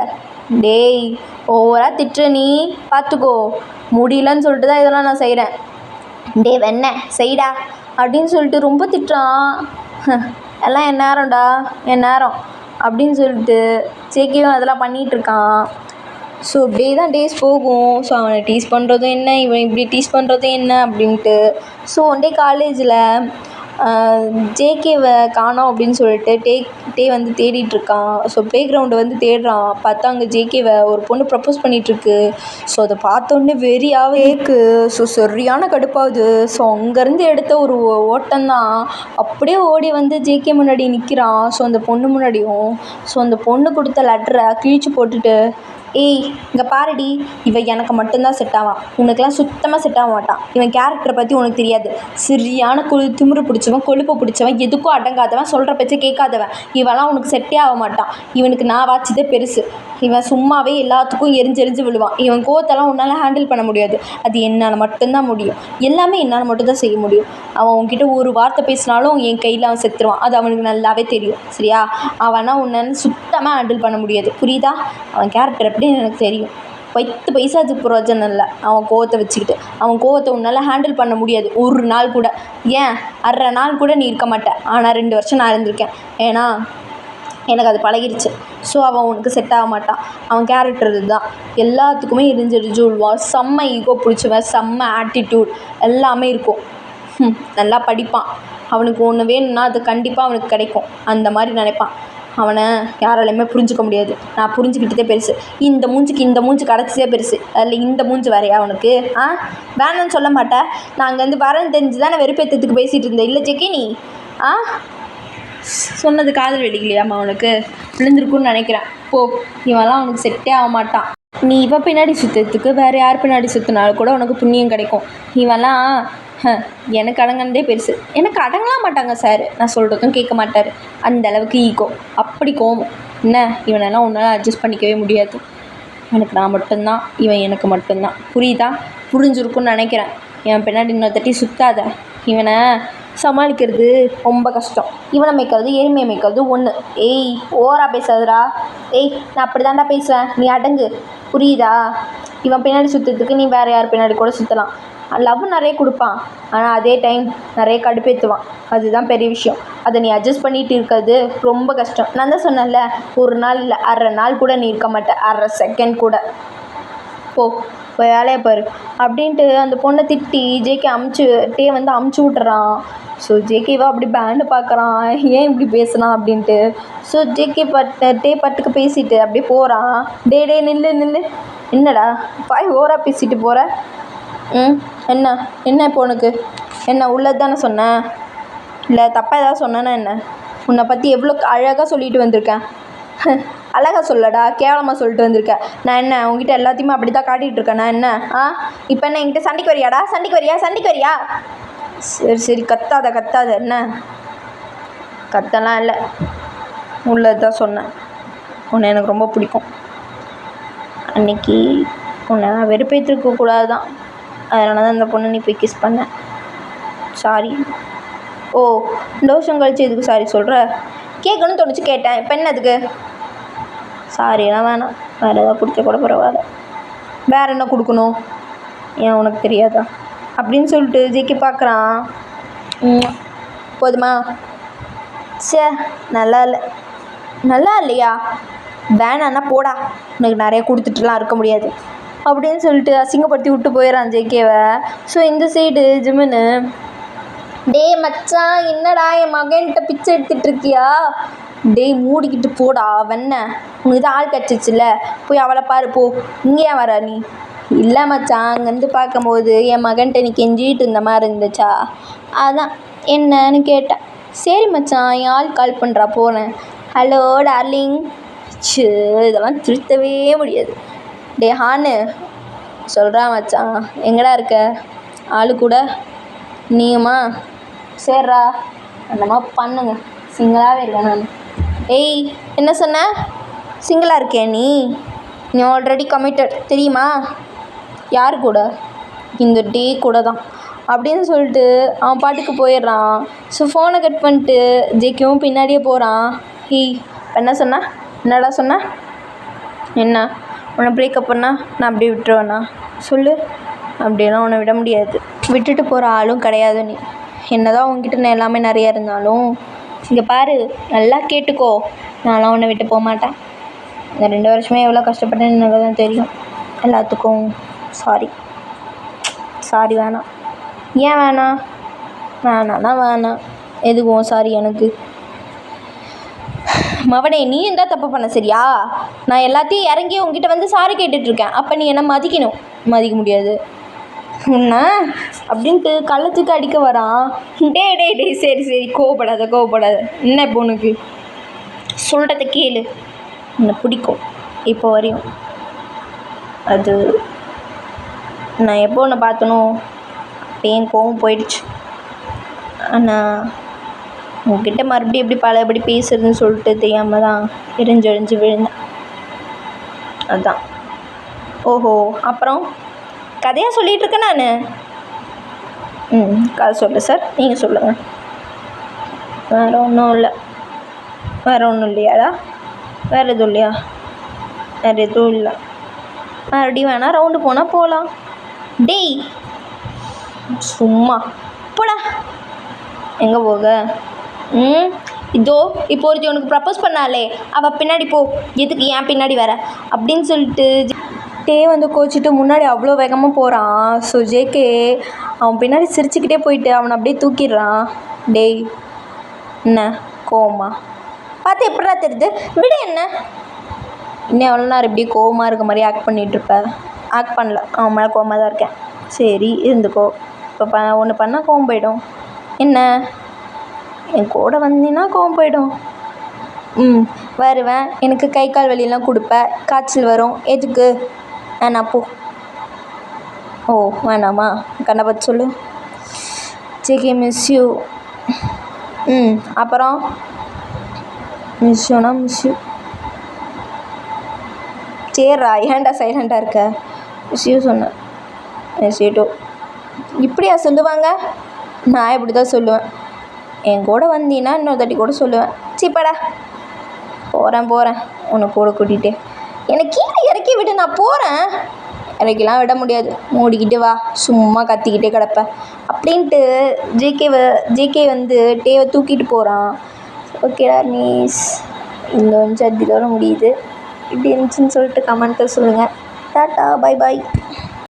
டேய் ஓவராக திட்டுற நீ, பார்த்துக்கோ. முடியலன்னு சொல்லிட்டு தான் இதெல்லாம் நான் செய்கிறேன். டே வெண்ண செய்டா அப்படின்னு சொல்லிட்டு ரொம்ப திட்டுறான். எல்லாம் என் நேரம்டா, என் நேரம் அப்படின்னு சொல்லிட்டு ஜேகேவும் அதெல்லாம் பண்ணிகிட்ருக்கான். ஸோ அப்படியே தான் டேஸ் போகும். ஸோ அவனை டீஸ் பண்ணுறதும் என்ன, இவன் இப்படி டீஸ் பண்ணுறதும் என்ன அப்படின்ட்டு. ஸோ ஒன் டே காலேஜில் ஜேகேவை காணோம் அப்படின்னு சொல்லிட்டு டே வந்து தேடிட்டுருக்கான். ஸோ ப்ளே கிரவுண்டை வந்து தேடுறான். பார்த்தா அங்கே ஜேகேவை ஒரு பொண்ணு ப்ரப்போஸ் பண்ணிகிட்ருக்கு. ஸோ அதை பார்த்தோன்னே வெறியாகவே ஏக்கு. ஸோ சரியான கடுப்பாகுது. ஸோ அங்கேருந்து எடுத்த ஒரு ஓட்டம்தான். அப்படியே ஓடி வந்து ஜேகே முன்னாடி நிற்கிறான். ஸோ அந்த பொண்ணு முன்னாடியும். ஸோ அந்த பொண்ணு கொடுத்த லெட்டரை கிழிச்சு போட்டுட்டு, ஏய் இங்கே பாருடி, இவன் எனக்கு மட்டும்தான் செட் ஆவான், உனக்கெல்லாம் சுத்தமாக செட் ஆக மாட்டான். இவன் கேரக்டரை பற்றி உனக்கு தெரியாது. சரியான திமிரு பிடிச்சவன், கொழுப்பு பிடிச்சவன், எதுக்கும் அடங்காதவன், சொல்கிற பேச்சை கேட்காதவன். இவெல்லாம் உனக்கு செட்டே ஆக மாட்டான். இவனுக்கு நான் வாச்சிதே பெருசு. இவன் சும்மாவே எல்லாத்துக்கும் எரிஞ்செறிஞ்சு விழுவான். இவன் கோவத்தெல்லாம் உன்னால் ஹேண்டில் பண்ண முடியாது. அது என்னால் மட்டும்தான் முடியும். எல்லாமே என்னால் மட்டும்தான் செய்ய முடியும். அவன் உன்கிட்ட ஒரு வார்த்தை பேசினாலும் என் கையில் அவன் செத்துருவான். அது அவனுக்கு நல்லாவே தெரியும். சரியா? அவனா உன்னால் சுத்தமாக ஹேண்டில் பண்ண முடியாது. புரியுதா? அவன் கேரக்டர் எப்படின்னு எனக்கு தெரியும். 10 பைசாத்துக்கு பிரயோஜனம் இல்லை அவன் கோவத்தை வச்சுக்கிட்டு. அவன் கோவத்தை உன்னால் ஹேண்டில் பண்ண முடியாது ஒரு நாள் கூட. ஏன் அரை நாள் கூட நீ இருக்க மாட்டேன். ஆனால் 2 வருஷம் நான் இருந்திருக்கேன். ஏன்னா எனக்கு அது பழகிடுச்சு. ஸோ அவன் உனக்கு செட் ஆக மாட்டான். அவன் கேரக்டர் இதுதான். எல்லாத்துக்குமே எரிஞ்செறிஞ்சு விழுவான். செம்ம ஈகோ பிடிச்சவன், செம்ம ஆட்டிடியூட் எல்லாமே இருக்கும். நல்லா படிப்பான். அவனுக்கு ஒன்று வேணும்னா அது கண்டிப்பாக அவனுக்கு கிடைக்கும். அந்த மாதிரி நினைப்பான். அவனை யாராலையுமே புரிஞ்சிக்க முடியாது. நான் புரிஞ்சுக்கிட்டதே பெருசு. இந்த மூஞ்சி கிடச்சதே பெருசு. அதில் இந்த மூஞ்சி வேறையா அவனுக்கு? வேணும்னு சொல்ல மாட்டேன். நான் அங்கேருந்து வரேன்னு தெரிஞ்சு தான் நான் வெறுப்பேற்றத்துக்கு பேசிகிட்டு இருந்தேன். இல்லை ஜெக்கி நீ சொன்னது காதல் வெடிக்கலையாம்மா அவனுக்கு? விழுந்திருக்குன்னு நினைக்கிறேன். போ, இவெல்லாம் அவனுக்கு செட்டே ஆக மாட்டான். நீ இவன் பின்னாடி சுற்றுறதுக்கு வேறு யார் பின்னாடி சுற்றினாலும் கூட உனக்கு புண்ணியம் கிடைக்கும். இவெல்லாம் எனக்கு அடங்கினதே பெருசு. எனக்கு அடங்கலாம் மாட்டாங்க சார். நான் சொல்கிறதும் கேட்க மாட்டார். அந்த அளவுக்கு ஈகோ, அப்படி கோவம். என்ன இவனெல்லாம் உன்னால் அட்ஜஸ்ட் பண்ணிக்கவே முடியாது. எனக்கு நான் மட்டும்தான், இவன் எனக்கு மட்டும்தான். புரியுதா? புரிஞ்சிருக்குன்னு நினைக்கிறேன். இவன் பின்னாடி இன்னொருத்தட்டி சுற்றாத. இவனை சமாளிக்கிறது ரொம்ப கஷ்டம். இவனை மேய்க்கிறது எருமையை மேய்க்கிறது ஒன்று. ஏய் ஓவரா பேசாதடா. ஏய் நான் அப்படி தான்டா பேசுவேன், நீ அடங்கு. புரியுதா? இவன் பின்னாடி சுற்றுறதுக்கு நீ வேறு யார் பின்னாடி கூட சுற்றலாம். லவ் நிறைய கொடுப்பான், ஆனால் அதே டைம் நிறைய கடுப்பேற்றுவான். அதுதான் பெரிய விஷயம். அதை நீ அட்ஜஸ்ட் பண்ணிகிட்டு இருக்கிறது ரொம்ப கஷ்டம். நான் தான் சொன்னேன்ல, ஒரு நாள் இல்லை அரை நாள் கூட நீ இருக்க மாட்டேன், அரை செகண்ட் கூட. போய் வேலையை பாரு அப்படின்ட்டு அந்த பொண்ணை திட்டி டே வந்து அமுச்சு விட்டுறான். ஸோ ஜேகேவா அப்படி பேண்டு பார்க்குறான், ஏன் இப்படி பேசுனான் அப்படின்ட்டு. ஸோ டே பட்டுக்கு பேசிட்டு அப்படியே போகிறான். டே நில்லு. என்னடா பாய் ஓவரா பேசிட்டு போகிற? என்ன இப்போ உனக்கு என்ன உள்ளது தானே சொன்னேன்? இல்லை தப்பாக ஏதாவது சொன்னேன்னா என்ன? உன்னை பற்றி எவ்வளோ அழகாக சொல்லிட்டு வந்திருக்கேன். அழகாக சொல்லடா, கேவலமாக சொல்லிட்டு வந்திருக்கேன். நான் என்ன உங்ககிட்ட எல்லாத்தையுமே அப்படி தான் காட்டிகிட்டு இருக்கேன். நான் என்ன இப்போ என்ன என்கிட்ட சண்டைக்கு வரியாடா? சண்டைக்கு வரியா? சரி கத்தாத. என்ன கத்தலாம் இல்லை, உள்ளது தான் சொன்னேன். உன்னை எனக்கு ரொம்ப பிடிக்கும். அன்றைக்கி உன்னை நான் வெறுப்பேற்றிருக்க கூடாது தான். அதனால தான் இந்த பொண்ணை நீ போய் கிஸ் பண்ண. சாரி. ஓ, 2 வருஷம் கழிச்சு எதுக்கு சாரி சொல்கிற? கேட்கணும்னு தோணுச்சு கேட்டேன். இப்போ என்ன அதுக்கு? சாரியெல்லாம் வேணாம், வேறு ஏதாவது கொடுத்தா கூட பரவாயில்ல. வேறு என்ன கொடுக்கணும்? ஏன் உனக்கு தெரியாதா அப்படின்னு சொல்லிட்டு ஜேகே பார்க்குறான். போதுமா? சே, நல்லா இல்லை. நல்லா இல்லையா? வேணான்னா போடா, உனக்கு நிறைய கொடுத்துட்டுலாம் இருக்க முடியாது அப்படின்னு சொல்லிட்டு அசிங்கப்படுத்தி விட்டு போயிடறான் ஜேகேவை. ஸோ இந்த சைடு ஜிம்முன்னு, டே மச்சான், என்னடா என் மகன்கிட்ட பிச்சை எடுத்துகிட்ருக்கியா? டேய் மூடிக்கிட்டு போடா வெண்ண, உனக்கு தான் ஆள் கிடச்சிச்சில்ல, போய் அவளை பாரு போ. இங்கே ஏன் வர நீ? இல்லை மச்சான், அங்கேருந்து பார்க்கும்போது என் மகன்கிட்ட நீ கெஞ்சிட்டு இருந்த மாதிரி இருந்துச்சா, அதான் என்னன்னு கேட்டேன். சரி மச்சான், என் ஆள் கால் பண்ணுறா, போகிறேன். Hello darling. இதெல்லாம் திருத்தவே முடியாது. டே ஹானு சொல்கிறா மச்சான், எங்கடா இருக்க? ஆளு கூட நீயுமா? சரிடா, அந்த பண்ணுங்க, சிங்கிளாகவே இருக்கேன் நான். ஏய், என்ன சொன்ன? சிங்கிளாக இருக்கேன் நீ ஆல்ரெடி கமிட்டட் தெரியுமா? யார் கூட? இந்த டே கூட தான் அப்படின்னு சொல்லிட்டு அவன் பாட்டுக்கு போயிடுறான். ஸோ ஃபோனை கட் பண்ணிட்டு ஜேகேவும் பின்னாடியே போகிறான். ஹேய், என்ன சொன்ன? என்னடா சொன்ன? என்ன, உன்னை பிரேக்கப் பண்ணா நான் அப்படியே விட்டுருவேண்ணா? சொல்லு. அப்படியெல்லாம் உன்னை விட முடியாது. விட்டுட்டு போகிற ஆளும் கிடையாது நீ. என்னதான் உங்ககிட்ட நான் எல்லாமே நிறையா இருந்தாலும், இங்கே பாரு, நல்லா கேட்டுக்கோ, நான்லாம் உன்னை விட்டு போக மாட்டேன். இந்த 2 வருஷமே எவ்வளோ கஷ்டப்பட்டேன்னு எனக்கு தான் தெரியும். எல்லாத்துக்கும் சாரி வேணாம். ஏன் வேணாம்? வேணான்னா வேணாம். எதுக்கும் சாரி எனக்கு? மவனே, நீ என்ன தப்பு பண்ண சரியா? நான் எல்லாத்தையும் இறங்கி உங்ககிட்ட வந்து சாரி கேட்டுட்ருக்கேன். அப்போ நீ என்ன மதிக்கணும். மதிக்க முடியாது என்ன அப்படின்ட்டு கள்ளத்துக்கு அடிக்க வரான். டே சரி கோவப்படாத. என்ன இப்போ உனக்கு? சொல்கிறத கேளு. என்னை பிடிக்கும் இப்போ வரையும். அது நான் எப்போ உன்னை பார்த்தனோ அப்போ என் கோவம் போயிடுச்சு. ஆனால் உங்ககிட்ட மறுபடியும் எப்படி பழையபடி பேசுறதுன்னு சொல்லிட்டு தெரியாமல் தான் எரிஞ்சு விழுந்தேன். அதுதான். ஓஹோ, அப்புறம் கதையாக சொல்லிகிட்ருக்கேன் நான். கதை சொல்ல சார், நீங்கள் சொல்லுங்கள். வேறு ஒன்றும் இல்லை. வேறு ஒன்றும் இல்லையாடா? வேறு எதுவும் இல்லையா? வேறு எதுவும் இல்லை. மறுபடியும் வேணால் ரவுண்டு போனால் போகலாம். டேய் சும்மா போடா. எங்கே போக? இதோ இப்போ ஒருத்தி உனக்கு ப்ரப்போஸ் பண்ணாலே, அவள் பின்னாடி போ. எதுக்கு ஏன் பின்னாடி வர அப்படின்னு சொல்லிட்டு டே வந்து கோச்சிட்டு முன்னாடி அவ்வளோ வேகமாக போகிறான். ஸோ ஜேகே அவன் பின்னாடி சிரிச்சுக்கிட்டே போயிட்டு அவனை அப்படியே தூக்கிடுறான். டேய், என்ன கோவமா? பார்த்து எப்படா தெரியுது? விட என்ன, இன்னும் எவ்வளோ நேரம் இப்படி கோவமாக இருக்க மாதிரி ஆக்ட் பண்ணிகிட்ருப்ப? ஆக்ட் பண்ணல, அவன் மேலே கோவமாக தான் இருக்கேன். சரி இருந்துக்கோ. இப்போ ஒன்று பண்ணால் கோவம் போயிடும். என்ன, என் கூட வந்தீங்கன்னா கோவம் போயிடும். வருவேன், எனக்கு கை கால் வலியெல்லாம் கொடுப்பேன், காய்ச்சல் வரும். எதுக்கு? வேணா போ. ஓ வேணாமா? கண்ணை பார்த்து சொல்லு. JK miss you. அப்புறம் மிஸ் யூ. சரிடா, ஏன்டா சைலண்டாக இருக்க? மிஸ் யூ சொன்னேன். Miss you too. இப்படியா சொல்லுவாங்க? நான் இப்படி தான் சொல்லுவேன். என் கூட வந்தீங்கன்னா இன்னொரு தட்டி கூட சொல்லுவேன். சீப்பாடா. போகிறேன் உன்னை கூட கூட்டிகிட்டு. எனக்கு கீழே இறக்கி விட்டு நான் போகிறேன். இறக்கிலாம் விட முடியாது, மூடிக்கிட்டு வா, சும்மா கத்திக்கிட்டே கிடப்பேன் அப்படின்ட்டு ஜேகே வந்து டேவை தூக்கிட்டு போகிறான். ஓகேடா நீஸ், இந்த கொஞ்சம் இதோட முடியுது. இப்படி இருந்துச்சுன்னு சொல்லிட்டு கமெண்ட்டில் சொல்லுங்கள். Tata, bye bye.